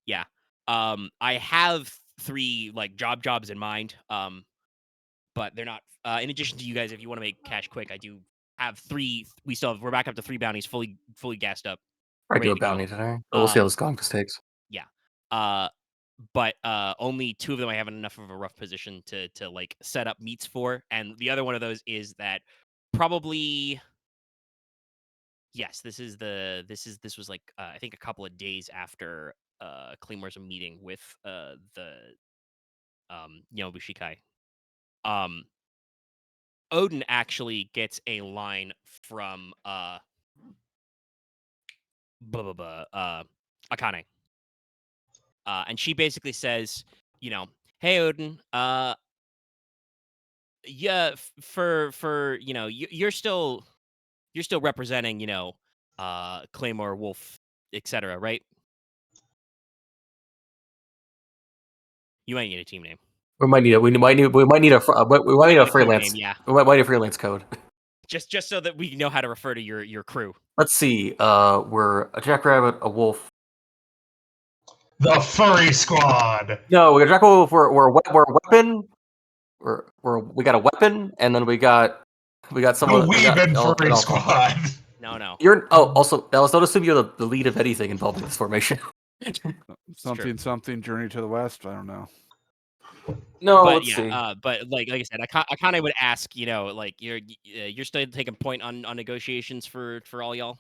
Yeah. I have 3 like jobs in mind. But they're not. In addition to you guys, if you want to make cash quick, I do have 3. We're back up to 3 bounties, fully gassed up. I do a bounty today. We'll see how this conquest takes. Yeah. But only 2 of them I have enough of a rough position to like set up meets for, and the other one of those is that probably yes, this was like I think a couple of days after Claymore's meeting with the Bushikai. Odin actually gets a line from Akane. And she basically says, hey Odin, yeah, for you're still representing, Claymore, Wolf, etc., right? You might need a team name. We might need a freelance. Name, yeah. We might need a freelance code. Just so that we know how to refer to your crew. Let's see. We're a Jackrabbit, a wolf. The Furry Squad. No, we're a Jackrabbit. We're a weapon. We got a weapon, and then we got someone. The Furry Squad. No. Also, let's not assume you're the lead of anything involved in this formation. something journey to the west. I don't know. No, but let's see. But like I said, I kind of would ask, like you're still taking point on negotiations for all y'all.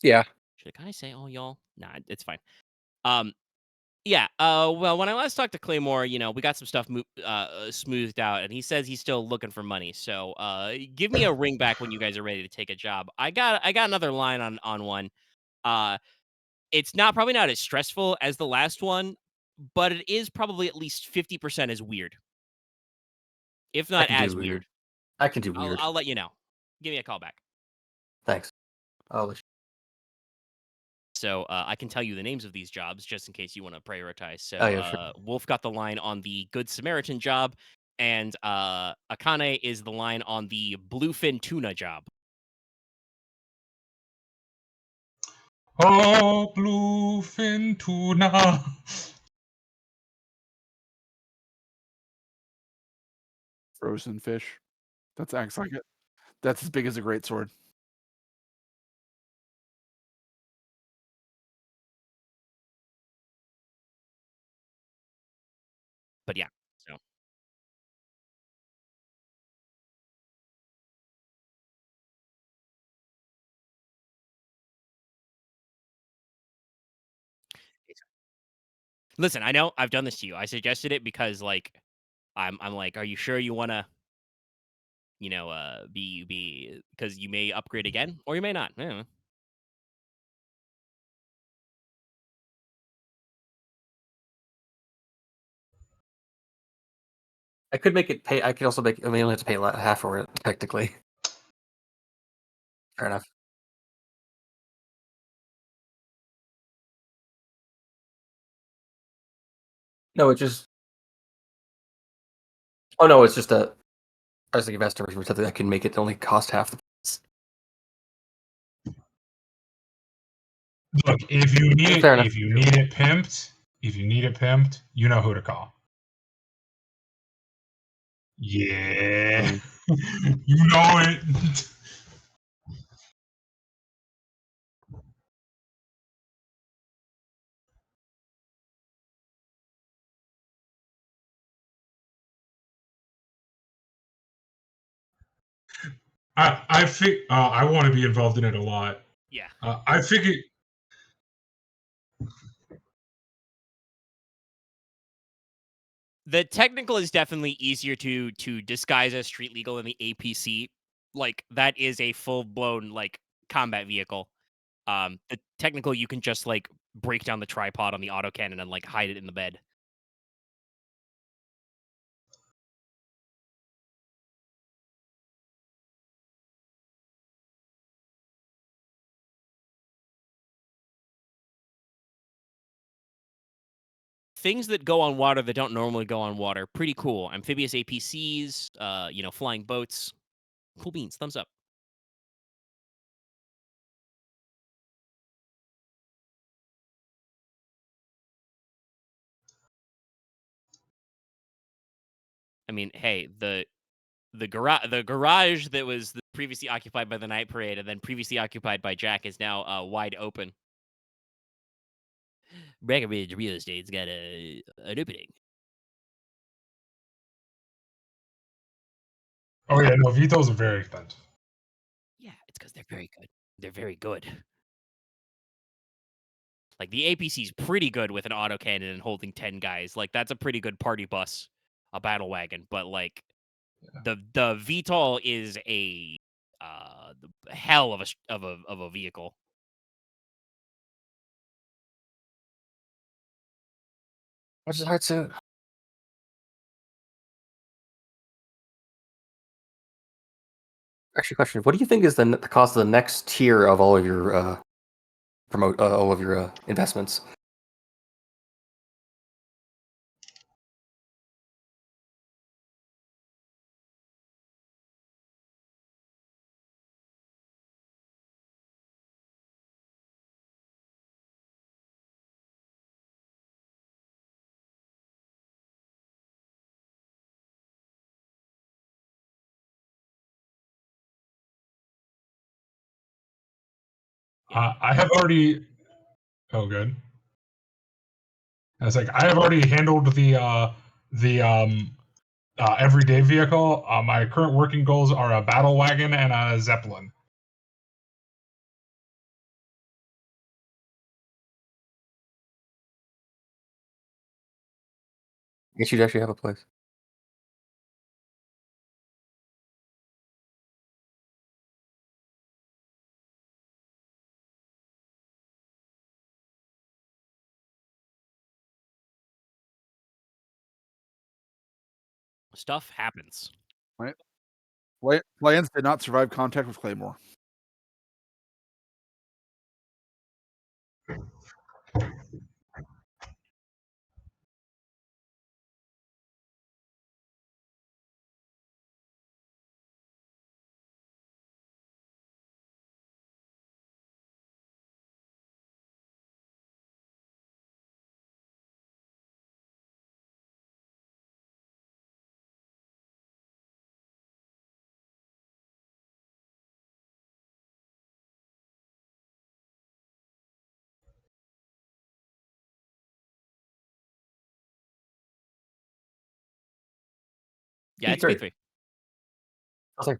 Yeah. Should I kind of say all y'all? Nah, it's fine. Yeah. Well, when I last talked to Claymore, we got some stuff smoothed out, and he says he's still looking for money. So, give me a ring back when you guys are ready to take a job. I got another line on one. It's probably not as stressful as the last one, but it is probably at least 50% as weird, if not as weird. I can do weird. I'll let you know. Give me a call back. Thanks. I'll let you. So I can tell you the names of these jobs just in case you want to prioritize. So Oh, yeah, sure. Wolf got the line on the Good Samaritan job, and Akane is the line on the Bluefin Tuna job. Oh, bluefin tuna. Frozen fish. That acts like it. That's as big as a great sword. But yeah, so listen, I know I've done this to you. I suggested it because like I'm like, are you sure you want to, be because you may upgrade again or you may not. I don't know. I could make it pay. I could also make. I mean, I only have to pay half for it technically. Fair enough. No, it just. Oh no, it's just a. I was thinking investor version something that can make it only cost half the price. Look, if you need Fair it, enough. if you need it pimped, you know who to call. Yeah, you know it. I want to be involved in it a lot. Yeah. I figured. The technical is definitely easier to disguise as street legal than the APC. Like that is a full blown like combat vehicle. The technical you can just like break down the tripod on the autocannon and like hide it in the bed. Things that go on water that don't normally go on water, pretty cool. Amphibious APCs, flying boats. Cool beans, thumbs up. I mean, hey, the garage that was previously occupied by the Night Parade and then previously occupied by Jack is now wide open. Breckenridge Real Estate's got an opening. Oh yeah, no, Vito's are very expensive. Yeah, it's because they're very good. They're very good. Like the APC's pretty good with an autocannon and holding 10 guys. Like that's a pretty good party bus, a battle wagon. But like the VTOL is a hell of a vehicle. What's his heart suit? Actually, question: what do you think is the cost of the next tier of all of your all of your investments? I have already. Oh, good. I was like, I have already handled the everyday vehicle. My current working goals are a battle wagon and a zeppelin. I guess you'd actually have a place. Stuff happens. Right. Plans did not survive contact with Claymore. Yeah, it's P3. P3. I was like,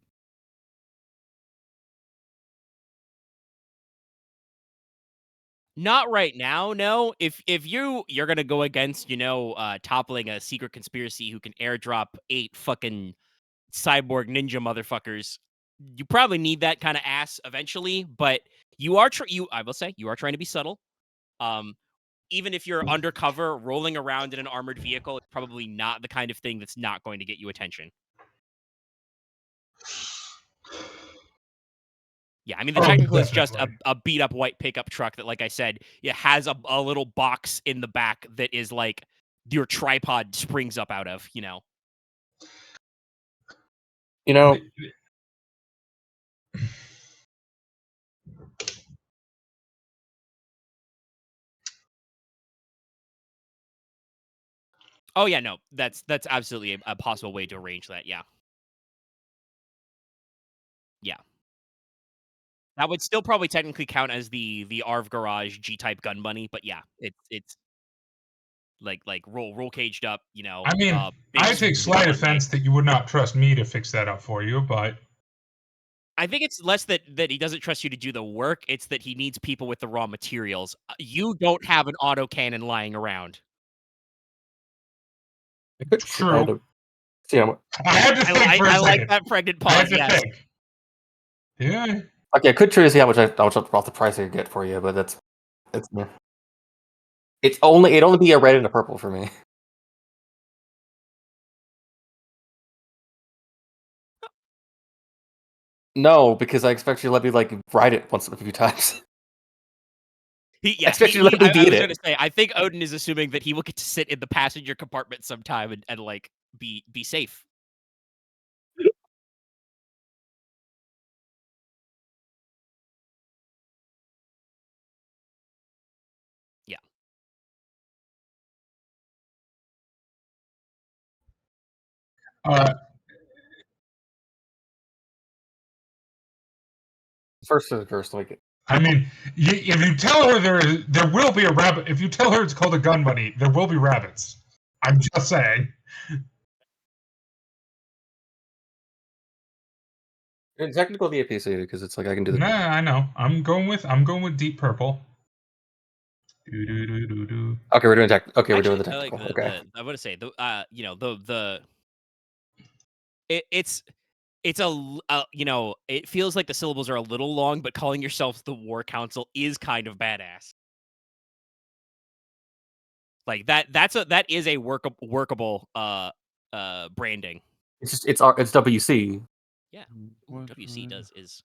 Not right now, no. If you're gonna go against, toppling a secret conspiracy who can airdrop 8 fucking cyborg ninja motherfuckers, you probably need that kind of ass eventually. But I will say you are trying to be subtle. Um, even if you're undercover, rolling around in an armored vehicle is probably not the kind of thing that's not going to get you attention. Yeah, I mean, the Oh, technical is just definitely. a beat up white pickup truck that, like I said, it has a little box in the back that is like your tripod springs up out of, you know, Oh yeah, no, that's absolutely a possible way to arrange that. Yeah, yeah, that would still probably technically count as the Arv Garage G type gun bunny, but yeah, it's like roll caged up, I mean, big I take big slight one way. offense that you would not trust me to fix that up for you, but I think it's less that he doesn't trust you to do the work. It's that he needs people with the raw materials. You don't have an autocannon lying around. I could try true. to see how much. I had to think for a I like second. that pregnant I had pause. to Yes. think. Yeah. Okay, I could try to see how much off the price I could get for you, but it's yeah. It'd only be a red and a purple for me. No, because I expect you to let me ride it once a few times. I expect you to let me I beat was going it. to say, I think Odin is assuming that he will get to sit in the passenger compartment sometime and like be safe. Yeah. Uh, First, like it. I mean, if you tell her there will be a rabbit. If you tell her it's called a gun bunny, there will be rabbits. I'm just saying. And technical the APC because it's like I can do the. Nah, I know. I'm going with deep purple. Do. Okay, we're doing Okay, we're doing Actually, the I like technical. Okay. I want to say it's it feels like the syllables are a little long, but calling yourself the War Council is kind of badass. Like that is a workable branding. It's WC. Yeah. Ooh, WC is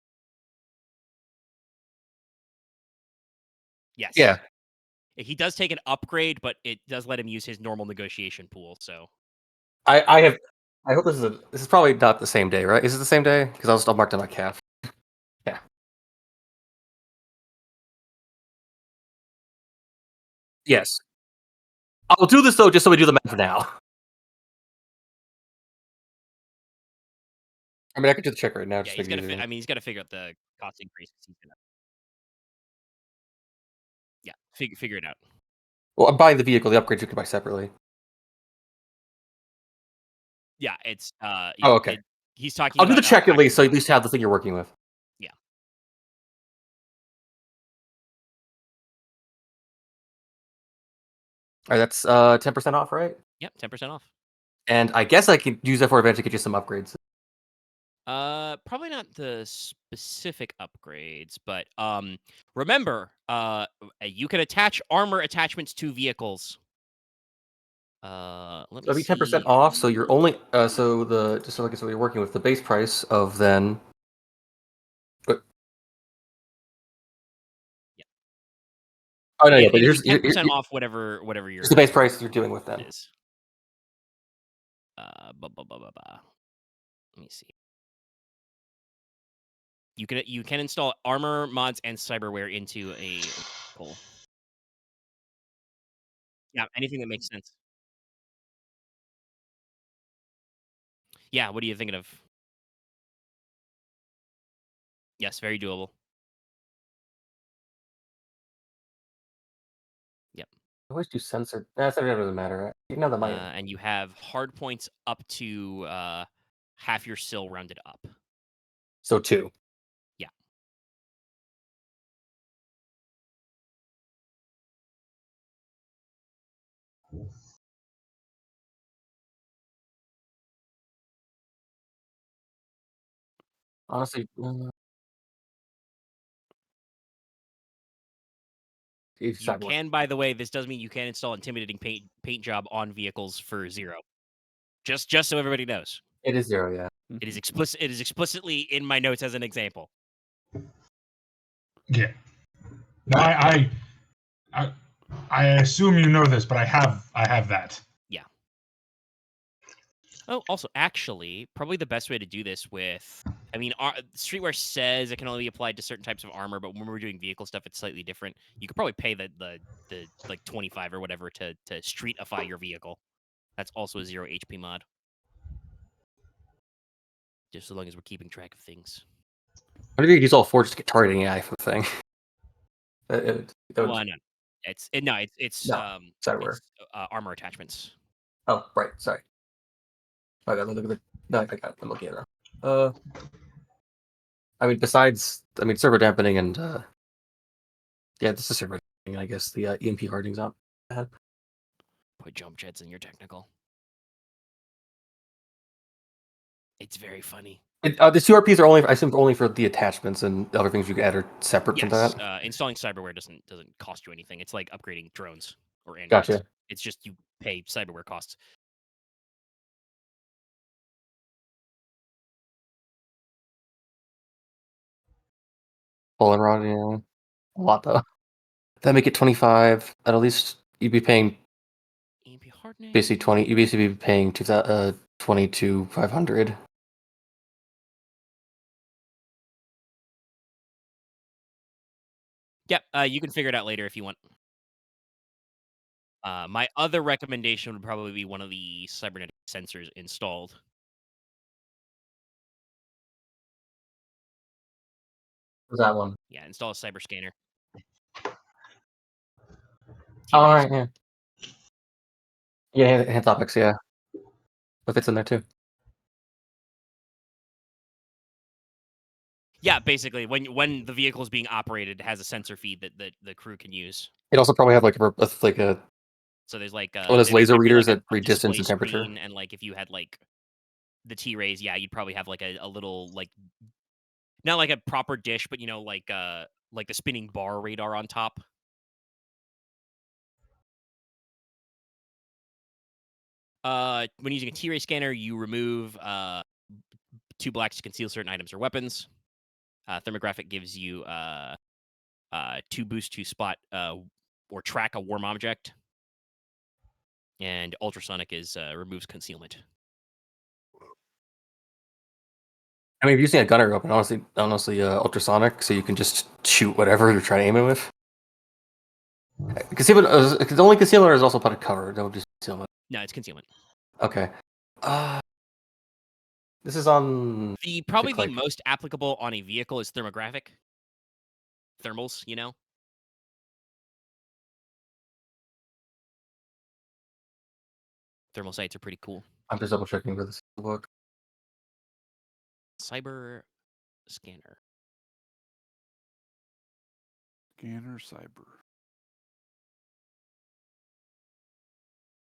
yes. Yeah. He does take an upgrade, but it does let him use his normal negotiation pool. So I hope this is probably not the same day, right? Is it the same day? Because I'll mark down my calf. Yeah. Yes. I'll do this though, just so we do the math now. I mean, I could do the check right now. yeah, Just he's make got it to. easier. He's got to figure out the cost increase. Yeah, figure it out. Well, I'm buying the vehicle. The upgrades you can buy separately. Yeah, it's Oh, okay. he's talking. I'll do the about, check at least, so actual you at least have the thing you're working with. Yeah. All right, that's 10% off, right? Yep, 10% off. And I guess I can use that for advantage to get you some upgrades. Probably not the specific upgrades, but remember, you can attach armor attachments to vehicles. Let So me it'll be 10% see. off. So you're only so the just so like so you're working with the base price of then. Yeah. Oh no, yeah, but It'll be you're 10% off whatever it's the your base price you're doing with them. is. Let me see. You can install armor mods and cyberware into a vehicle. Yeah, anything that makes sense. Yeah, what are you thinking of? Yes, very doable. Yep. I always do sensor. That doesn't matter. You can have the money. And you have hard points up to half your sil rounded up. So 2. Yeah. Honestly, You can, by the way, this does mean you can install intimidating paint job on vehicles for 0. Just so everybody knows. It is 0, yeah. It is explicitly in my notes as an example. Yeah. No, I assume you know this, but I have that. Yeah. Oh, also, actually, probably the best way to do this with, I mean, Streetwear says it can only be applied to certain types of armor, but when we're doing vehicle stuff, it's slightly different. You could probably pay the like 25 or whatever to streetify your vehicle. That's also a 0 HP mod. Just so long as we're keeping track of things. What if you use all 4 just to get targeting AI for the thing? Well, no. It's cyberware. it's armor attachments. Oh, right. Sorry. I got look at the. No, I got it. I'm looking at it. I mean, besides, servo dampening and yeah, this is servo dampening. I guess the EMP hardening's not bad. Put jump jets in your technical. It's very funny. The 2 RPs are only, I assume, only for the attachments, and the other things you can add are separate from Yes, that. installing cyberware doesn't cost you anything. It's like upgrading drones or androids. Gotcha. It's just you pay cyberware costs. Bowling rod, yeah, a lot though. That make it 25. At least you'd be paying EMP hardening. basically 20. You basically be paying 22,500. Yep, you can figure it out later if you want. My other recommendation would probably be one of the cybernetic sensors installed. What's that one? Yeah, install a cyber scanner. All right, yeah. Yeah, hand topics, yeah. If it's in there too. Yeah, basically, when the vehicle is being operated, it has a sensor feed that the crew can use. It also probably have like a. So there's like one of those laser readers like that read distance and temperature. screen, and like if you had like the T-rays, yeah, you'd probably have like a little like not like a proper dish, but like the spinning bar radar on top. When using a T-ray scanner, you remove 2 blacks to conceal certain items or weapons. Thermographic gives you 2 boosts to spot or track a warm object. And ultrasonic removes concealment. I mean, if you're using a gunner weapon, honestly, ultrasonic, so you can just shoot whatever you're trying to aim it with. Concealment, because only concealer is also part of cover. Don't just concealment. No, it's concealment. Okay. This is on Probably the most applicable on a vehicle is thermographic. Thermals, Thermal sights are pretty cool. I'm just double checking for this book. Cyber scanner. Scanner cyber.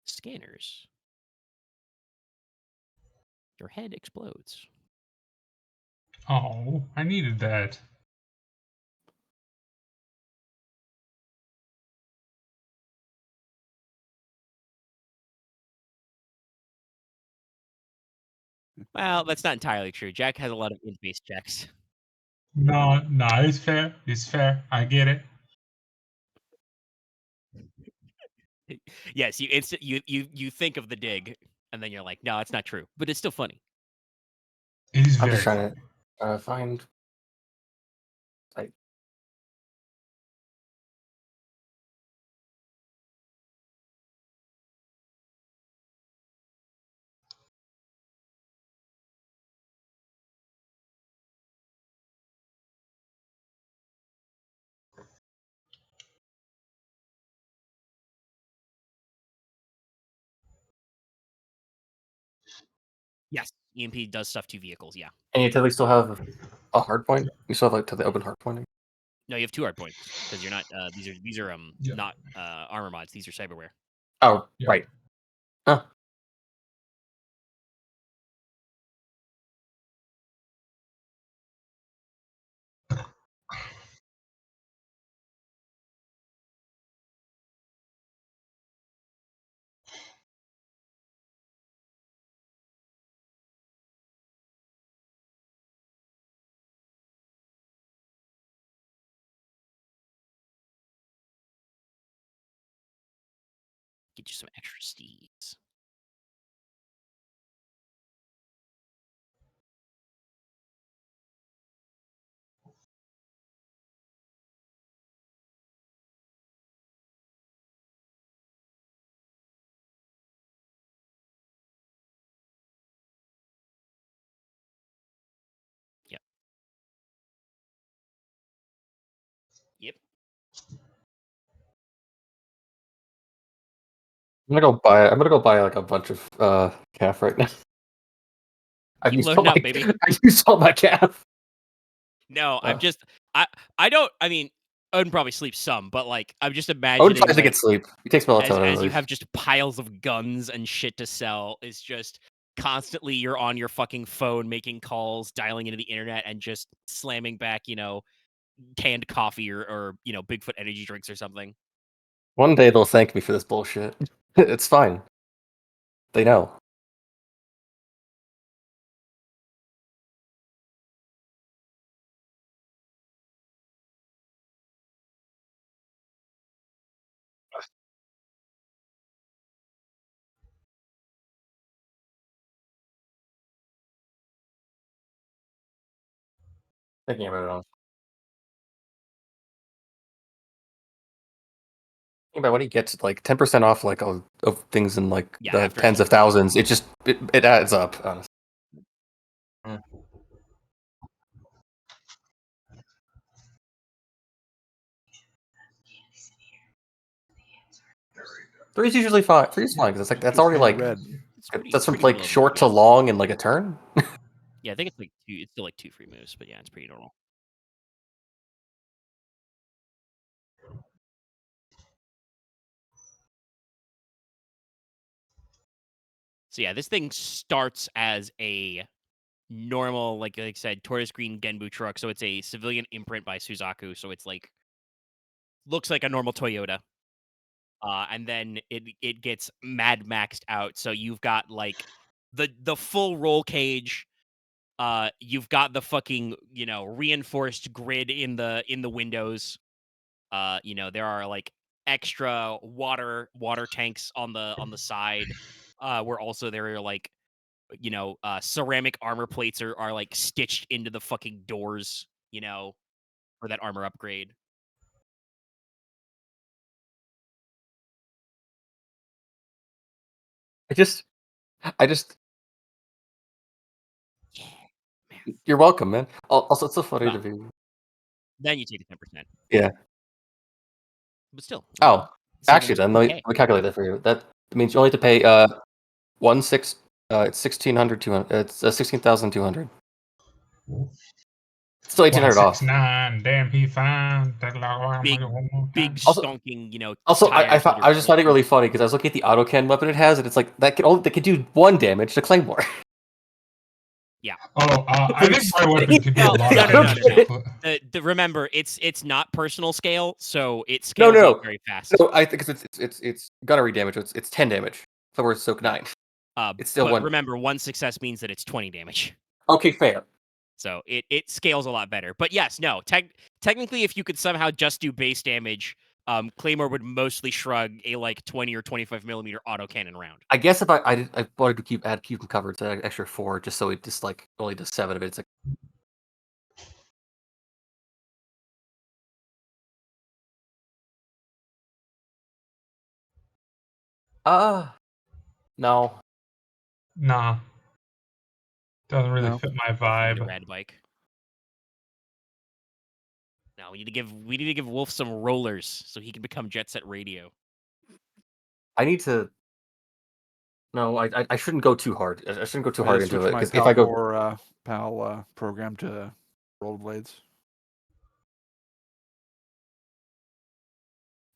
Scanners. Your head explodes. Oh, I needed that. Well, that's not entirely true. Jack has a lot of int-based checks. No, it's fair. It's fair. I get it. Yes, you think of the dig, and then you're like, no, it's not true, but it's still funny. It is I'm very just trying funny. to find. Like, Yes, EMP does stuff to vehicles. Yeah. and you typically still have a hard point. You still have like to the open hard pointing. No, you have 2 hard points because you're not. These are Yeah. not armor mods. These are cyberware. Oh, Yeah. right. Huh. Get you some extra steeds. Yep. Yep. I'm gonna go buy like a bunch of calf right now. I've Keep used loading all up, my, baby. I used all my calf. No, I'm Ugh. just I don't. I mean, Odin probably sleeps some, but like I'm just Odin imagining tries to like get sleep. He takes melatonin. as you have just piles of guns and shit to sell. It's just constantly you're on your fucking phone making calls, dialing into the internet, and just slamming back, canned coffee or Bigfoot energy drinks or something. One day they'll thank me for this bullshit. It's fine. They know. Thinking about it all. Thinking about when he gets like 10% off like of things in like Yeah, the after tens of something. thousands, it adds up, honestly. Mm. Three's usually fine. Three's fine because it's like that's Just already need like red. that's from Pretty like normal, short to yeah. long in like a turn. Yeah, I think it's like 2. It's still like 2 free moves, but yeah, it's pretty normal. So yeah, this thing starts as a normal, like I said, Tortoise Green Genbu truck. So it's a civilian imprint by Suzaku. So it's like looks like a normal Toyota. And then it gets Mad Maxed out. So you've got like the full roll cage. You've got the fucking reinforced grid in the windows. There are like extra water tanks on the side. Where also there are like ceramic armor plates are like stitched into the fucking doors. For that armor upgrade. I just Yeah, man. you're welcome, man. Also, it's so funny Well, to be. then you take a 10%. Yeah. But still. Oh, actually, then let 750K. me calculate that for you. That means you only have to pay it's 1,600, it's 16,200. Still 1,800 off. 169. Damn, he fine. Big Also- stonking, Also, I tires was just finding it really funny because I was looking at the autocan weapon it has, and it's like that can do 1 damage to Claymore. Oh, I think my weapon can do a Well, lot no. of damage. Remember, it's not personal scale, so it No, scales no, up no. very fast. No, I think it's gunnery damage. It's 10 damage. So we're soak 9. It's still but one. remember, 1 success means that it's 20 damage. Okay, fair. So it scales a lot better. But yes, no, technically, if you could somehow just do base damage, Claymore would mostly shrug a like 20 or 25 millimeter autocannon round. I guess if I wanted to keep him covered to an extra 4, just so it just like only does 7 of it. It's like no. Nah. Doesn't really No. fit my The vibe. rad bike. No, we need to give Wolf some rollers so he can become Jet Set Radio. I need to. No, I shouldn't go too hard. I shouldn't go too I hard just into switched it my because if I go, PAL program to rollerblades.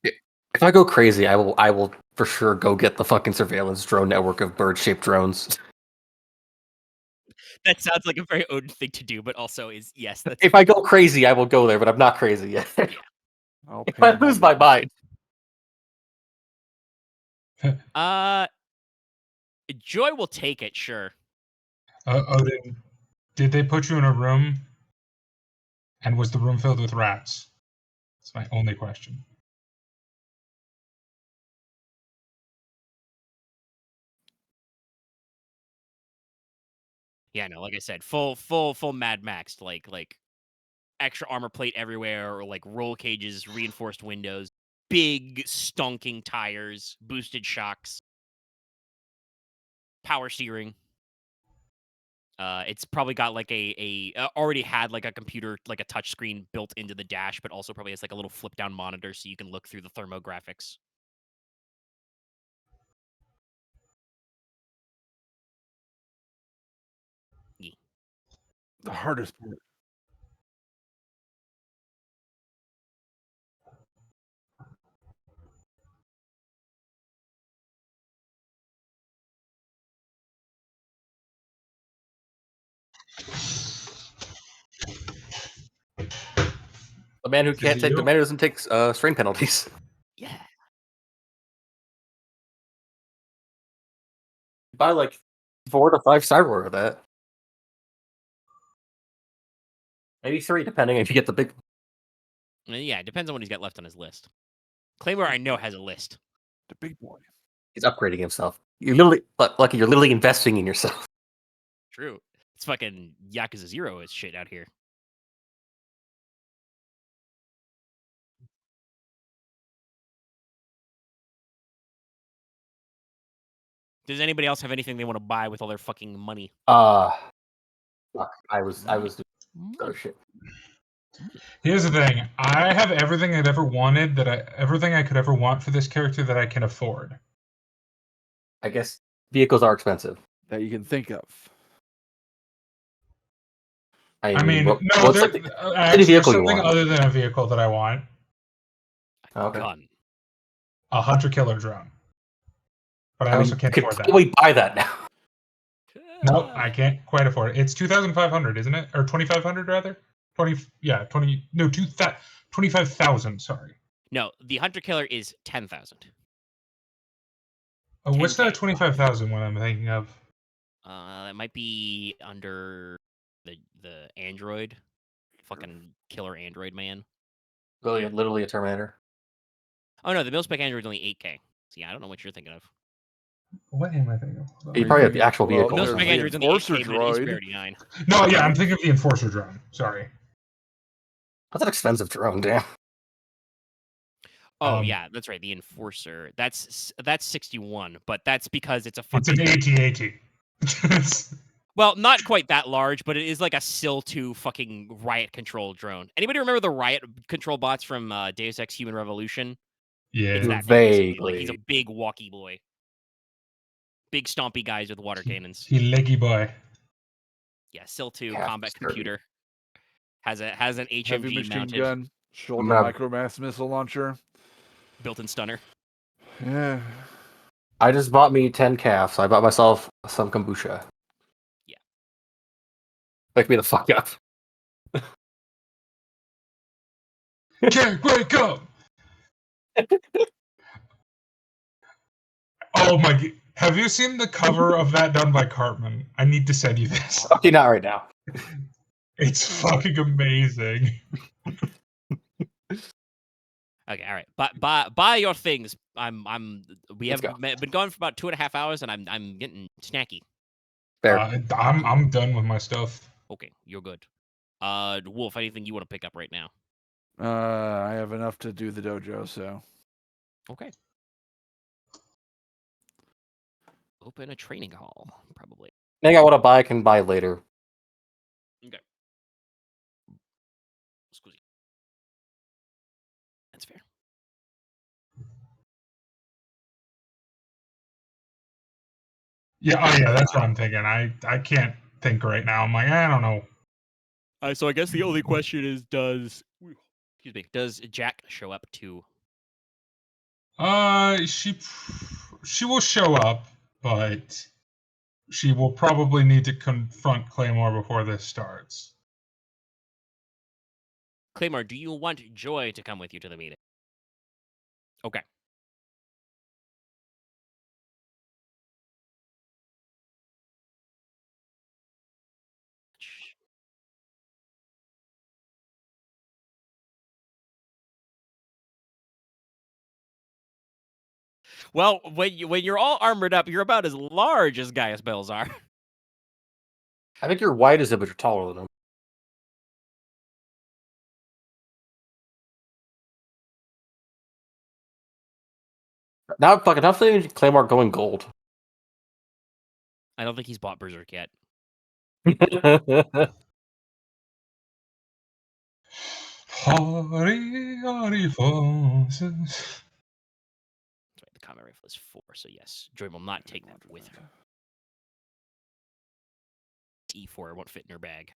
if I go crazy, I will for sure go get the fucking surveillance drone network of bird-shaped drones. That sounds like a very Odin thing to do, but also is yes. That's If I go crazy, I will go there, but I'm not crazy yet. I'll If pay I him all lose my the- mind, Joy will take it, sure. Odin, did they put you in a room? And was the room filled with rats? That's my only question. Yeah, no, like I said, full Mad Max, like extra armor plate everywhere, or like roll cages, reinforced windows, big stonking tires, boosted shocks, power steering. It's probably got like already had like a computer, like a touch screen built into the dash, but also probably has like a little flip down monitor so you can look through the thermographics. Yeah. The hardest part. the man who Is can't it take the you? man who doesn't take strain penalties. Yeah. Buy like 4 to 5 Cyborg of that. Maybe 3, depending if you get the big. Yeah, it depends on what he's got left on his list. Claymore, I know, has a list. The big boy. He's upgrading himself. You're literally lucky. You're literally investing in yourself. True. It's fucking Yakuza 0 is shit out here. Does anybody else have anything they want to buy with all their fucking money? Fuck, I was doing other shit. Here's the thing. I have everything I'd ever wanted everything I could ever want for this character that I can afford. I guess vehicles are expensive. That you can think of. I mean, no, what's there, like the, actually, any there's vehicle you something want? other than a vehicle that I want. Okay. Gun. A hunter-killer drone. But I I mean, also can't you afford could that. probably buy that now. Nope, I can't quite afford it. It's 2,500, isn't it? Or 2,500 rather? 25,000, sorry. No, the Hunter Killer is 10,000. Oh, what's 10K. that 25,000 one I'm thinking of? That might be under the Android. Fucking killer Android man. Literally a Terminator. Oh no, the mil-spec Android's only 8K. So yeah, I don't know what you're thinking of. What am I thinking of? Hold on. You probably have the actual Well, vehicle. there's Mil-spec the Android's only Enforcer 8K, but it is droid. rarity 9. No, yeah, I'm thinking of the Enforcer drone. Sorry. That's an expensive drone, damn. Oh Um, yeah, that's right. The Enforcer. That's 61, but that's because it's a It's fucking. an AT-AT. Well, not quite that large, but it is like a SIL-2 fucking riot control drone. Anybody remember the riot control bots from Deus Ex Human Revolution? It's Yeah. that thing, basically. Like, Vaguely. he's a big walkie boy. Big stompy guys with water cannons. He leggy boy. Yeah, SIL-2 Half combat sturdy. computer. Has an Heavy HMG machine mounted gun. Shoulder gonna- micro-mass missile launcher. built-in stunner. Yeah. I just bought me 10 calves. I bought myself some kombucha. Yeah. Wake me the fuck up. Can't wake up! Oh my... Have you seen the cover of that done by Cartman? I need to send you this. Okay, not right now. It's fucking amazing. Okay, all right. Buy your things. We Let's have been gone for about 2.5 hours, and I'm getting snacky. Fair. I'm done with my stuff. Okay, you're good. Wolf, anything you want to pick up right now? I have enough to do the dojo, so. Okay. Open a training hall, probably. Anything I want to buy, I can buy later. Okay. Excuse me. That's fair. Yeah, oh yeah, that's what I'm thinking. I can't think right now. I'm like, I don't know. So I guess the only question is, does Jack show up to? She will show up, but she will probably need to confront Claymore before this starts. Claymore, do you want Joy to come with you to the meeting? Okay. Well, when you're all armored up, you're about as large as Gaius Bells are. I think you're wide as him, but you're taller than him. Now, fucking, how thinking Claymore going gold? I don't think he's bought Berserk yet. Hari forces. That's right, the combat rifle is 4, so yes, Joy will not take that with her. E4 won't fit in her bag.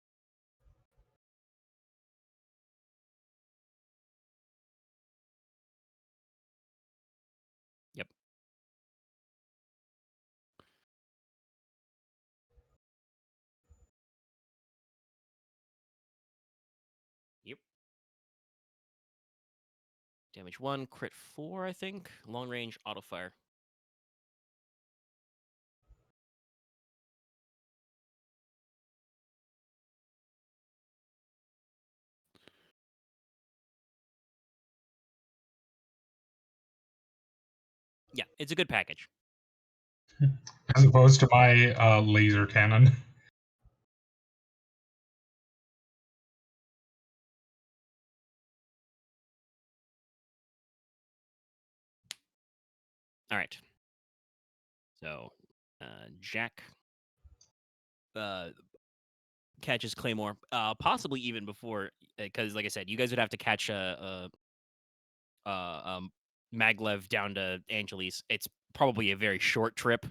Yep. Yep. Damage 1, crit 4, I think. Long range, auto fire. Yeah, it's a good package. As opposed to my laser cannon. All right. So, Jack catches Claymore, possibly even before, because like I said, you guys would have to catch Maglev down to Angeles. It's probably a very short trip.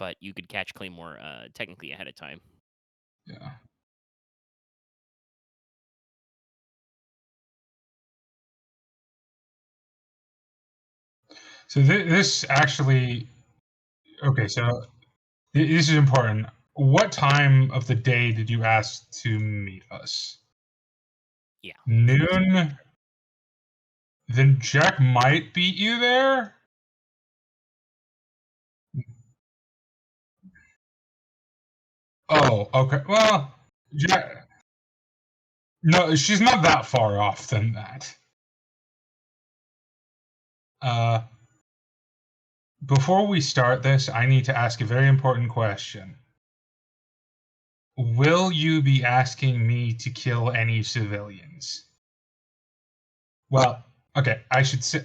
But you could catch Claymore technically ahead of time. Yeah. So this actually, okay, so this is important. What time of the day did you ask to meet us? Yeah. Noon? Then Jack might beat you there? Oh, okay. Well, Jack. No, she's not that far off than that. Uh, Before we start this, I need to ask a very important question. Will you be asking me to kill any civilians? Well, okay, I should say.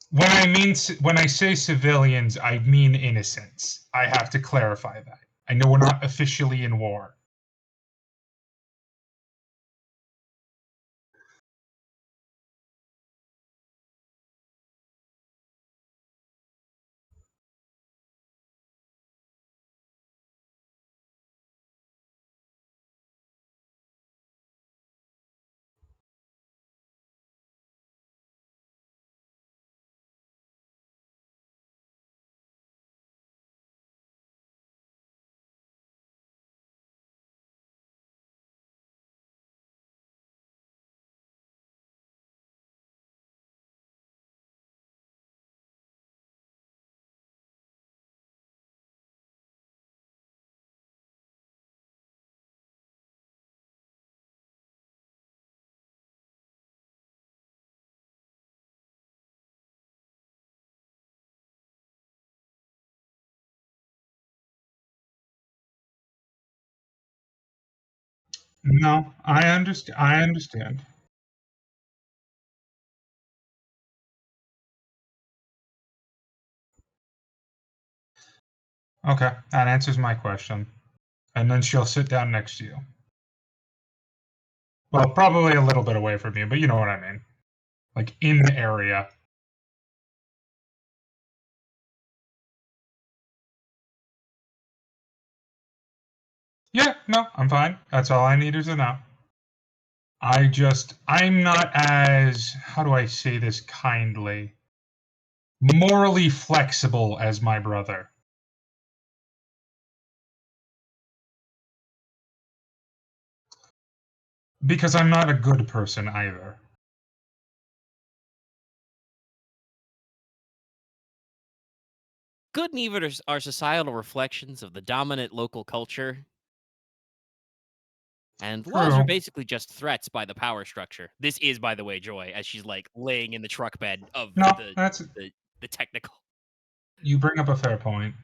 When I say civilians, I mean innocents. I have to clarify that. I know we're not officially in war. No, I understand. I understand. Okay, that answers my question. And then she'll sit down next to you. Well, probably a little bit away from you, but you know what I mean. Like in the area. Yeah, no, I'm fine. That's all I need is to know. I'm not as, how do I say this kindly? Morally flexible as my brother. Because I'm not a good person either. Good and evil are societal reflections of the dominant local culture, and laws are True. basically just threats by the power structure. This is, by the way, Joy, as she's like laying in the truck bed of No, the technical. you bring up a fair point.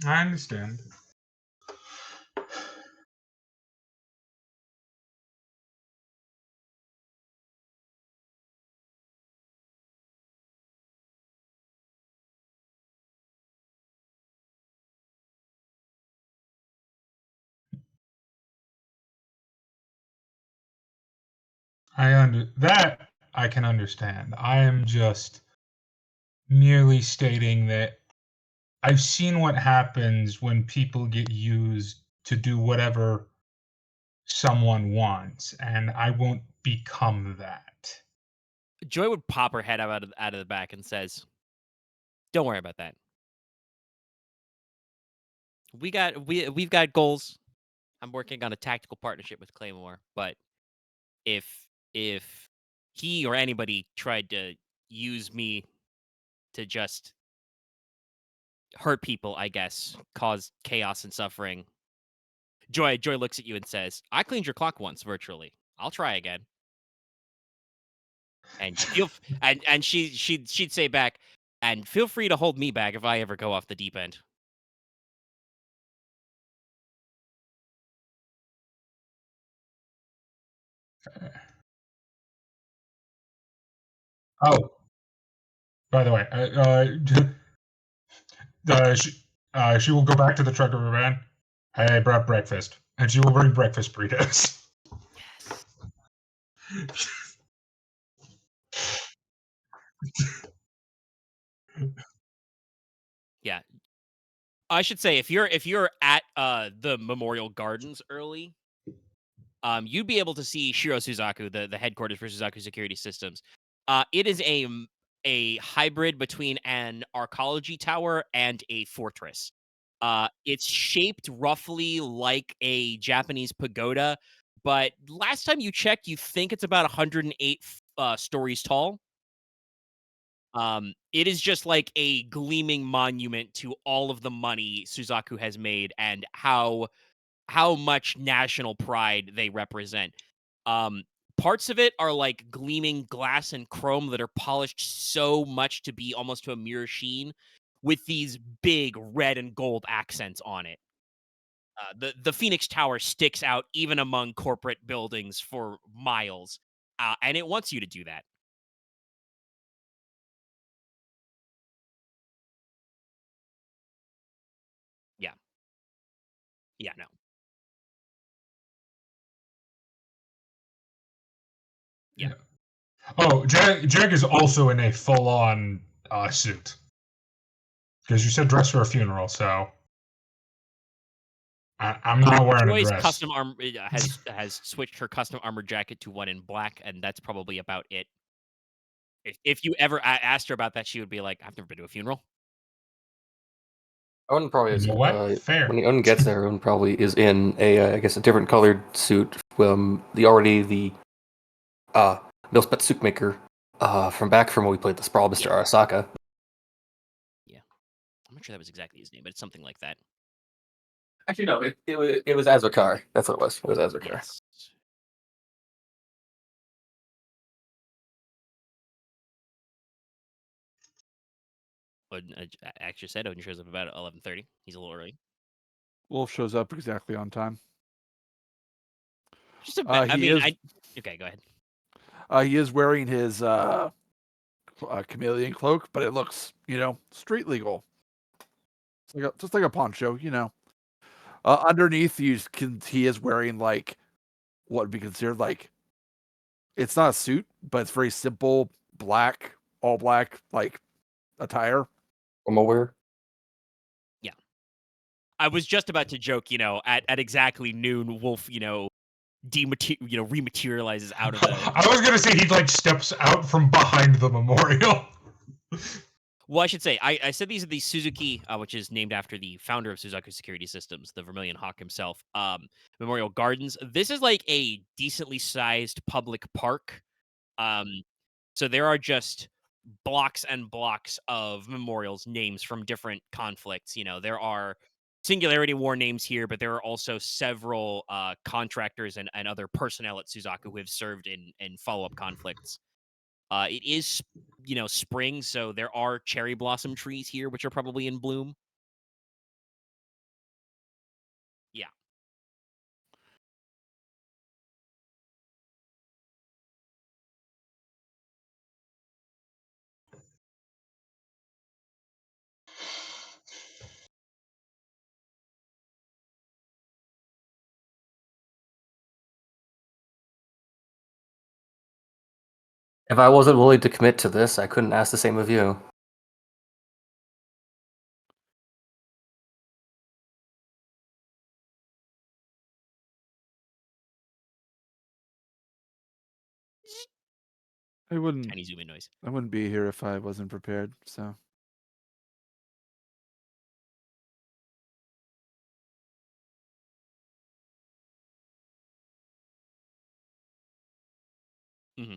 I understand. That I can understand. I am just merely stating that I've seen what happens when people get used to do whatever someone wants, and I won't become that. Joy would pop her head out of the back and says, "Don't worry about that. We've got goals. I'm working on a tactical partnership with Claymore, but if if he or anybody tried to use me to just hurt people, I guess, cause chaos and suffering." Joy looks at you and says, "I cleaned your clock once virtually. I'll try again." And she'd say back, "And feel free to hold me back if I ever go off the deep end." Oh, by the way, she will go back to the truck of her van. Hey, I brought breakfast, and she will bring breakfast burritos. Yeah. I should say if you're at the Memorial Gardens early, you'd be able to see Shiro Suzaku, the headquarters for Suzaku Security Systems. It is a hybrid between an arcology tower and a fortress. It's shaped roughly like a Japanese pagoda, but last time you checked, you think it's about 108 stories tall. It is just like a gleaming monument to all of the money Suzaku has made and how much national pride they represent. Um, Parts of it are like gleaming glass and chrome that are polished so much to be almost to a mirror sheen with these big red and gold accents on it. The Phoenix Tower sticks out even among corporate buildings for miles, and it wants you to do that. Yeah, yeah, no, yeah. Yeah. Oh, Jag is also in a full-on suit because you said dress for a funeral, so I'm not wearing a Joy's dress. custom arm has switched her custom armor jacket to one in black, and that's probably about it. If you ever asked her about that, she would be like, "I've never been to a funeral." Owen probably You is, know what? Fair. when Owen gets there, Owen probably is in a, I guess, a different colored suit from the Millspec suit maker From back from when we played the Sprawl, Mr. Arasaka. I'm not sure that was exactly his name, but it's something like that. Actually, no, it was Azrakar. That's what it was. It was Azrakar. Yes. Odin, I actually said Odin shows up about 11:30. He's a little early. Wolf shows up exactly on time. Just a, okay, go ahead. He is wearing his chameleon cloak, but it looks, street legal. It's just like a poncho, Underneath, he is wearing like what would be considered like, it's not a suit, but it's very simple black, all black like attire. Formal wear. Yeah, I was just about to joke. At exactly noon, Wolf, rematerializes out of the. I was gonna say he like steps out from behind the memorial. Well, I should say, I said these are the Suzuki, which is named after the founder of Suzuki Security Systems, the Vermilion Hawk himself, Memorial Gardens. This is like a decently sized public park. So there are just blocks and blocks of memorials, names from different conflicts. There are Singularity War names here, but there are also several contractors and other personnel at Suzaku who have served in follow-up conflicts. It is, spring, so there are cherry blossom trees here, which are probably in bloom. Yeah. If I wasn't willing to commit to this, I couldn't ask the same of you. I wouldn't. Tiny zoom in noise. I wouldn't be here if I wasn't prepared. So. Mm-hmm.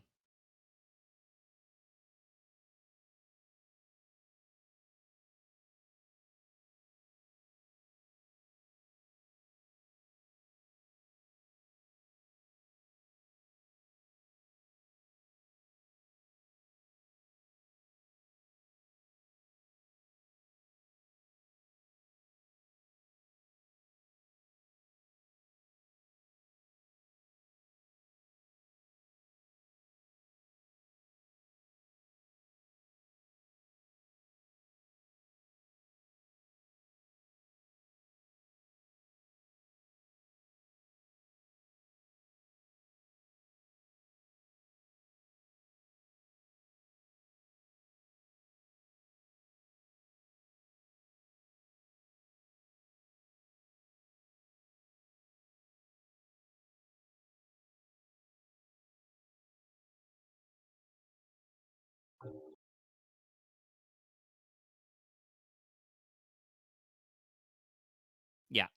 Yeah.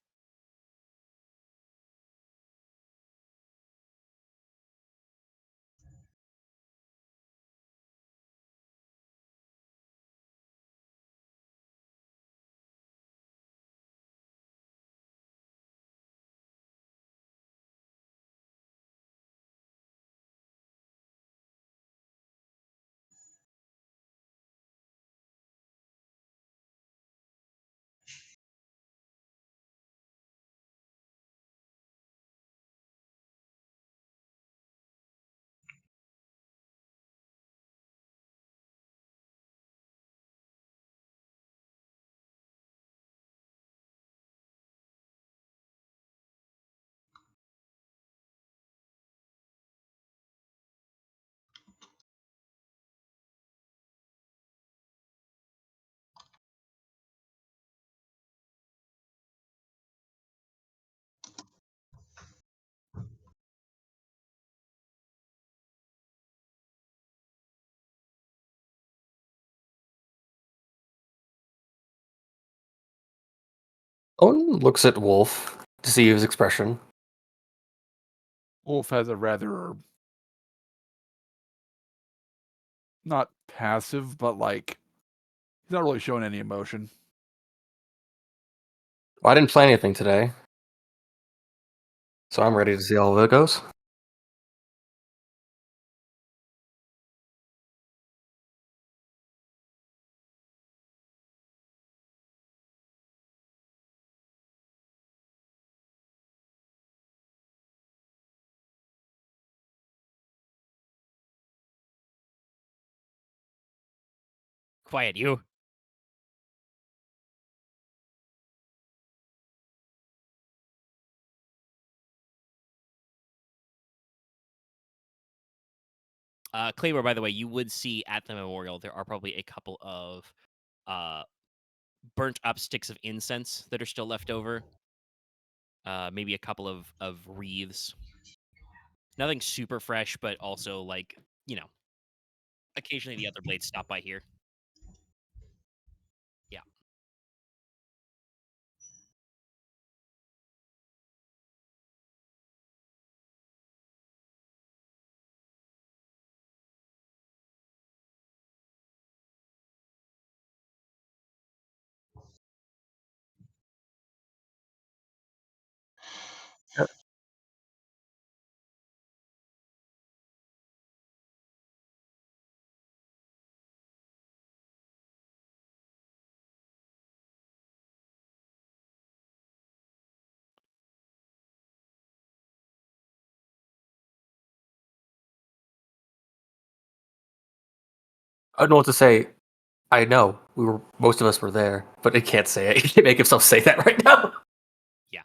Owen looks at Wolf to see his expression. Wolf has a rather not passive, but like he's not really showing any emotion. Well, I didn't play anything today, so I'm ready to see how it goes. Quiet, you. Claymore, by the way, you would see at the memorial there are probably a couple of burnt up sticks of incense that are still left over. Maybe a couple of wreaths. Nothing super fresh, but also like, occasionally the other blades stop by here. Yeah. I don't know what to say. I know most of us were there, but it can't say it. He can't make himself say that right now. Yeah.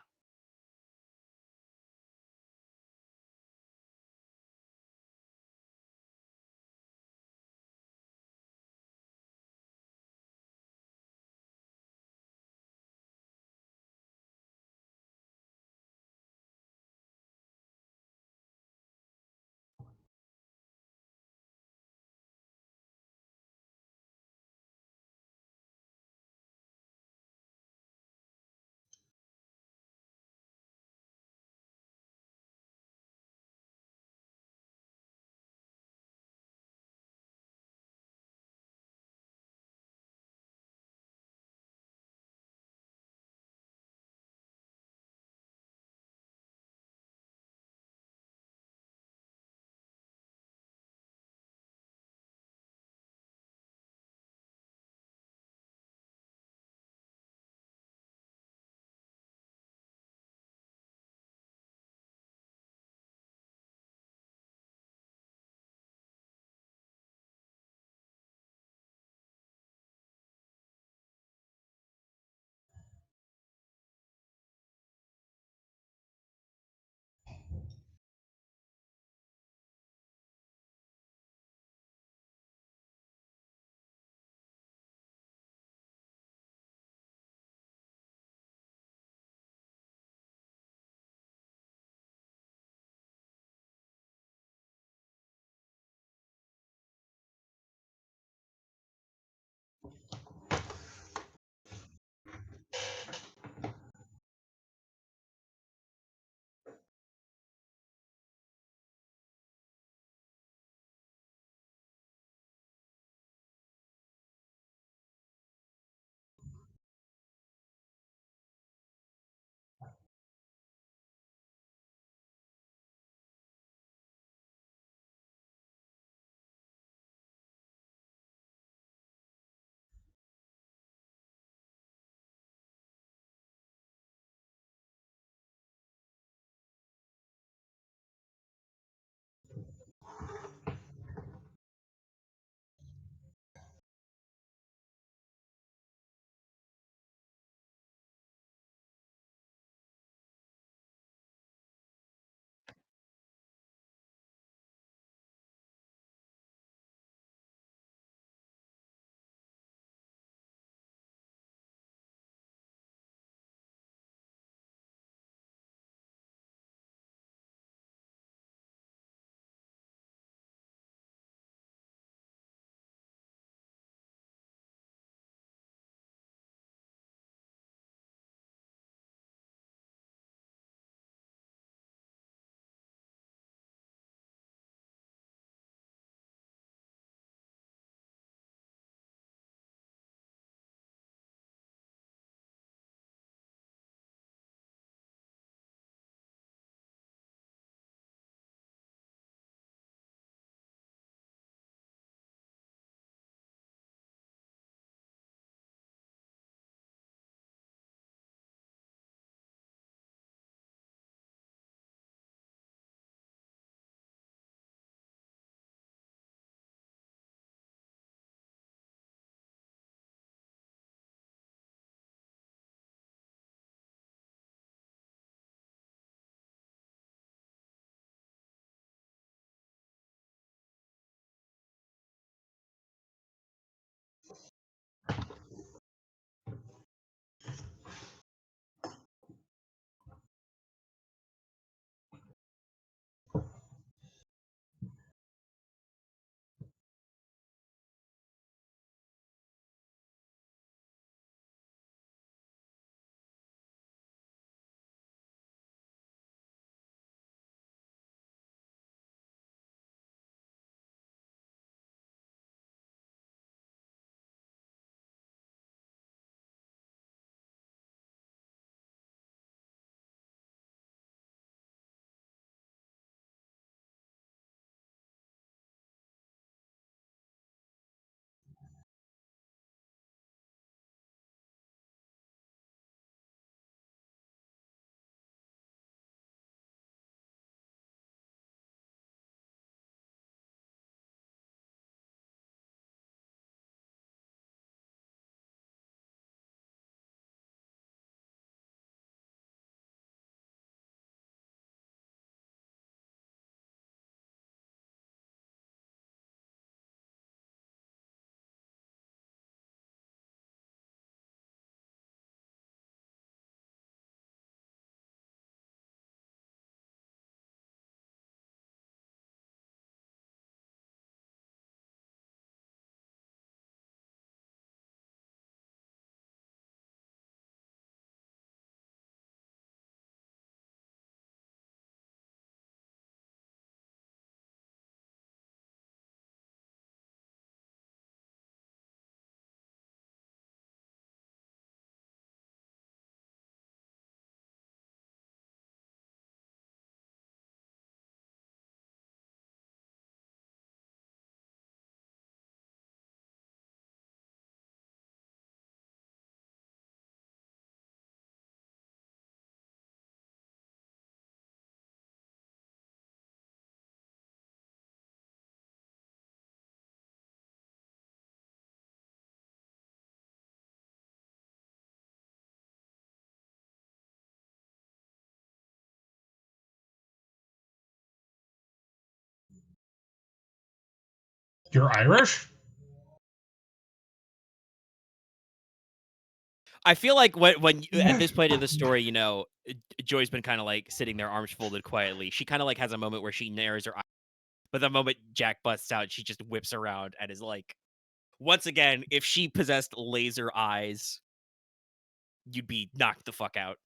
You're Irish? I feel like when at this point in the story, you know, Joy's been kind of like sitting there, arms folded, quietly. She kind of like has a moment where she narrows her eyes, but the moment Jack busts out, she just whips around and is like, once again, if she possessed laser eyes, you'd be knocked the fuck out.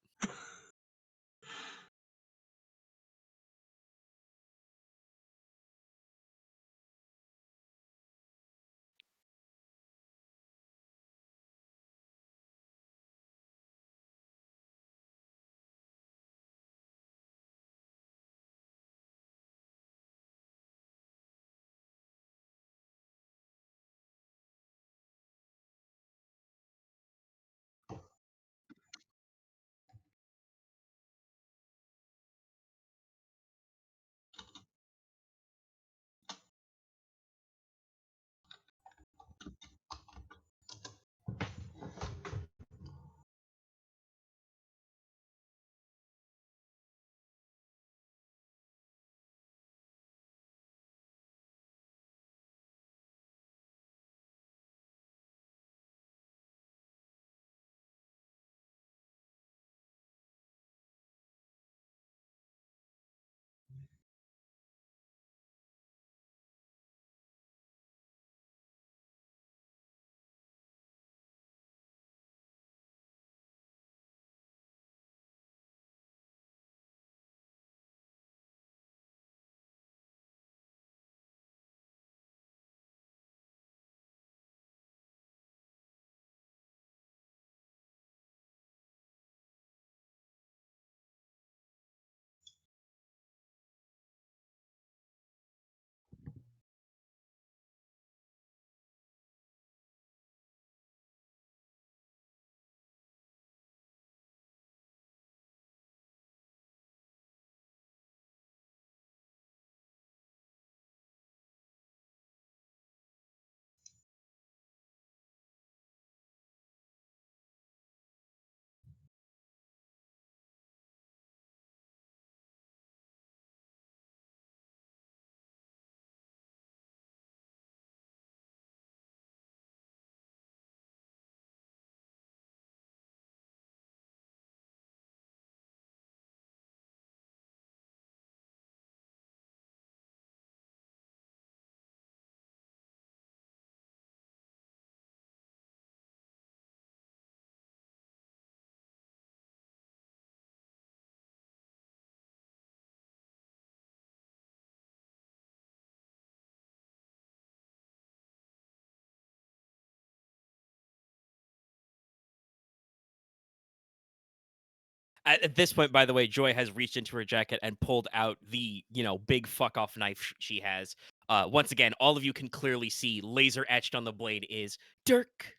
At this point, by the way, Joy has reached into her jacket and pulled out the, you know, big fuck off knife she has. Once again, all of you can clearly see laser etched on the blade is Dirk.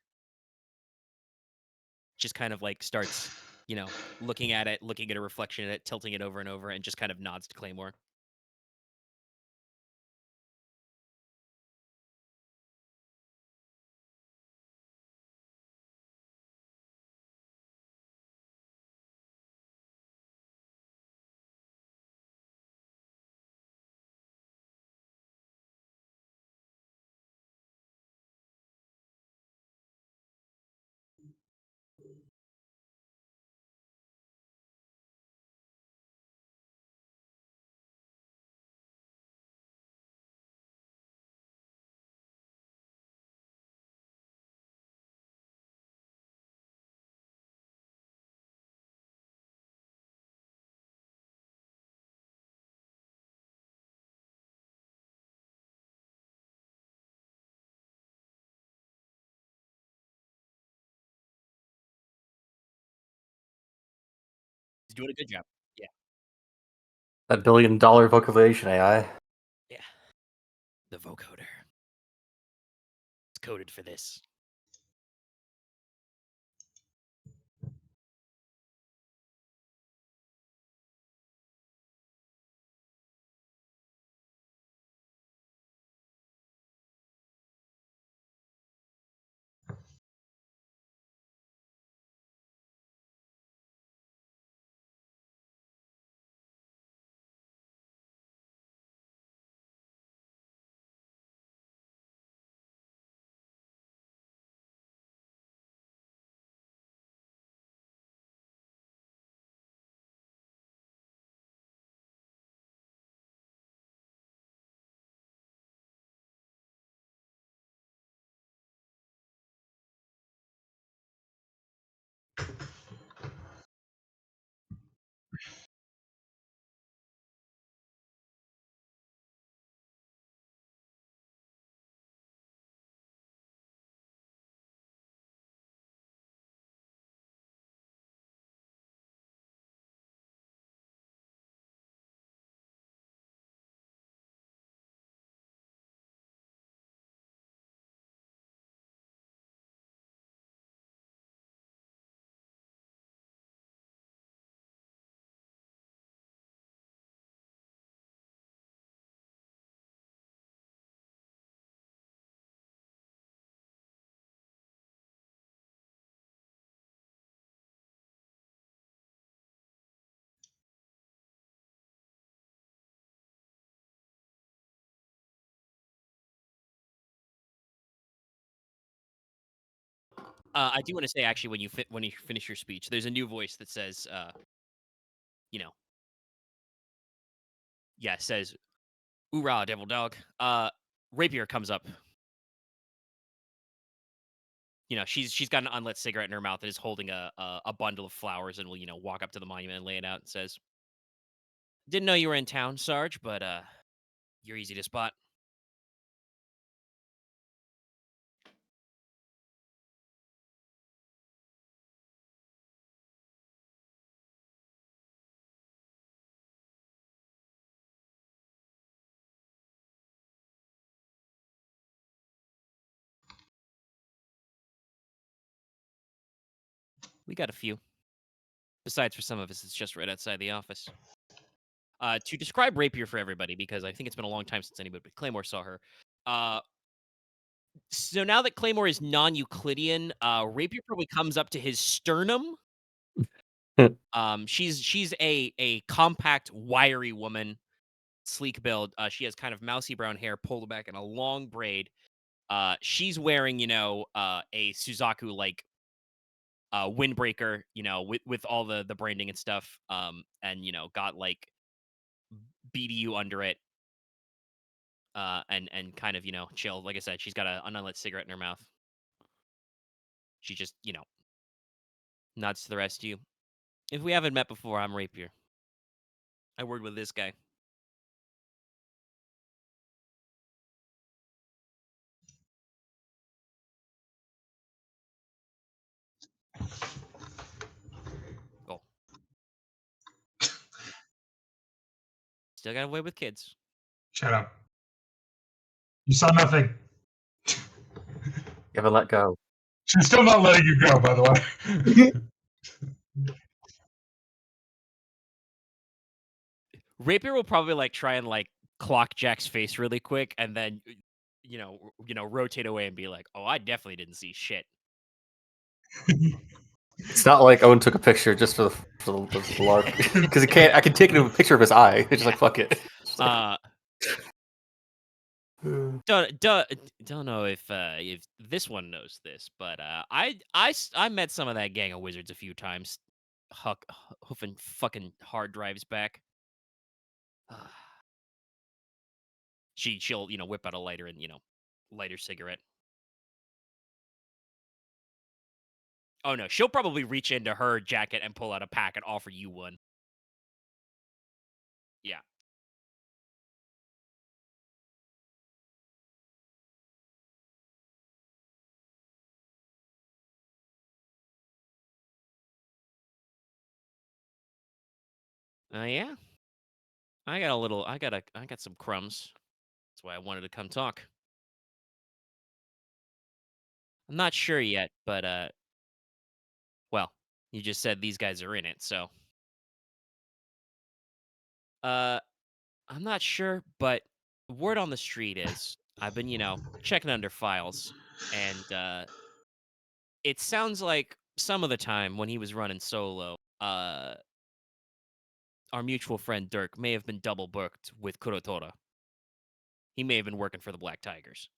Just kind of like starts, you know, looking at it, looking at a reflection in it, tilting it over and over, and just kind of nods to Claymore. He's doing a good job. Yeah. That $1 billion vocalization AI. Yeah. The vocoder. It's coded for this. I do want to say actually when you finish your speech, there's a new voice that says, you know, yeah, says, "Oorah, devil dog." Rapier comes up. She's got an unlit cigarette in her mouth and is holding a bundle of flowers and will walk up to the monument and lay it out and says, "Didn't know you were in town, Sarge, but you're easy to spot." We got a few. Besides, for some of us, it's just right outside the office. To describe Rapier for everybody, because I think it's been a long time since anybody but Claymore saw her. So now that Claymore is non-Euclidean, Rapier probably comes up to his sternum. She's a compact, wiry woman, sleek build. She has kind of mousy brown hair pulled back in a long braid. She's wearing, a Suzaku like windbreaker, with all the branding and stuff. And got like BDU under it. And kind of, chill. Like I said, she's got an unlit cigarette in her mouth. She just, nods to the rest of you. If we haven't met before, I'm Rapier. I worked with this guy. Cool. Still got away with kids. Shut up. You saw nothing. You haven't let go. She's still not letting you go, by the way. Rapier will probably like try and like clock Jack's face really quick, and then rotate away and be like, "Oh, I definitely didn't see shit." It's not like Owen took a picture just for the lark because he can't. I can take a picture of his eye. It's just like fuck it. Don't know if this one knows this, but I met some of that gang of wizards a few times, hoofing fucking hard drives back. She'll whip out a lighter and light her cigarette. Oh no, she'll probably reach into her jacket and pull out a pack and offer you one. Yeah. Yeah. I got some crumbs. That's why I wanted to come talk. I'm not sure yet, but well, you just said these guys are in it, so I'm not sure, but word on the street is I've been, checking under files, and it sounds like some of the time when he was running solo, our mutual friend Dirk may have been double booked with Kurotora. He may have been working for the Black Tigers.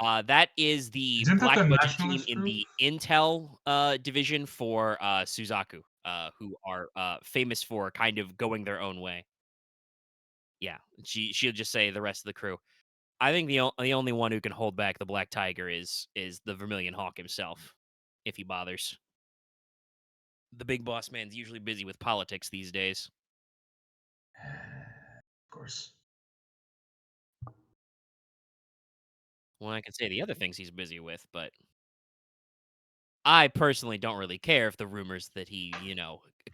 That is the Isn't that black the budget team nationalist in group? the Intel division for Suzaku, who are famous for kind of going their own way. Yeah, she'll just say the rest of the crew. I think the only one who can hold back the Black Tiger is the Vermilion Hawk himself, if he bothers. The big boss man's usually busy with politics these days. Of course. Well, I can say the other things he's busy with, but I personally don't really care if the rumors that he,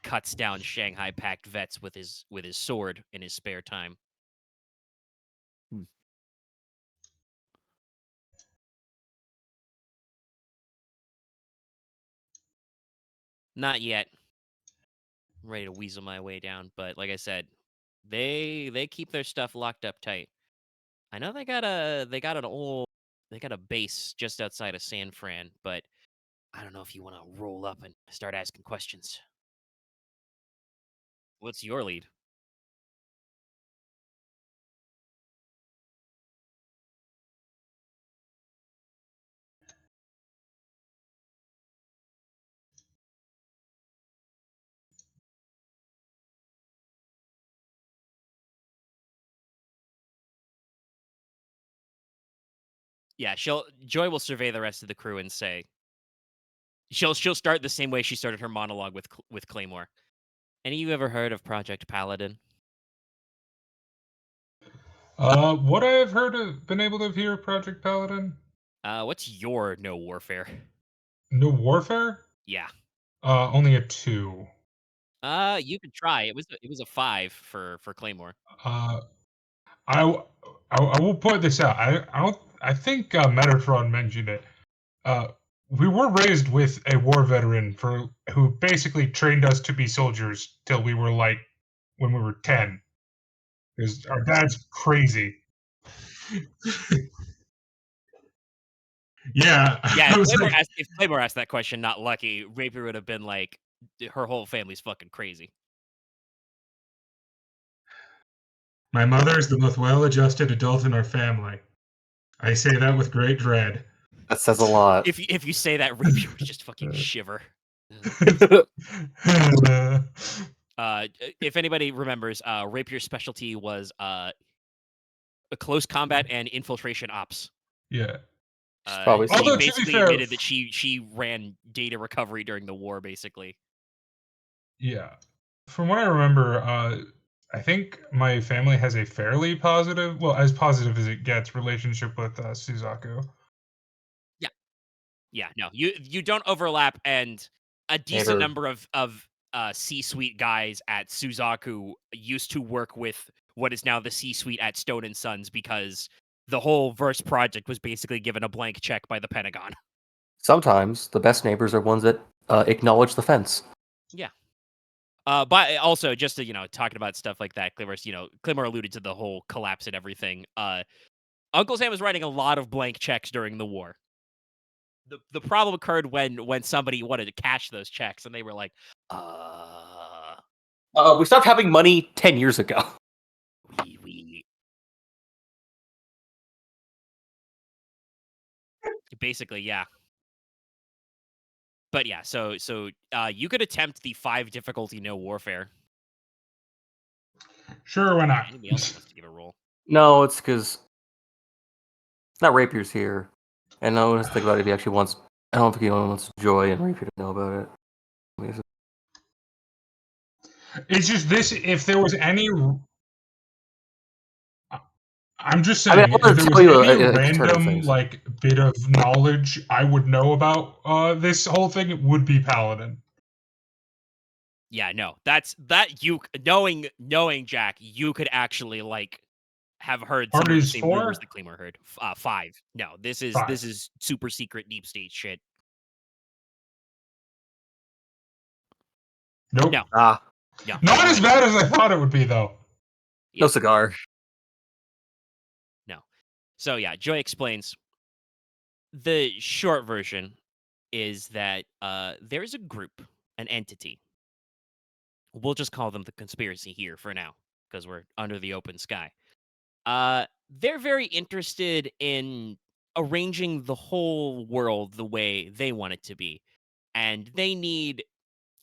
cuts down Shanghai Pact vets with his sword in his spare time. Not yet. I'm ready to weasel my way down, but like I said, they keep their stuff locked up tight. I know they got a base just outside of San Fran, but I don't know if you want to roll up and start asking questions. What's your lead? Yeah, Joy will survey the rest of the crew and say she'll start the same way she started her monologue with Claymore. Any of you ever heard of Project Paladin? What I have heard of, been able to hear Project Paladin? What's your no warfare? No Warfare? Yeah. Only a 2. You could try. It was a 5 for Claymore. Uh, I will point this out. I think Metatron mentioned it. Uh, we were raised with a war veteran who basically trained us to be soldiers till we were like when we were 10. Because our dad's crazy. Yeah, Yeah, I was like, if Claymore asked that question, not Lucky, Rapier would have been like, her whole family's fucking crazy. my mother is the most well-adjusted adult in our family. I say that with great dread. That says a lot. If you say that, Rapier would just fucking shiver. If anybody remembers, Rapier's specialty was a close combat and infiltration ops. Yeah. Probably She Although, to be basically fair, admitted that she ran data recovery during the war, basically. yeah. From what I remember, I think my family has a fairly positive, well, as positive as it gets, relationship with Suzaku. Yeah, no, you don't overlap, and a decent Never. number of C-suite guys at Suzaku used to work with what is now the C-suite at Stone and Sons because the whole Verse project was basically given a blank check by the Pentagon. Sometimes the best neighbors are ones that acknowledge the fence. Yeah. But also just to, talking about stuff like that, Claymore alluded to the whole collapse and everything. Uncle Sam was writing a lot of blank checks during the war. The problem occurred when somebody wanted to cash those checks and they were like, We stopped having money 10 years ago. we basically, yeah. But yeah, so you could attempt the 5 difficulty no warfare. Sure, why not? Anybody else wants to give a roll? No, it's because not Rapier's here, and I want to think about it if he actually wants. I don't think he only wants Joy and Rapier to know about it. It's just this. If there was any, I'm just I mean, saying, I if want to there was tell you any a turn of random things. like bit of knowledge I would know about this whole thing, it would be Paladin. Yeah, no, that you knowing Jack, you could actually have heard some of the Parties same 4? rumors that Claymore heard. 5. No, this is 5. super secret deep state shit. Nope. No. Ah, No, Not as right. bad as I thought it would be, though. no cigar. No. So yeah, Joy explains. The short version is that there's a group, an entity. We'll just call them the conspiracy here for now, because we're under the open sky. They're very interested in arranging the whole world the way they want it to be. And they need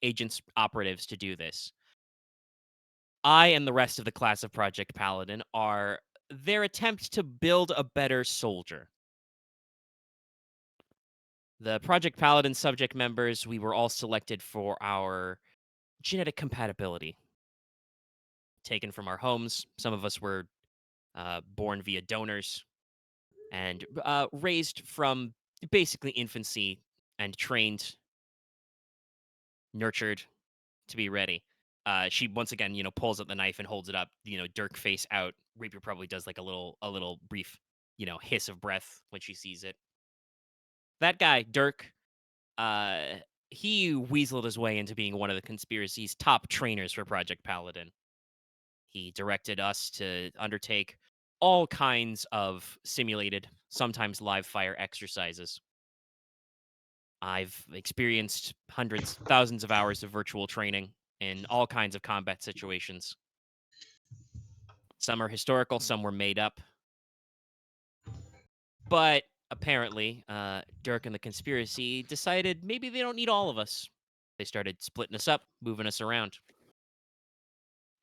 agents, operatives to do this. I and the rest of the class of Project Paladin are their attempt to build a better soldier. The Project Paladin subject members, we were all selected for our genetic compatibility. Taken from our homes. Some of us were born via donors and raised from basically infancy and trained, nurtured to be ready. She once again, pulls out the knife and holds it up, Dirk face out. Rapier probably does like a little brief, hiss of breath when she sees it. That guy, Dirk, he weaseled his way into being one of the conspiracy's top trainers for Project Paladin. He directed us to undertake all kinds of simulated, sometimes live fire exercises. I've experienced hundreds, thousands of hours of virtual training in all kinds of combat situations. Some are historical, some were made up. But apparently, Dirk and the conspiracy decided maybe they don't need all of us. They started splitting us up, moving us around.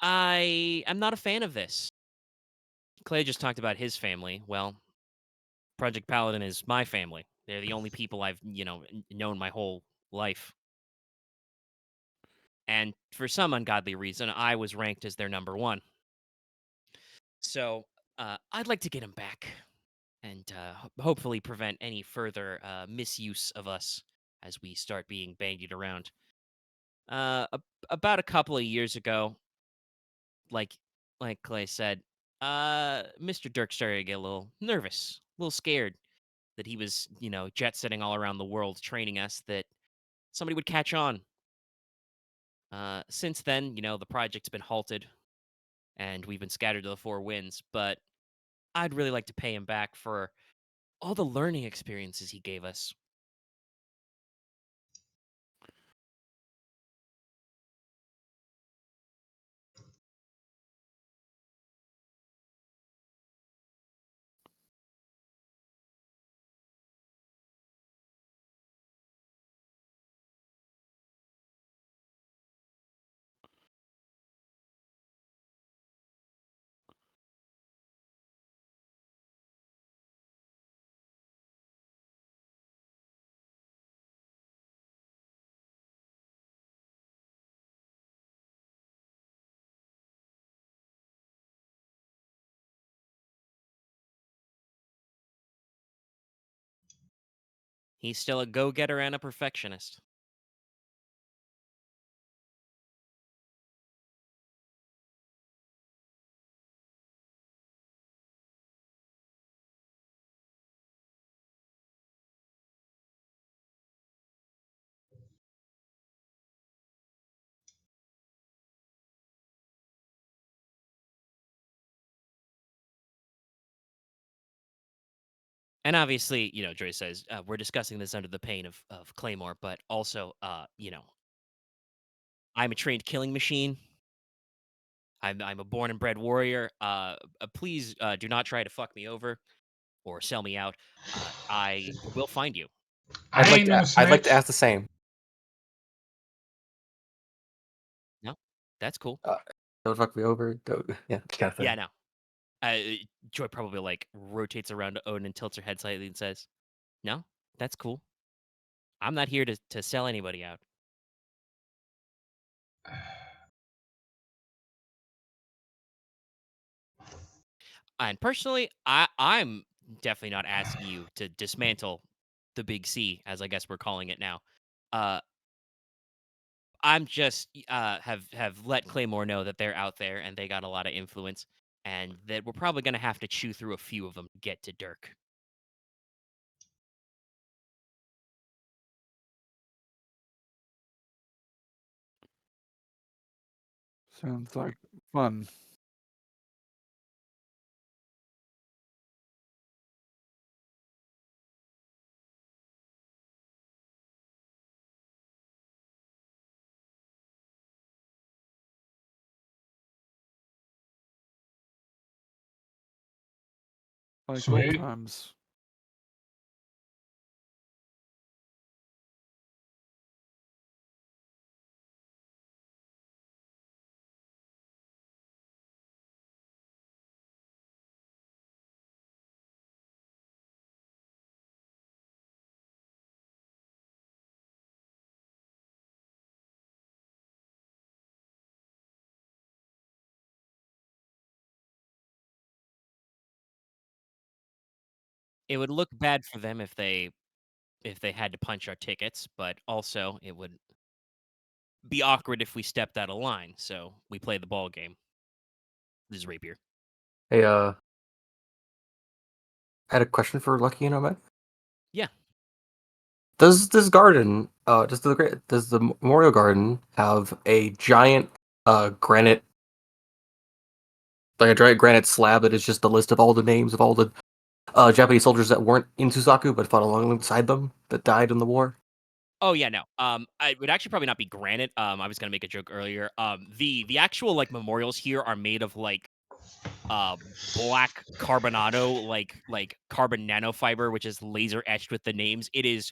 I am not a fan of this. Clay just talked about his family. Well, Project Paladin is my family. They're the only people I've, known my whole life. And for some ungodly reason, I was ranked as their number one. So I'd like to get him back and hopefully prevent any further misuse of us as we start being bandied around. About a couple of years ago, like like Clay said, Mr. Dirk started to get a little nervous, a little scared that he was, jet setting all around the world, training us that somebody would catch on. Since then, the project's been halted and we've been scattered to the four winds, but I'd really like to pay him back for all the learning experiences he gave us. He's still a go-getter and a perfectionist. And obviously, Joy says we're discussing this under the pain of Claymore, but also, I'm a trained killing machine. I'm a born and bred warrior. Please do not try to fuck me over or sell me out. I will find you. I ain't no I'd like to snitch. ask the same. No, that's cool. Don't fuck me over. Don't, yeah, kind of thing. Yeah, no. Joy probably like rotates around to Odin and tilts her head slightly and says, "No, that's cool. I'm not here to sell anybody out." And personally, I'm definitely not asking you to dismantle the Big C, as I guess we're calling it now. Uh, I'm just have let Claymore know that they're out there and they got a lot of influence, and that we're probably gonna have to chew through a few of them to get to Dirk. Sounds like fun. Like old Sweet. times. It would look bad for them if they had to punch our tickets, but also it would be awkward if we stepped out of line. So we play the ball game. This is rapier. Hey, I had a question for Lucky and Ahmed. Yeah. Does this garden, does the Memorial Garden have a giant granite, like a giant granite slab that is just the list of all the names of all the Japanese soldiers that weren't in Suzaku but fought alongside them that died in the war? Oh yeah, no. I would actually probably not be granite. I was gonna make a joke earlier. The actual like memorials here are made of like uh black carbonado, like carbon nanofiber, which is laser etched with the names. It is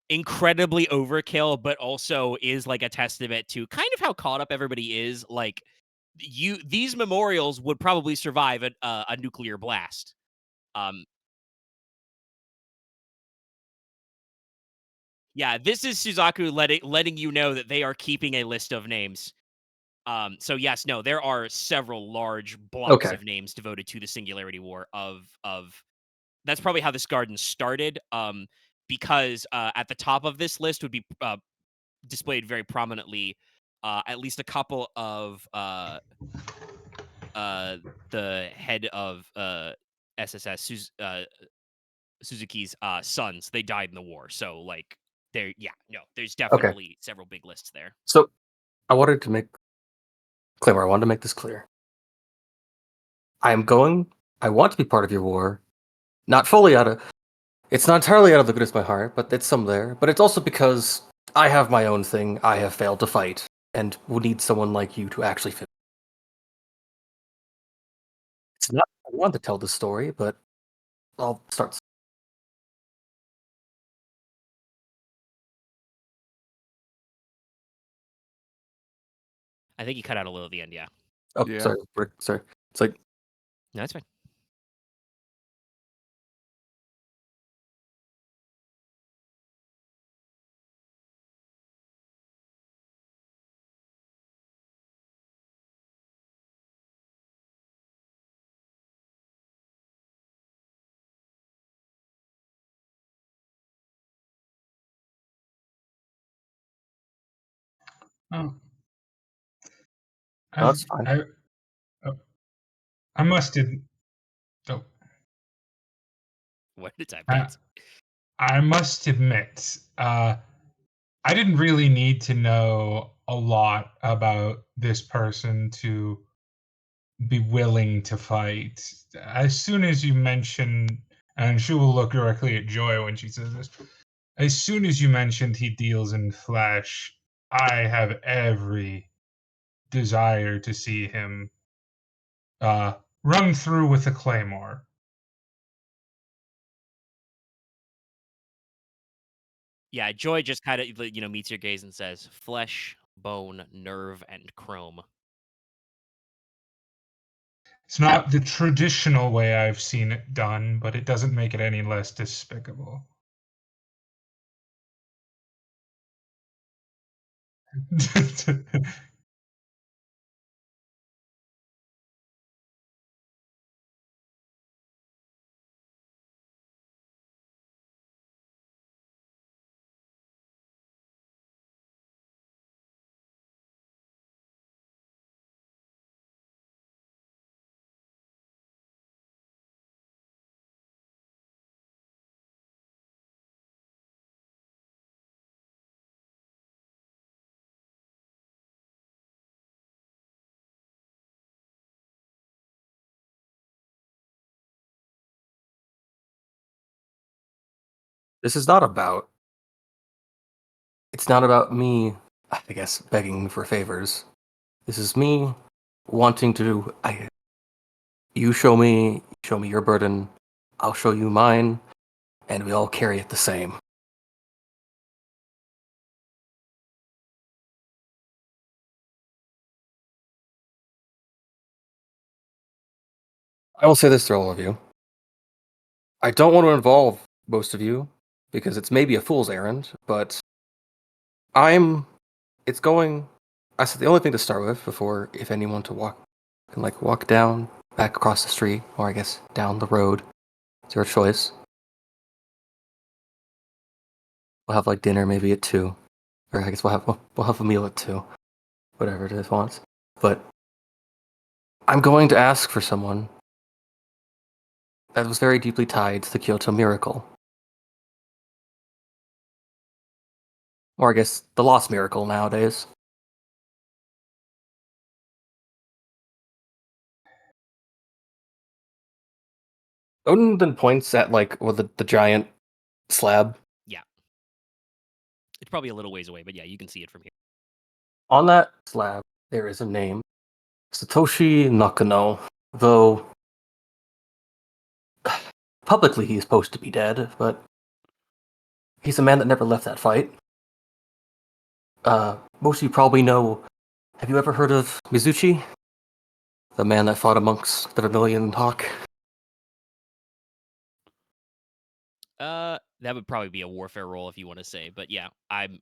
incredibly overkill, but also is like a testament to kind of how caught up everybody is. Like these memorials would probably survive a nuclear blast. Um, Yeah, this is Suzaku letting you know that they are keeping a list of names. So yes, no, there are several large blocks Okay. of names devoted to the Singularity War. Of that's probably how this garden started. Because at the top of this list would be displayed very prominently, at least a couple of the head of SSS Suzuki's sons. They died in the war, so like there's definitely several big lists there. So I wanted to make Claymore, I wanted to make this clear. I want to be part of your war, not fully out of, it's not entirely out of the goodness of my heart, but it's some there. But it's also because I have my own thing I have failed to fight, and will need someone like you to actually fit. It's not I want to tell the story, but I'll start. I think you cut out a little at the end. Yeah, Oh, Yeah. sorry, Rick, sorry. It's like, no, that's fine. Oh. that's fine. I must have. Oh, What did time I, paints? I must admit, I didn't really need to know a lot about this person to be willing to fight. As soon as you mention, and she will look directly at Joy when she says this, as soon as you mentioned he deals in flesh, I have every desire to see him run through with a claymore. Yeah, Joy just kind of meets your gaze and says, "Flesh, bone, nerve, and chrome." It's not the traditional way I've seen it done, but it doesn't make it any less despicable. This is not about. It's not about me, I guess, begging for favors. This is me wanting to. You show me your burden. I'll show you mine, and we all carry it the same. I will say this to all of you. I don't want to involve most of you, because it's maybe a fool's errand, but it's going. I said the only thing to start with before, if anyone to walk down, back across the street, or I guess down the road. It's your choice. We'll have like dinner maybe at 2. Or I guess we'll have a meal at 2. Whatever it is wants. But I'm going to ask for someone that was very deeply tied to the Kyoto Miracle. Or I guess the Lost Miracle nowadays. Odin then points at the giant slab. Yeah, it's probably a little ways away, but yeah, you can see it from here. On that slab, there is a name. Satoshi Nakano. Though publicly he's supposed to be dead, but he's a man that never left that fight. Most of you probably know. Have you ever heard of Mizuchi? The man that fought amongst the Vermilion Hawk? That would probably be a warfare role if you want to say, but yeah, I'm.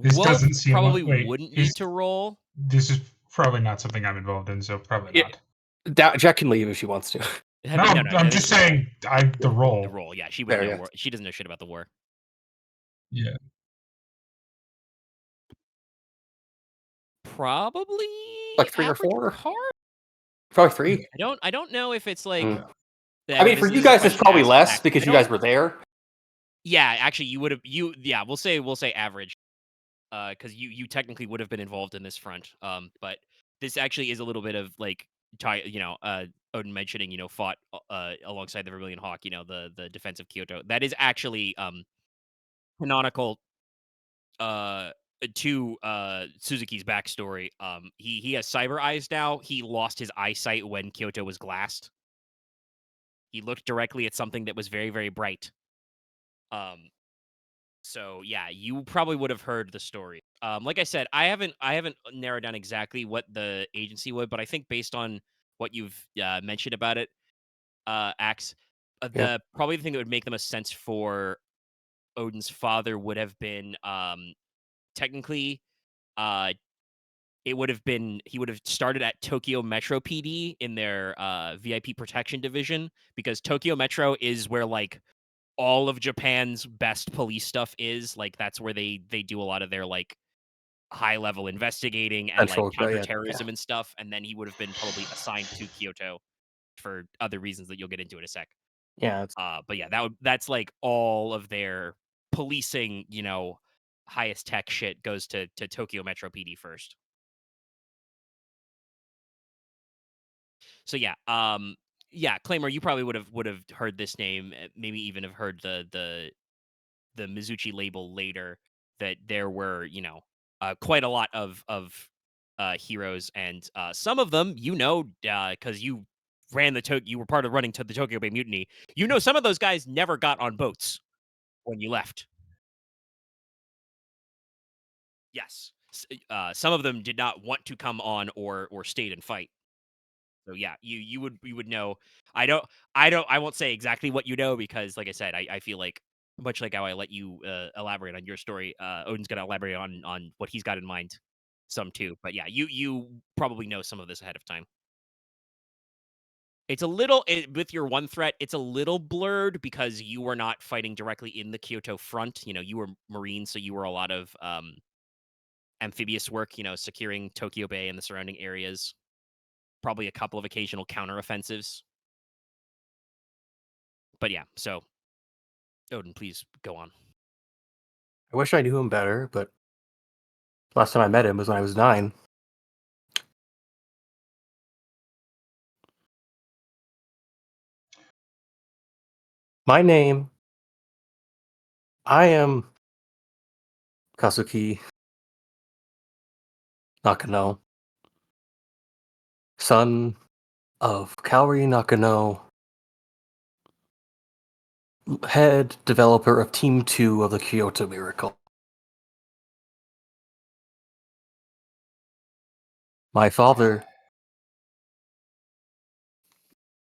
This Wolf doesn't seem like. probably Wait, wouldn't need to roll. this is probably not something I'm involved in, so probably Yeah. not. Jack can leave if she wants to. No, No, I'm this just is saying the the role. role. Yeah, she Fair, wouldn't know yeah. war. She doesn't know shit about the war. Yeah. Probably Like 3 or average 4? card. Probably 3. I don't know if it's like. Mm. I mean, for you guys, it's probably less because you guys were there. Yeah, actually, you would have. Yeah, we'll say average. Because you technically would have been involved in this front. But this actually is a little bit of like Odin mentioning, fought alongside the Vermilion Hawk, the defense of Kyoto. That is actually canonical to Suzuki's backstory. He has cyber eyes now. He lost his eyesight when Kyoto was glassed. He looked directly at something that was very, very bright. So yeah, you probably would have heard the story. Like I said, I haven't narrowed down exactly what the agency would, but I think based on what you've mentioned about it, Axe, probably the thing that would make the most sense for Odin's father would have been technically uh it would have been he would have started at Tokyo Metro PD in their VIP protection division, because Tokyo Metro is where like all of Japan's best police stuff is. Like that's where they do a lot of their like high level investigating and like Central, counterterrorism and stuff. And then he would have been probably assigned to Kyoto for other reasons that you'll get into in a sec. Yeah. But yeah, that's like all of their policing, highest tech shit goes to Tokyo Metro PD first. So yeah, Claymore, you probably would have heard this name, maybe even have heard the Mizuchi label later, that there were, quite a lot of heroes, and some of them, because you you were part of running to the Tokyo Bay Mutiny. Some of those guys never got on boats when you left. Yes, some of them did not want to come on or stayed and fight. So yeah, you would know. I won't say exactly what you know, because like I said, I feel like, much like how I let you elaborate on your story, Odin's gonna elaborate on what he's got in mind some too. But yeah, you probably know some of this ahead of time. It's a little with your one threat, it's a little blurred because you were not fighting directly in the Kyoto front. You were Marine, so you were a lot of amphibious work, securing Tokyo Bay and the surrounding areas. Probably a couple of occasional counteroffensives. But yeah, so Odin, please go on. I wish I knew him better, but last time I met him was when I was 9. My name, I am Kazuki Nakano, son of Kaori Nakano, head developer of Team 2 of the Kyoto Miracle. My father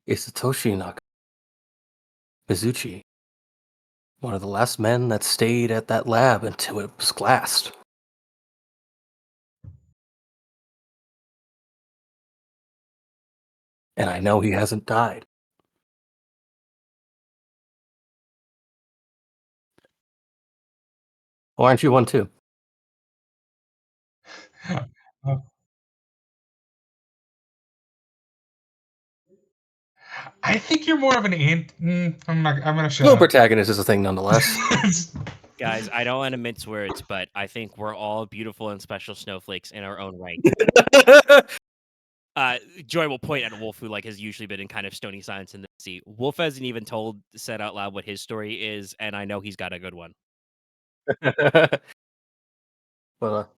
is Satoshi Nakano, Mizuchi, one of the last men that stayed at that lab until it was glassed. And I know he hasn't died. Why aren't you one too? I think you're more of an ant. I'm gonna shut No up. protagonist is a thing nonetheless. Guys, I don't want to mince words, but I think we're all beautiful and special snowflakes in our own right. Joy will point at Wolf, who has usually been in kind of stony silence in the sea. Wolf hasn't even said out loud what his story is, and I know he's got a good one. But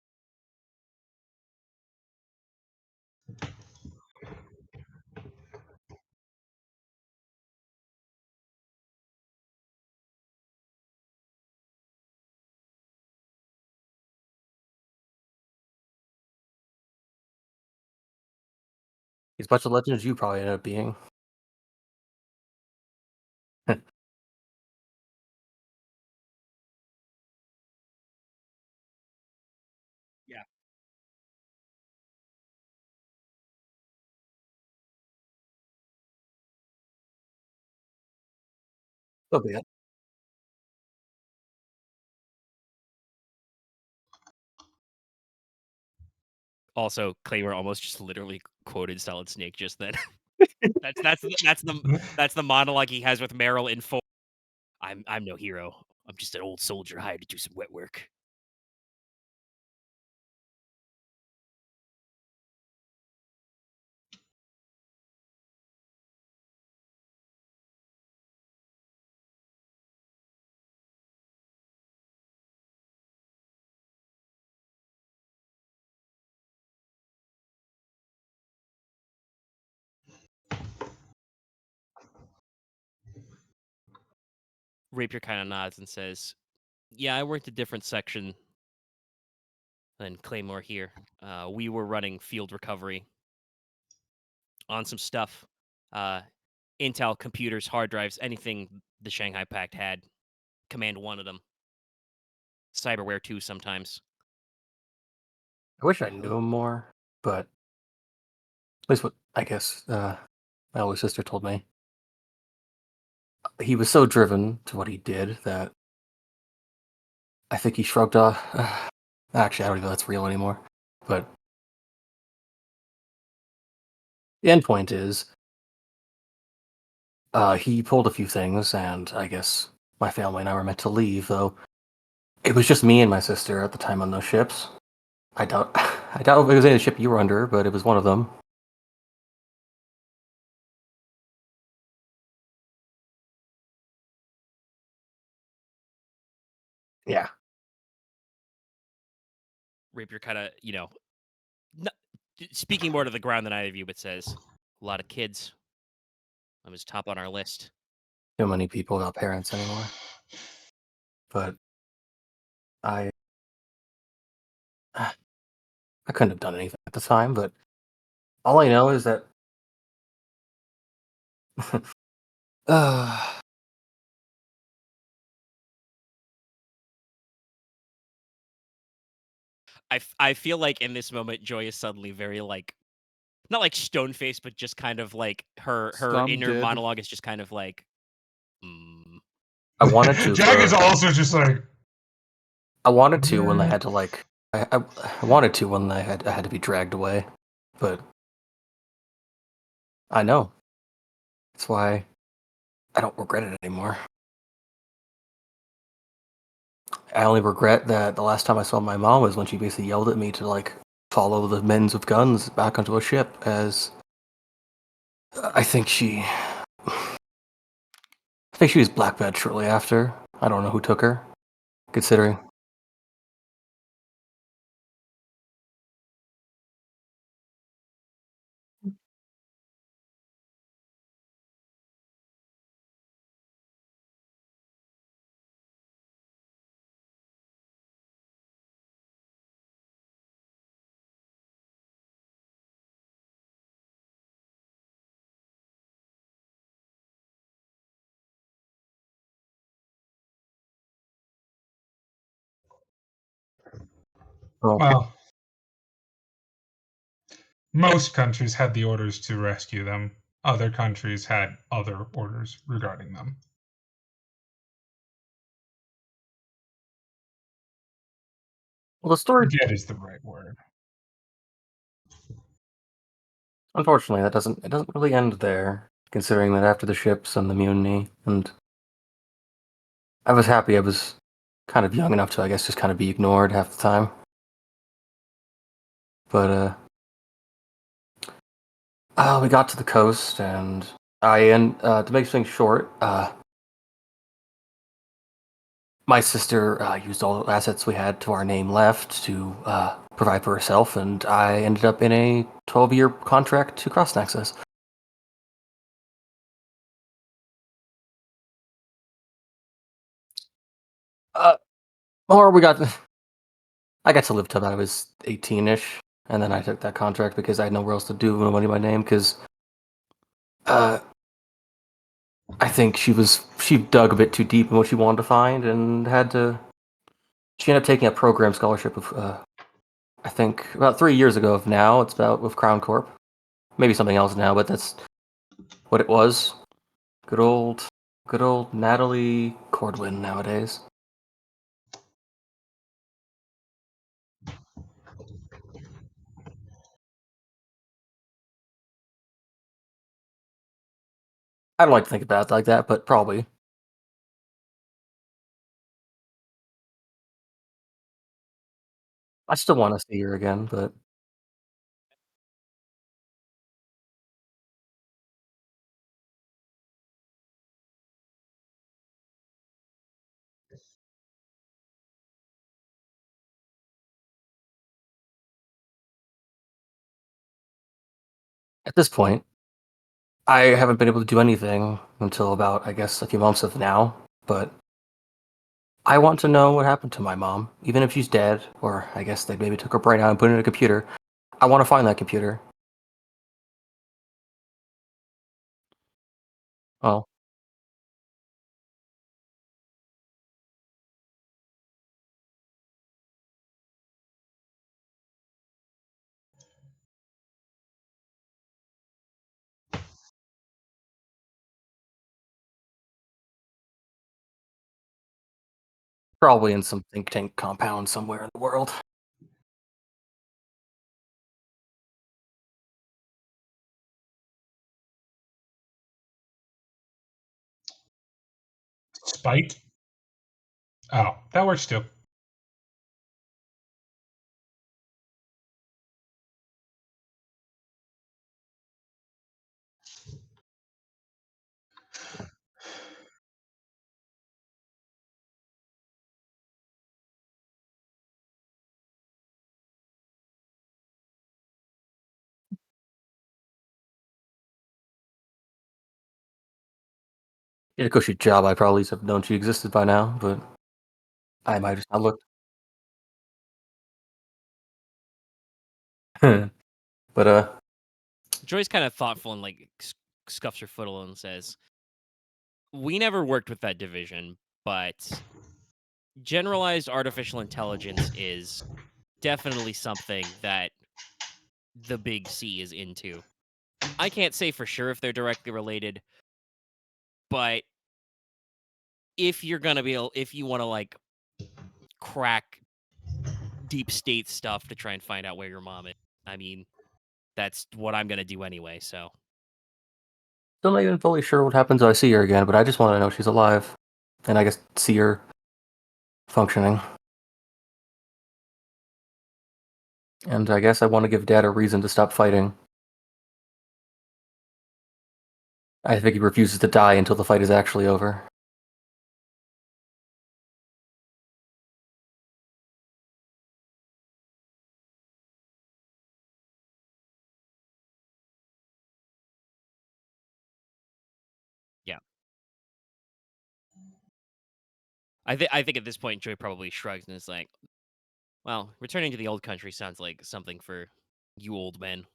he's as much a legend as you probably ended up being. So be it. Also, Claymore almost just literally quoted Solid Snake just then. That's the monologue he has with Meryl in 4. I'm no hero. I'm just an old soldier hired to do some wet work. Rapier kind of nods and says, "Yeah, I worked a different section than Claymore here. We were running field recovery on some stuff. Intel, computers, hard drives, anything the Shanghai Pact had. Command wanted them. Cyberware too sometimes." I wish I knew him more, but at least what I guess my older sister told me. He was so driven to what he did that I think he shrugged off. Actually, I don't even know if that's real anymore. But the end point is, he pulled a few things, and I guess my family and I were meant to leave, though it was just me and my sister at the time on those ships. I doubt if it was any of the ship you were under, but it was one of them. Yeah. Rapier kind of, speaking more to the ground than either of you, but says, "A lot of kids. I was top on our list." Too many people without parents anymore. But I couldn't have done anything at the time, but all I know is that uh, I feel like in this moment, Joy is suddenly very like, not like stone faced, but just kind of like her inner Stunted. monologue is just kind of like, mm. I wanted to. Jack is also just like. I wanted to when they had to like. I wanted to when I had to be dragged away, but I know. That's why I don't regret it anymore. I only regret that the last time I saw my mom was when she basically yelled at me to like follow the men with guns back onto a ship, as I think she was black bed shortly after. I don't know who took her, considering. Well, most countries had the orders to rescue them. Other countries had other orders regarding them. Well, the story. Get is the right word. Unfortunately, it doesn't really end there, considering that after the ships and the mutiny, and I was happy I was kind of young enough to, I guess, just kind of be ignored half the time. But we got to the coast, and to make things short, my sister used all the assets we had to our name left to provide for herself, and I ended up in a 12-year contract to Cross Nexus. Or I got to live till I was 18-ish, and then I took that contract because I had nowhere else to do no money in my name, because I think she dug a bit too deep in what she wanted to find, and she ended up taking a program scholarship of, I think, about 3 years ago of now. It's about with Crown Corp. Maybe something else now, but that's what it was. Good old Good old Natalie Cordwin nowadays. I don't like to think about it like that, but probably. I still want to see her again, but at this point, I haven't been able to do anything until about, I guess, a few months of now, but I want to know what happened to my mom, even if she's dead, or I guess they maybe took her brain out and put it in a computer. I want to find that computer. Oh, probably in some think tank compound somewhere in the world. Spite. Oh, that works too. Yeah, cushy job. I probably have known she existed by now, but I might just not look. But Joy's kind of thoughtful and like scuffs her foot a little and says, "We never worked with that division, but generalized artificial intelligence is definitely something that the Big C is into. I can't say for sure if they're directly related, but if you're gonna if you want to like crack deep state stuff to try and find out where your mom is, I mean, that's what I'm gonna do anyway. So still not even fully sure what happens if I see her again, but I just want to know she's alive, and I guess see her functioning. And I guess I want to give Dad a reason to stop fighting. I think he refuses to die until the fight is actually over. yeah, I think at this point Joy probably shrugs and is like, "Well, returning to the old country sounds like something for you old men."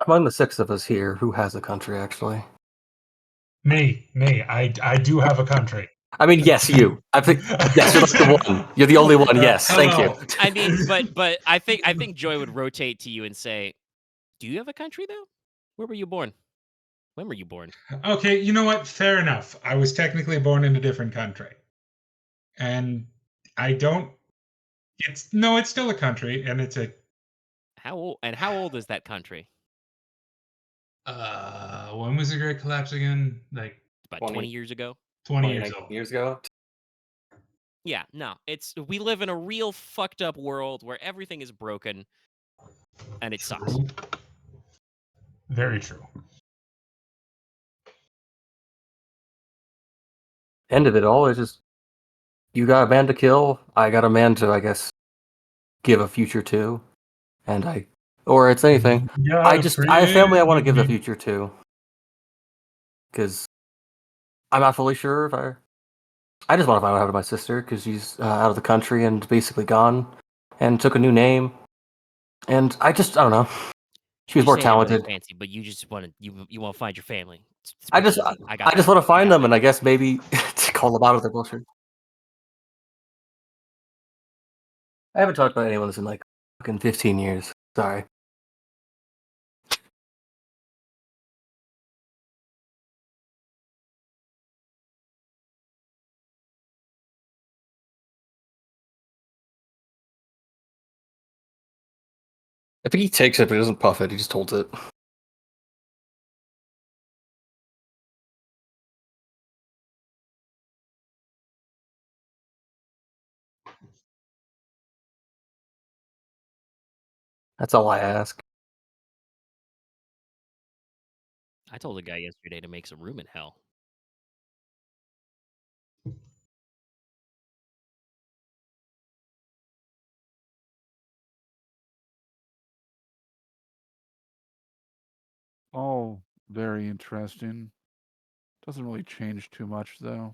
Among the six of us here, who has a country, actually? Me. I do have a country. I mean, yes, you. I think yes, you're like the one. You're the only one. Yes, thank you. Hello. I mean, but I think Joy would rotate to you and say, "Do you have a country though? Where were you born? When were you born?" Okay, you know what? Fair enough. I was technically born in a different country. And I don't it's still a country and it's a How old is that country? when was the Great Collapse again? Like About 20 20 years ago. 20 years 29 old. years ago. Yeah, no, we live in a real fucked up world where everything is broken and it sucks. True. Very true. End of it all is just you got a man to kill. I got a man to, I guess, give a future to, and or it's anything. Yeah, I have family I want to give the future to, because I'm not fully sure if I just want to find out what happened to my sister because she's out of the country and basically gone, and took a new name, and I don't know. She was You're more saying it really talented. fancy, but you just want to find your family. It's I real just easy. I just want to find them, and I guess maybe call them out of their bullshit. I haven't talked about anyone in like fucking 15 years. Sorry. I think he takes it, but he doesn't puff it. He just holds it. That's all I ask. I told a guy yesterday to make some room in hell. Oh, very interesting. Doesn't really change too much, though.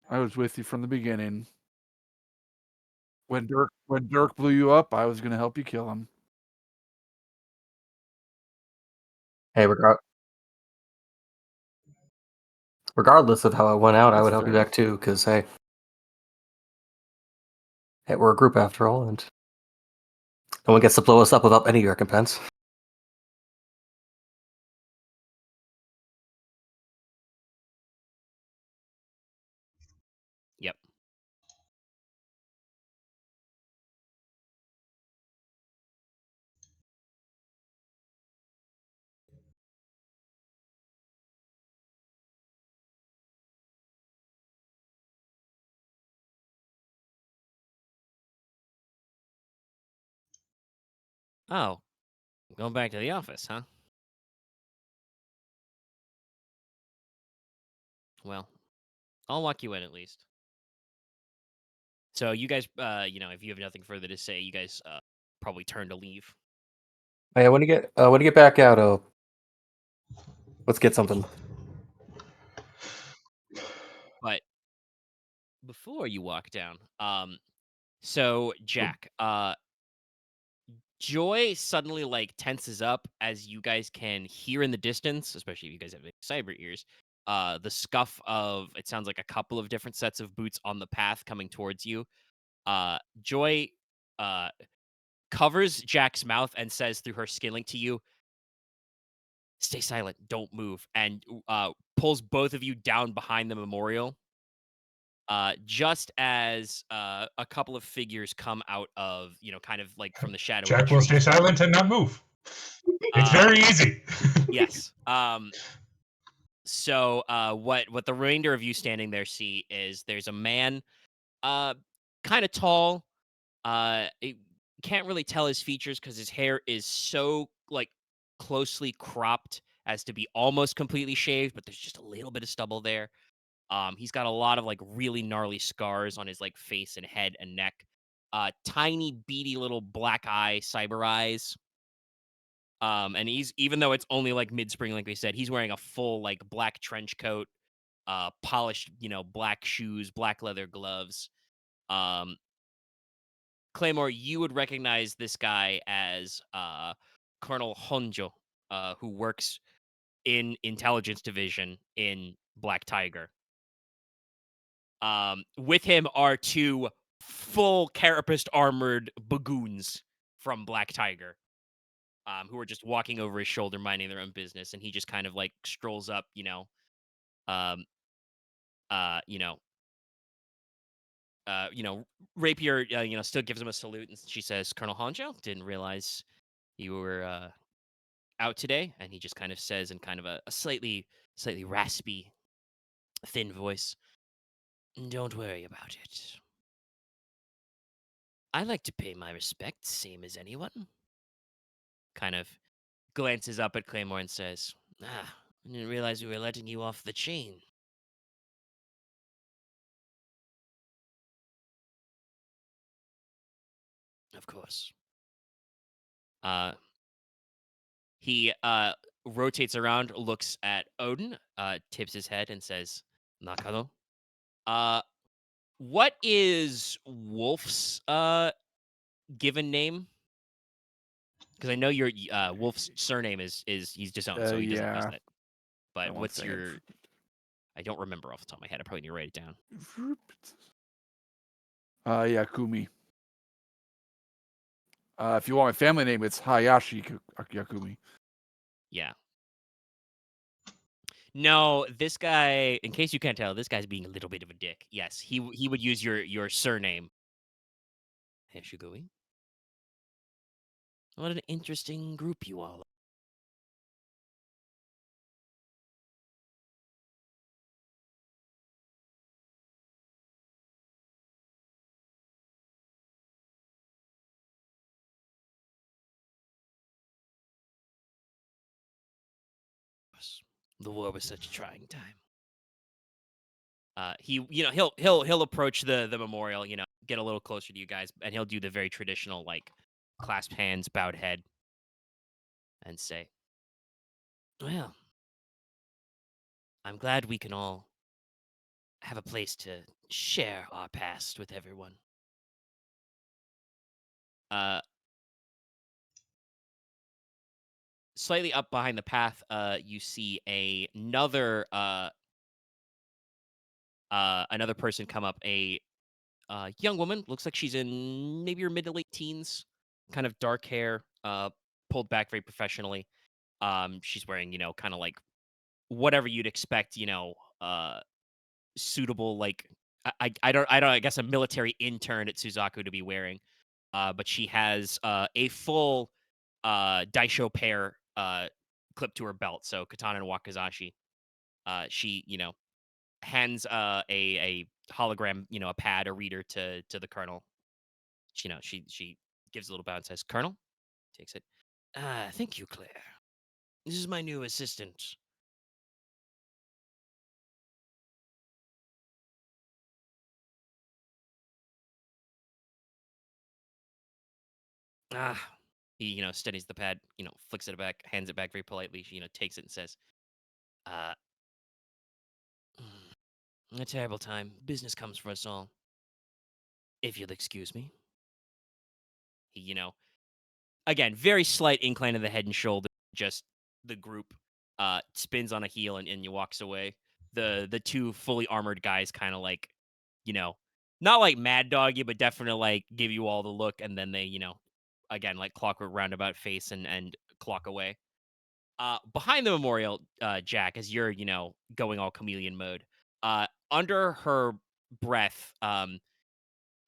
I was with you from the beginning. When Dirk blew you up, I was going to help you kill him. Hey, regardless of how it went out, I That's would help you fair. back too, because hey, we're a group after all, and no one gets to blow us up without any recompense. Yep. Oh, going back to the office, huh? Well, I'll walk you in at least. So you guys, if you have nothing further to say, you guys probably turn to leave. Hey, when you get back out, let's get something. But before you walk down, so Jack, Joy suddenly like tenses up as you guys can hear in the distance, especially if you guys have like, cyber ears, the scuff of it sounds like a couple of different sets of boots on the path coming towards you. Joy covers Jack's mouth and says through her skin link to you, "Stay silent, don't move," and pulls both of you down behind the memorial. Just as a couple of figures come out of, kind of like from the shadow of the Jack will stay trees. silent and not move. It's very easy. Yes. So what the remainder of you standing there see is there's a man, kind of tall. It, can't really tell his features because his hair is so like closely cropped as to be almost completely shaved, but there's just a little bit of stubble there. He's got a lot of like really gnarly scars on his like face and head and neck. Tiny beady little black cyber eyes. And he's even though it's only like mid-spring, like we said, he's wearing a full like black trench coat, polished, black shoes, black leather gloves. Um, Claymore, you would recognize this guy as Colonel Honjo, who works in intelligence division in Black Tiger. With him are two full carapace armored bagoons from Black Tiger, who are just walking over his shoulder, minding their own business, and he just kind of like strolls up, um, uh, you know, Rapier, still gives him a salute, and she says, "Colonel Honjo, didn't realize you were out today," and he just kind of says in kind of a slightly raspy, thin voice, "Don't worry about it. I like to pay my respects, same as anyone." Kind of glances up at Claymore and says, "Ah, I didn't realize we were letting you off the chain." Of course. Uh, he rotates around, looks at Odin, tips his head, and says, "Nakano." Uh, what is Wolf's given name? Because I know your Wolf's surname is he's disowned, so he doesn't use Yeah. that. I But won't what's say your it. I don't remember off the top of my head. I probably need to write it down. Yakumi. If you want my family name, it's Hayashi Yakumi. Yeah. No, this guy, in case you can't tell, this guy's being a little bit of a dick. Yes, he would use your surname. Hey, Shugui. What an interesting group you all are. The war was such a trying time. He'll approach the memorial, get a little closer to you guys, and he'll do the very traditional like clasped hands, bowed head, and say, "Well, I'm glad we can all have a place to share our past with everyone." Slightly up behind the path, you see another person come up. A young woman, looks like she's in maybe her mid to late teens, kind of dark hair, pulled back very professionally. She's wearing, kind of like whatever you'd expect, suitable like I guess a military intern at Suzaku to be wearing. But she has a full daisho pair clipped to her belt, so katana and wakizashi. She, hands a hologram, a pad, a reader to the colonel. She gives a little bow and says, "Colonel," takes it. Thank you, Claire. This is my new assistant. He, steadies the pad, flicks it back, hands it back very politely. She, takes it and says, uh, a terrible time. Business comes for us all. If you'll excuse me. He, again, very slight incline of the head and shoulder. Just the group spins on a heel and walks away. The two fully armored guys kind of like, not like mad dog you, but definitely like give you all the look, and then they, again, like clockwork roundabout face and clock away. Behind the memorial, Jack, as you're, going all chameleon mode, under her breath,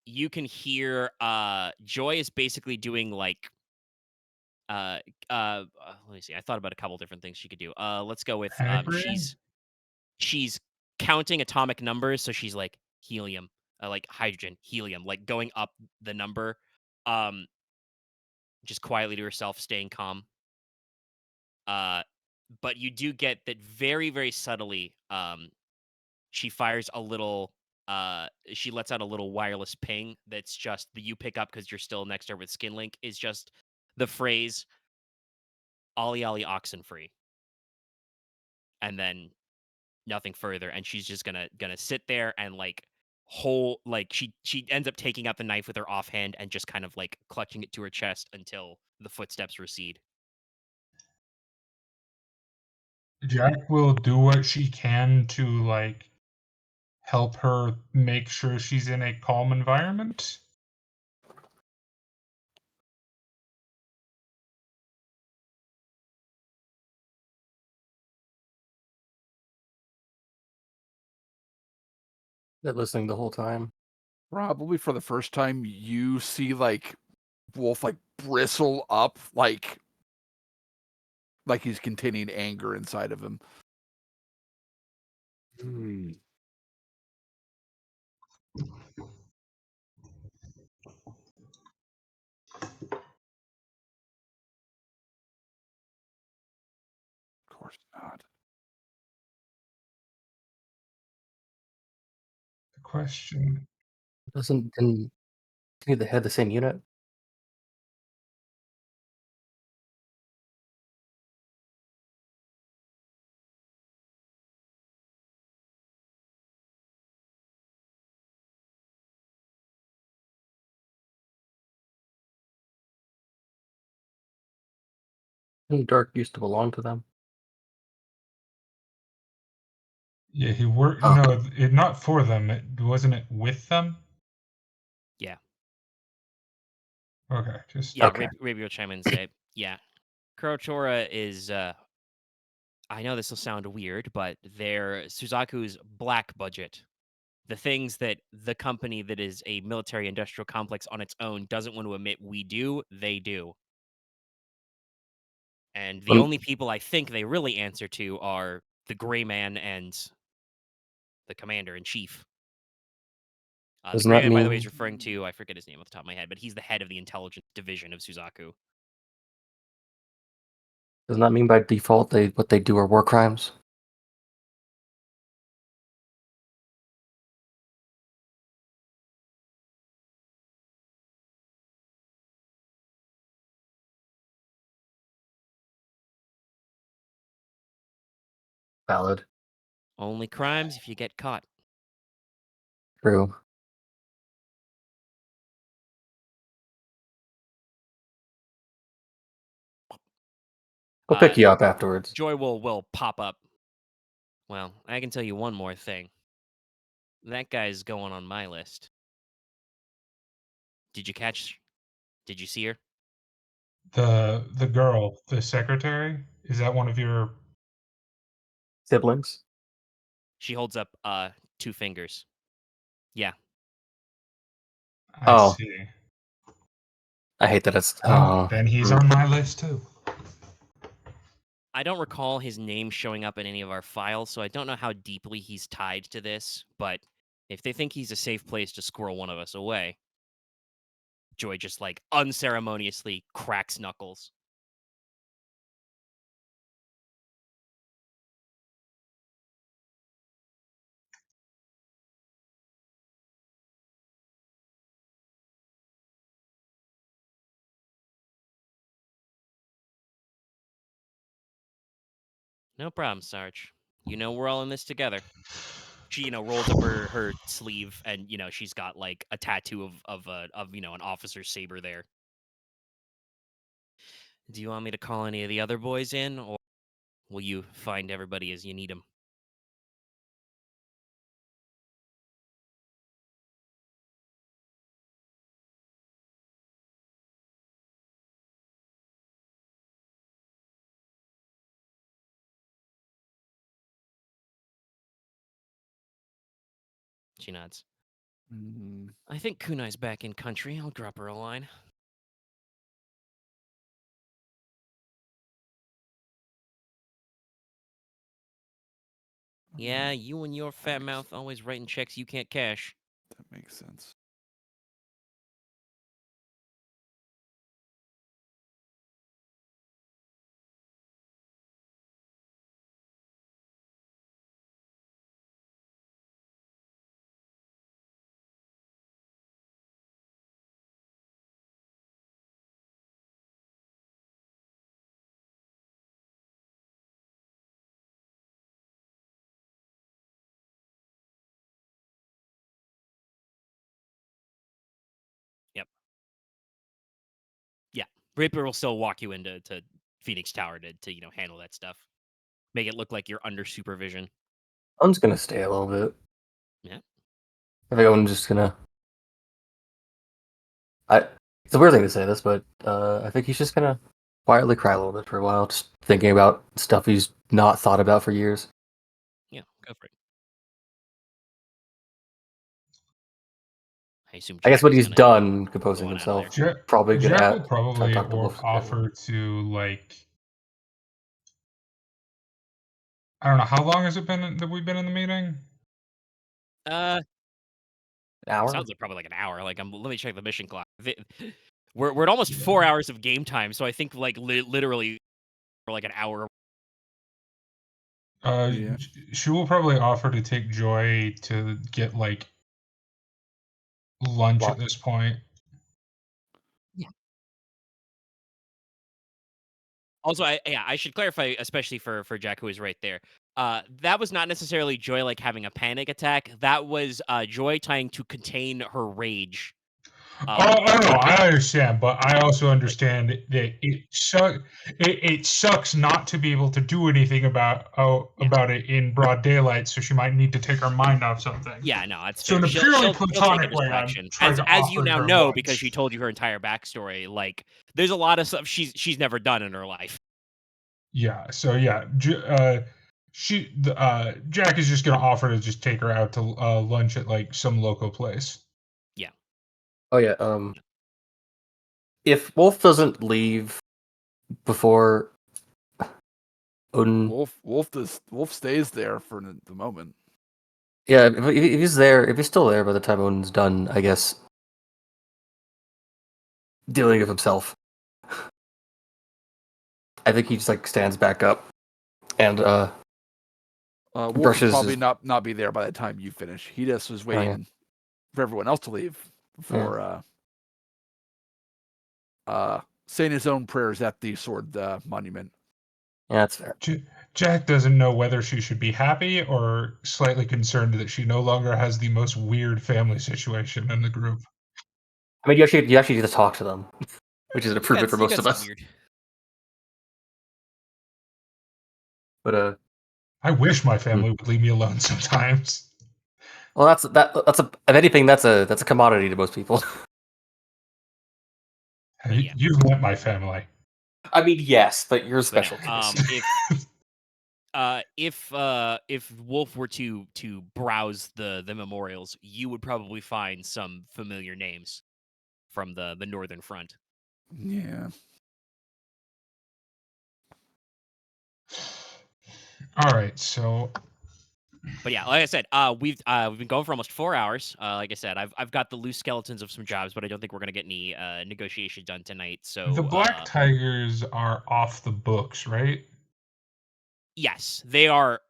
you can hear Joy is basically doing like let me see. I thought about a couple different things she could do. Let's go with Anagram? she's counting atomic numbers, so she's like helium, like hydrogen, helium, like going up the number, um, just quietly to herself, staying calm. Uh, but you do get that very, very subtly. She fires a little. She lets out a little wireless ping that's just that you pick up because you're still next to her with Skinlink. Is just the phrase "Ollie Ollie oxen free," and then nothing further. And she's just gonna sit there and like hold like she ends up taking out the knife with her offhand and just kind of like clutching it to her chest until the footsteps recede. Jack will do what she can to like help her make sure she's in a calm environment. They're listening the whole time. Probably for the first time, you see like Wolf like bristle up, like he's containing anger inside of him. Of course not. The question. Didn't they had the same unit? Dark used to belong to them. Yeah, he worked. Oh. No, not for them. Wasn't it with them? Yeah. Okay, just Yeah, Okay. Raby will chime in and say, yeah, Kurotora is, I know this will sound weird, but they're Suzaku's black budget. The things that the company that is a military industrial complex on its own doesn't want to admit we do, they do. And the only people I think they really answer to are the Gray Man and the Commander in Chief. The Doesn't Gray that Man, by the way, is mean referring to, I forget his name off the top of my head, but he's the head of the intelligence division of Suzaku. doesn't that mean by default what they do are war crimes? Valid. Only crimes if you get caught. True. I'll pick you up afterwards. Joy will pop up. Well, I can tell you one more thing. That guy's going on my list. Did you see her? the girl, the secretary. Is that one of your? Siblings? She holds up 2 fingers. Yeah. I Oh. see. I hate that it's. Oh, then he's on my list too. I don't recall his name showing up in any of our files, so I don't know how deeply he's tied to this, but if they think he's a safe place to squirrel one of us away, Joy just like unceremoniously cracks knuckles. No problem, Sarge. You know we're all in this together. She, rolls up her sleeve, and she's got like a tattoo of an officer's saber there. Do you want me to call any of the other boys in, or will you find everybody as you need them? She nods. I think Kunai's back in country. I'll drop her a line. Yeah, you and your fat mouth always writing checks you can't cash. That makes sense. Yep. Yeah. Reaper will still walk you into Phoenix Tower to handle that stuff. Make it look like you're under supervision. Owen's gonna stay a little bit. Yeah. I think Owen's just gonna. It's a weird thing to say this, but I think he's just gonna quietly cry a little bit for a while, just thinking about stuff he's not thought about for years. Yeah, go for it. I assume. I guess Jack when is he's gonna done composing go on out of himself, there. probably Jack gonna will try to probably talk to Wolf again. offer to like. I don't know how long has it been that we've been in the meeting. An hour. Sounds like probably like an hour. Like let me check the mission clock. We're at almost 4 hours of game time, so I think like literally for like an hour. Yeah. She will probably offer to take Joy to get like lunch at this point. Also, I should clarify, especially for Jack, who is right there. That was not necessarily Joy like having a panic attack. That was Joy trying to contain her rage. No, I understand, but I also understand that it sucks not to be able to do anything about it in broad daylight. So she might need to take her mind off something. Yeah, no, it's So fair. in a She'll purely take a platonic way, I'm distraction. trying to As you offer now her know, lunch. because she told you her entire backstory. Like, there's a lot of stuff she's never done in her life. Yeah. So yeah, Jack is just gonna offer to just take her out to lunch at like some local place. Yeah. Oh yeah. If Wolf doesn't leave before Odin, Wolf stays there for the moment. yeah, if he's there, if he's still there by the time Odin's done, I guess dealing with himself. I think he just like stands back up and Wolf will brushes probably his... not be there by the time you finish. He just was waiting for everyone else to leave before saying his own prayers at the sword monument. Yeah, that's fair. Jack doesn't know whether she should be happy or slightly concerned that she no longer has the most weird family situation in the group. I mean, you actually need to talk to them, which is an improvement for most of us. Weird. But I wish my family would leave me alone sometimes. well, that's if anything, that's a commodity to most people. Yeah. You've met my family. I mean, yes, but you're a But special no, case. if Wolf were to browse the memorials, you would probably find some familiar names from the northern front. Yeah. All right, so. But yeah, like I said, we've been going for almost 4 hours. Like I said, I've got the loose skeletons of some jobs, but I don't think we're gonna get any negotiation done tonight. So The Black Tigers are off the books, right? yes, they are.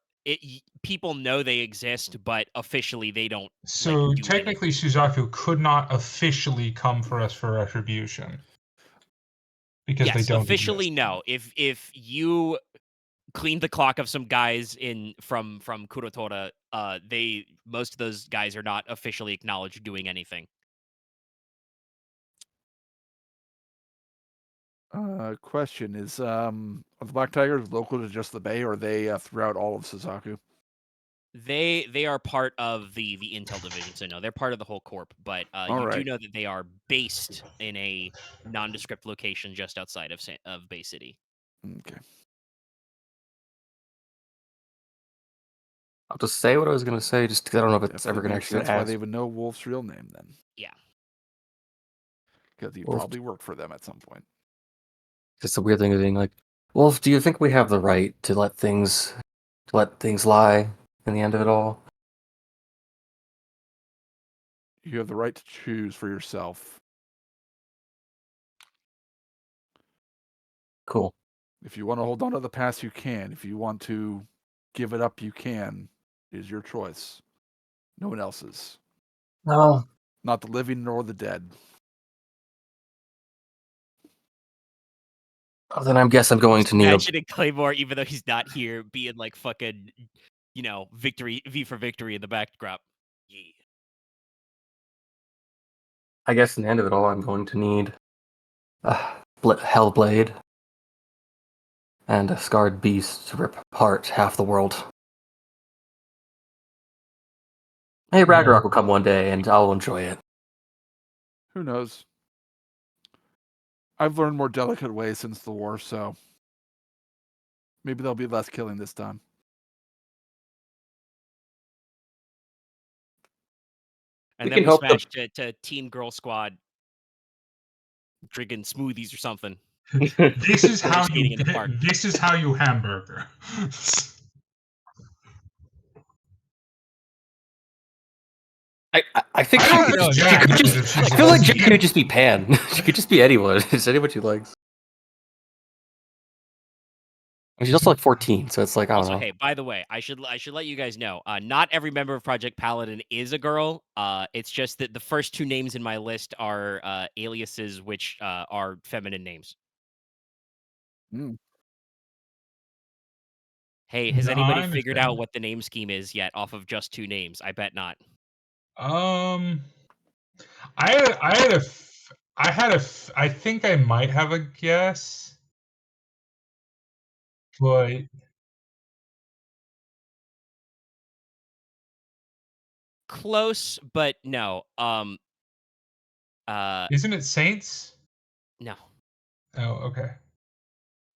People know they exist, but officially they don't. So do technically, anything. Suzaku could not officially come for us for retribution because they Yes, don't officially exist. no. If you cleaned the clock of some guys from Kurotora, most of those guys are not officially acknowledged doing anything. Question is, are the Black Tigers local to just the Bay, or are they throughout all of Suzaku? They are part of the intel division, so no, they're part of the whole corp. But you do know that they are based in a nondescript location just outside of Bay City. Okay. I'll just say what I was going to say, just because I don't know if it's ever going to actually That's why they would know Wolf's real name then. Yeah. Because he Wolf. probably worked for them at some point. It's a weird thing of being like, Wolf, do you think we have the right to let things lie in the end of it all? You have the right to choose for yourself. Cool. If you want to hold on to the past, you can. If you want to give it up, you can. It is your choice. No one else's. No. Not the living nor the dead. Oh, then I guess I'm going to need Imagining Claymore, even though he's not here, being like fucking, victory, V for victory in the backdrop. Yeah. I guess in the end of it all, I'm going to need a Hellblade and a Scarred Beast to rip apart half the world. Hey, Ragnarok will come one day, and I'll enjoy it. Who knows? I've learned more delicate ways since the war, so maybe there'll be less killing this time. And then we smash to Team Girl Squad drinking smoothies or something. This is how skating in the park. This is how you hamburger. I think I feel like Jack could just be Pan. She could just be anyone. It's anyone she likes. And she's also like 14, so it's like, I don't know. Hey, by the way, I should let you guys know, not every member of Project Paladin is a girl. It's just that the first two names in my list are aliases, which are feminine names. Mm. Hey, has anybody figured out what the name scheme is yet off of just two names? I bet not. I think I might have a guess, but Close, but no. isn't it Saints? No. Oh, okay.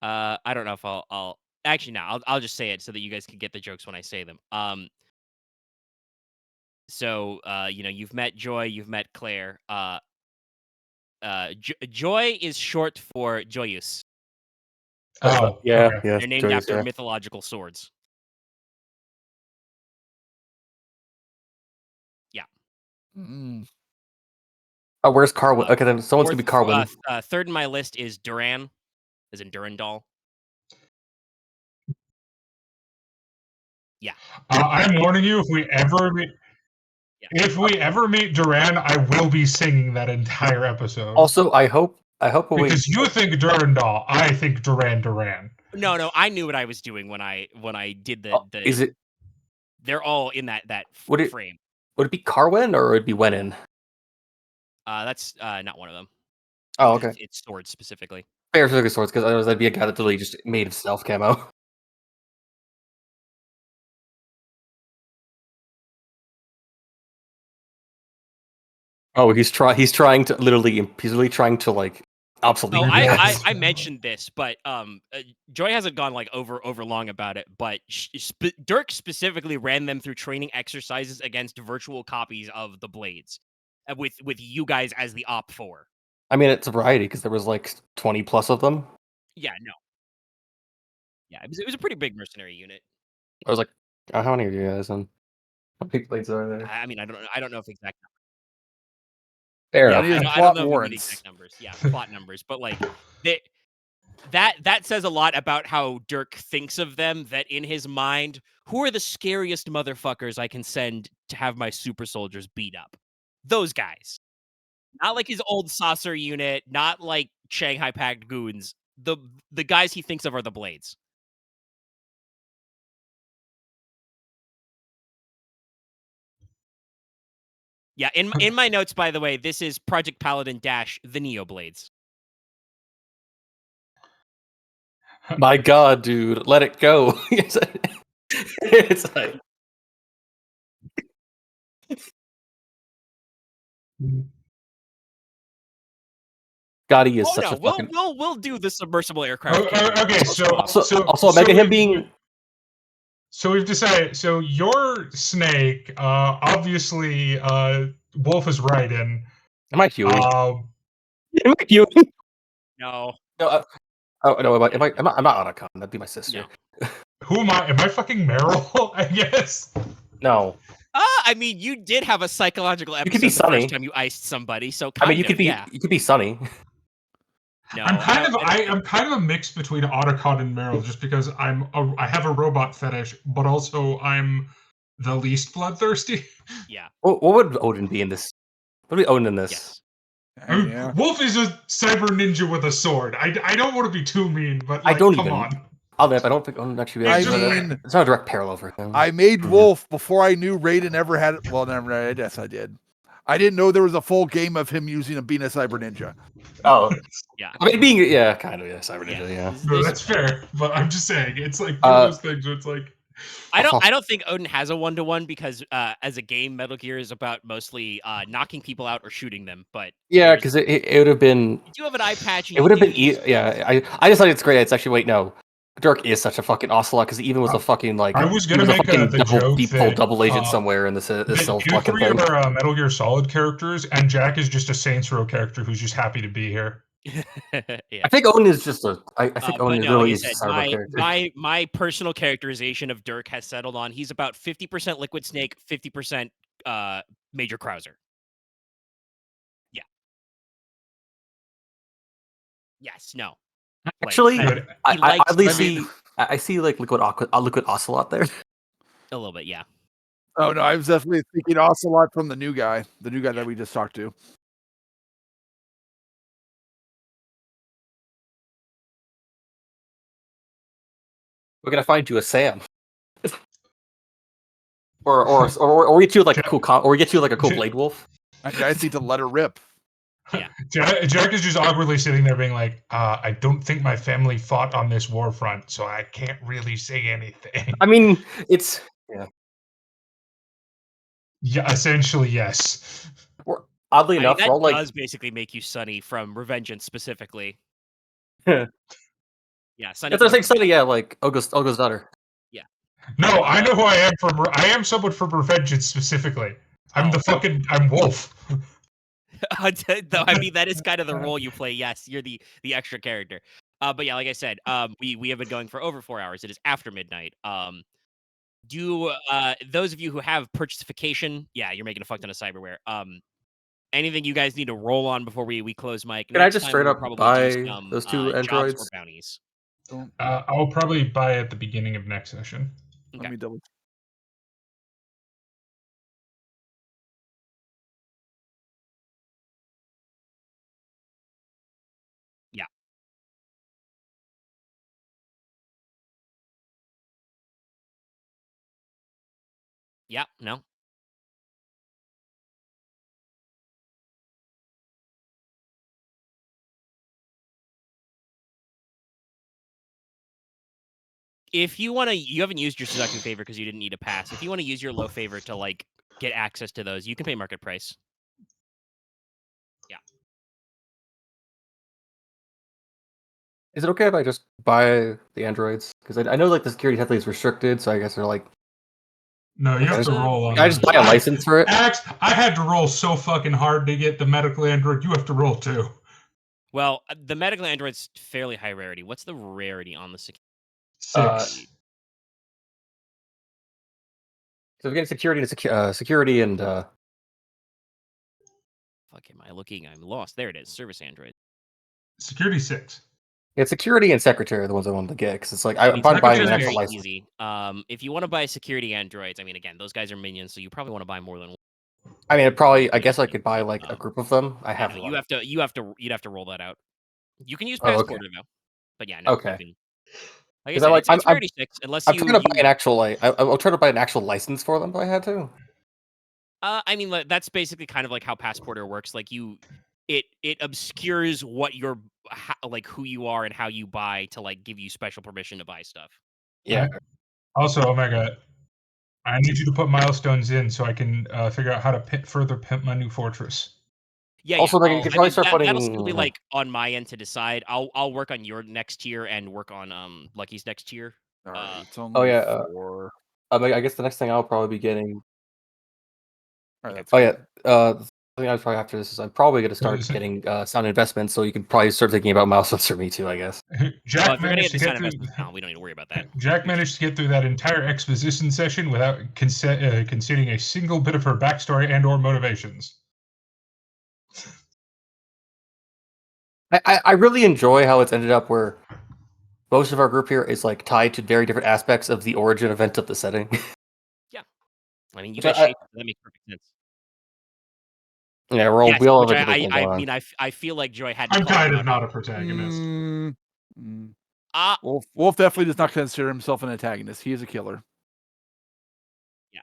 I don't know if I'll actually no. I'll just say it so that you guys can get the jokes when I say them. So you've met Joy, you've met Claire. Joy is short for Joyous. Oh, yeah, okay. yeah. They're named Joyous, after yeah. mythological swords. Yeah. Mm. Oh, where's Carwin? Okay, then someone's gonna be Carwin. Third in my list is Duran, as in Durandal. Yeah. I'm warning you, if we ever meet Duran, I will be singing that entire episode. Also, I hope when because you think Durandal, I think Duran. No, I knew what I was doing when I did the. is it? They're all in that frame. Would it be Carwin or would it be Wenin? That's not one of them. Oh, okay. It's swords specifically. Fair Circus Swords, because otherwise that'd be a guy that literally just made himself camo. Oh, he's trying to literally trying to like obsolete. Oh, Yes. I mentioned this, but Joy hasn't gone like over long about it. But Dirk specifically ran them through training exercises against virtual copies of the blades, with you guys as the op 4. I mean, it's a variety because there was like 20 plus of them. Yeah, no. Yeah, it was a pretty big mercenary unit. I was like, how many are you guys? And how many blades are there? I mean, I don't know if exact numbers. Fair Yeah, enough. these I plot don't know if we need warrants. exact numbers. Yeah, plot numbers, but like that says a lot about how Dirk thinks of them. That in his mind, who are the scariest motherfuckers I can send to have my super soldiers beat up? Those guys. Not like his old saucer unit, not like Shanghai Pact goons. The guys he thinks of are the blades. Yeah, in my notes, by the way, this is Project Paladin - the Neo Blades. My God, dude, let it go. It's like Gotti is Oh such no, a fucking. we'll do the submersible aircraft. Okay, Also, imagine him being. So we've decided. So your snake, obviously, Wolf is right in. Am I Huey? Um, Am I Huey? No. No. Oh no, I'm not Otacon. That'd be my sister. No. who am I? Am I fucking Meryl? I guess. No. I mean, you did have a psychological episode could be the Sunny. first time you iced somebody, so I mean, you yeah. could be Sunny. No, I'm kind of a mix between Otacon and Meryl, just because I have a robot fetish, but also I'm the least bloodthirsty. Yeah. What would Odin be in this? What would be Odin in this? Yes. Yeah. Wolf is a cyber ninja with a sword. I don't want to be too mean, but like, I don't come even. on. I don't think Odin actually. I mean, it's not a direct parallel for him. I made Wolf before I knew Raiden ever had it. Well, never. I guess I did. I didn't know there was a full game of him using being a cyber ninja. Oh, Yeah. I mean, kind of, cyber ninja, yeah. No, that's fair, but I'm just saying it's like one of those things where it's like. I don't think Odin has a 1-to-1 because as a game, Metal Gear is about mostly knocking people out or shooting them. But yeah, because it would have been. You do have an eye patch. It would have been yeah. I just thought it's great. It's actually no. Dirk is such a fucking ocelot because he even was a fucking like. I was gonna make the joke double agent somewhere in this you fucking three thing. are Metal Gear Solid characters, and Jack is just a Saints Row character who's just happy to be here. Yeah. I think Odin is just a. I think Odin really is a cyber character. My personal characterization of Dirk has settled on he's about 50% Liquid Snake, 50% Major Krauser. Yeah. Yes. No. Actually, Like, I see like liquid ocelot there. A little bit, yeah. Oh no, I was definitely thinking Ocelot from the new guy that we just talked to. We're gonna find you a Sam, or we get you like a cool or we get you like a cool Blade Wolf. I guys need to let her rip. Yeah. Jack is just awkwardly sitting there being like, I don't think my family fought on this war front, so I can't really say anything. I mean, it's Yeah, essentially, yes. oddly I mean, enough, that we're all like, does basically make you Sunny from Revengeance specifically. it's Yeah, Sunny. the same study, yeah, like Olga's daughter. No, I know who I am from. I am someone from Revengeance specifically. I'm I'm Wolf. Though I mean that is kind of the role you play. Yes, you're the extra character. But yeah, like I said, we have been going for over 4 hours. It is after midnight. Do those of you who have purchasification, yeah, you're making a fuck ton of cyberware. Anything you guys need to roll on before we close mic? Can I Next just time straight we'll up probably do buy some those two jobs or androids? bounties. I'll probably buy at the beginning of next session. Okay. Let me double. Yeah. Yeah. No. If you want to, you haven't used your seductive favor because you didn't need a pass. If you want to use your low favor to like get access to those, you can pay market price. Yeah. Is it okay if I just buy the androids? Because I know like the security technically is restricted, so I guess they're like. No, you Okay, have to roll on Can I just buy a license for it? Axe, I had to roll so fucking hard to get the medical android. You have to roll too. Well, the medical android's fairly high rarity. What's the rarity on the security? 6. So we get security and security and Fuck, am I looking? I'm lost. There it is. Service android. Security 6. yeah, security and secretary are the ones I wanted to get because it's like I I'm mean, probably buying an secretary's actual very license. easy. If you want to buy security androids, I mean, again, those guys are minions, so you probably want to buy more than one. I mean, I guess I could buy like a group of them. I have No, one. you'd have to roll that out. You can use Oh, okay. Passporter though, but yeah, no. Okay. You can, like I 'Cause said, I'm it's rarity 6 unless I'm you. trying to buy an actual like I'll try to buy an actual license for them if I had to. I mean, that's basically kind of like how Passporter works. Like it obscures what your like who you are and how you buy to like give you special permission to buy stuff. Yeah. Also, Omega, I need you to put milestones in so I can figure out how to further pimp my new fortress. Yeah. Also, Yeah. Megan, you can probably start That'll still be putting. like on my end to decide. I'll work on your next tier and work on Lucky's next tier. All right, it's Oh only yeah. 4. I guess the next thing I'll probably be getting. All right, that's Oh good. yeah. The thing I was probably after this is I'm probably going to start getting sound investments, so you can probably start thinking about milestones for me too. I guess. Jack If you're gonna managed get to the get sound through. investments now, we don't need to worry about that. Jack managed to get through that entire exposition session without conceding a single bit of her backstory and/or motivations. I really enjoy how it's ended up where most of our group here is like tied to very different aspects of the origin event of the setting. I mean, you Which guys shaped it, that makes perfect sense. Yeah, Yes, we all have which a different thing going on. I feel like Joy had to I'm call kind you of out. not a protagonist. Wolf definitely does not consider himself an antagonist. He is a killer. Yeah.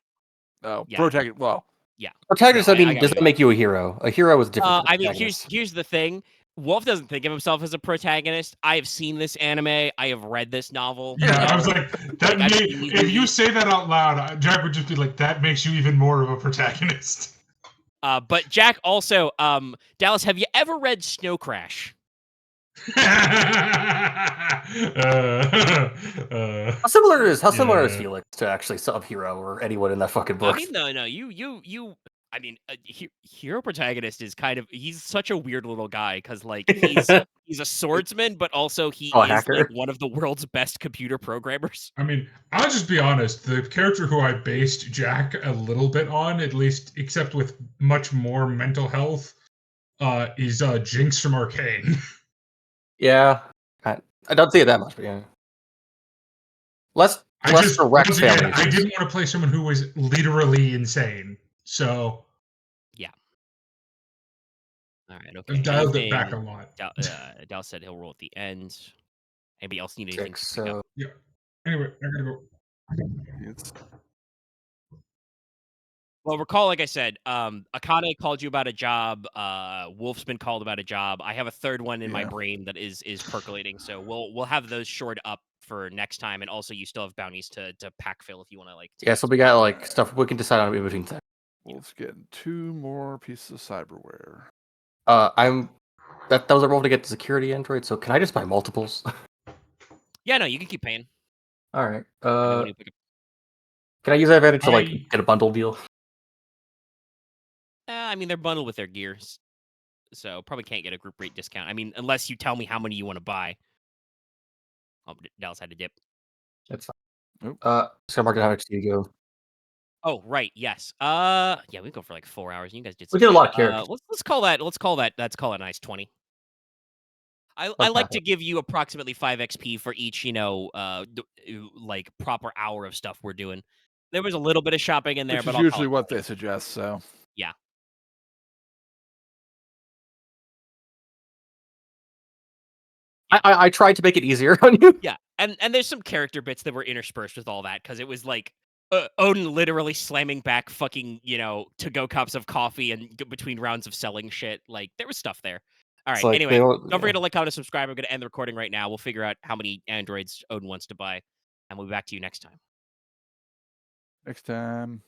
Oh, Yeah. protagonist. Well, Yeah. Protagonist, No, I mean, got does you. that make you a hero? A hero is different. From I mean, protagonist. here's the thing. Wolf doesn't think of himself as a protagonist. I have seen this anime. I have read this novel. Yeah, I was like, that. I've seen these If you movies. say that out loud, Jack would just be like, "That makes you even more of a protagonist." But Jack also, Dallas, have you ever read Snow Crash? How similar is Felix to actually Sub-Hero or anyone in that fucking book? I mean, no, you. I mean, hero protagonist is kind of he's such a weird little guy because like he's a swordsman, but also he is hacker. like one of the world's best computer programmers. I mean, I'll just be honest. The character who I based Jack a little bit on, at least, except with much more mental health, is Jinx from Arcane. Yeah, I don't see it that much, but yeah. Less direct once again, family I issues. didn't want to play someone who was literally insane. So Yeah. All right. I've Okay. dialed it back a lot. Dal said he'll roll at the end. Anybody else need anything? So Yeah. Anyway, I gotta go. it's Well, recall, like I said, Akane called you about a job. Wolf's been called about a job. I have a third one in my Yeah. brain that is percolating. So we'll have those shored up for next time. And also, you still have bounties to pack fill if you want to like. Yeah, so we got like stuff we can decide on in between time. Wolf's getting 2 more pieces of cyberware. That was a roll to get the security android. So can I just buy multiples? Yeah, no, you can keep paying. All right. And then when you pick up, Can I use that advantage to like I- get a bundle deal? I mean, they're bundled with their gears, so probably can't get a group rate discount. I mean, unless you tell me how many you want to buy. Oh, Dallas had to dip. That's fine. Nope. Just gonna mark it how much do you go. Oh, right. Yes. Yeah, we go for like 4 hours. And you guys did. We some did a lot of shit. characters. Let's call that. Let's call a nice 20. I like to give you approximately 5 XP for each, like proper hour of stuff we're doing. There was a little bit of shopping in there, Which but is I'll call usually it what 20. they suggest, so. Yeah. I tried to make it easier on you. Yeah, and there's some character bits that were interspersed with all that because it was like Odin literally slamming back fucking to-go cups of coffee and between rounds of selling shit. Like there was stuff there. All right. It's like Anyway, they all- don't forget to like, comment, and subscribe. I'm going to end the recording right now. We'll figure out how many androids Odin wants to buy, and we'll be back to you next time. Next time.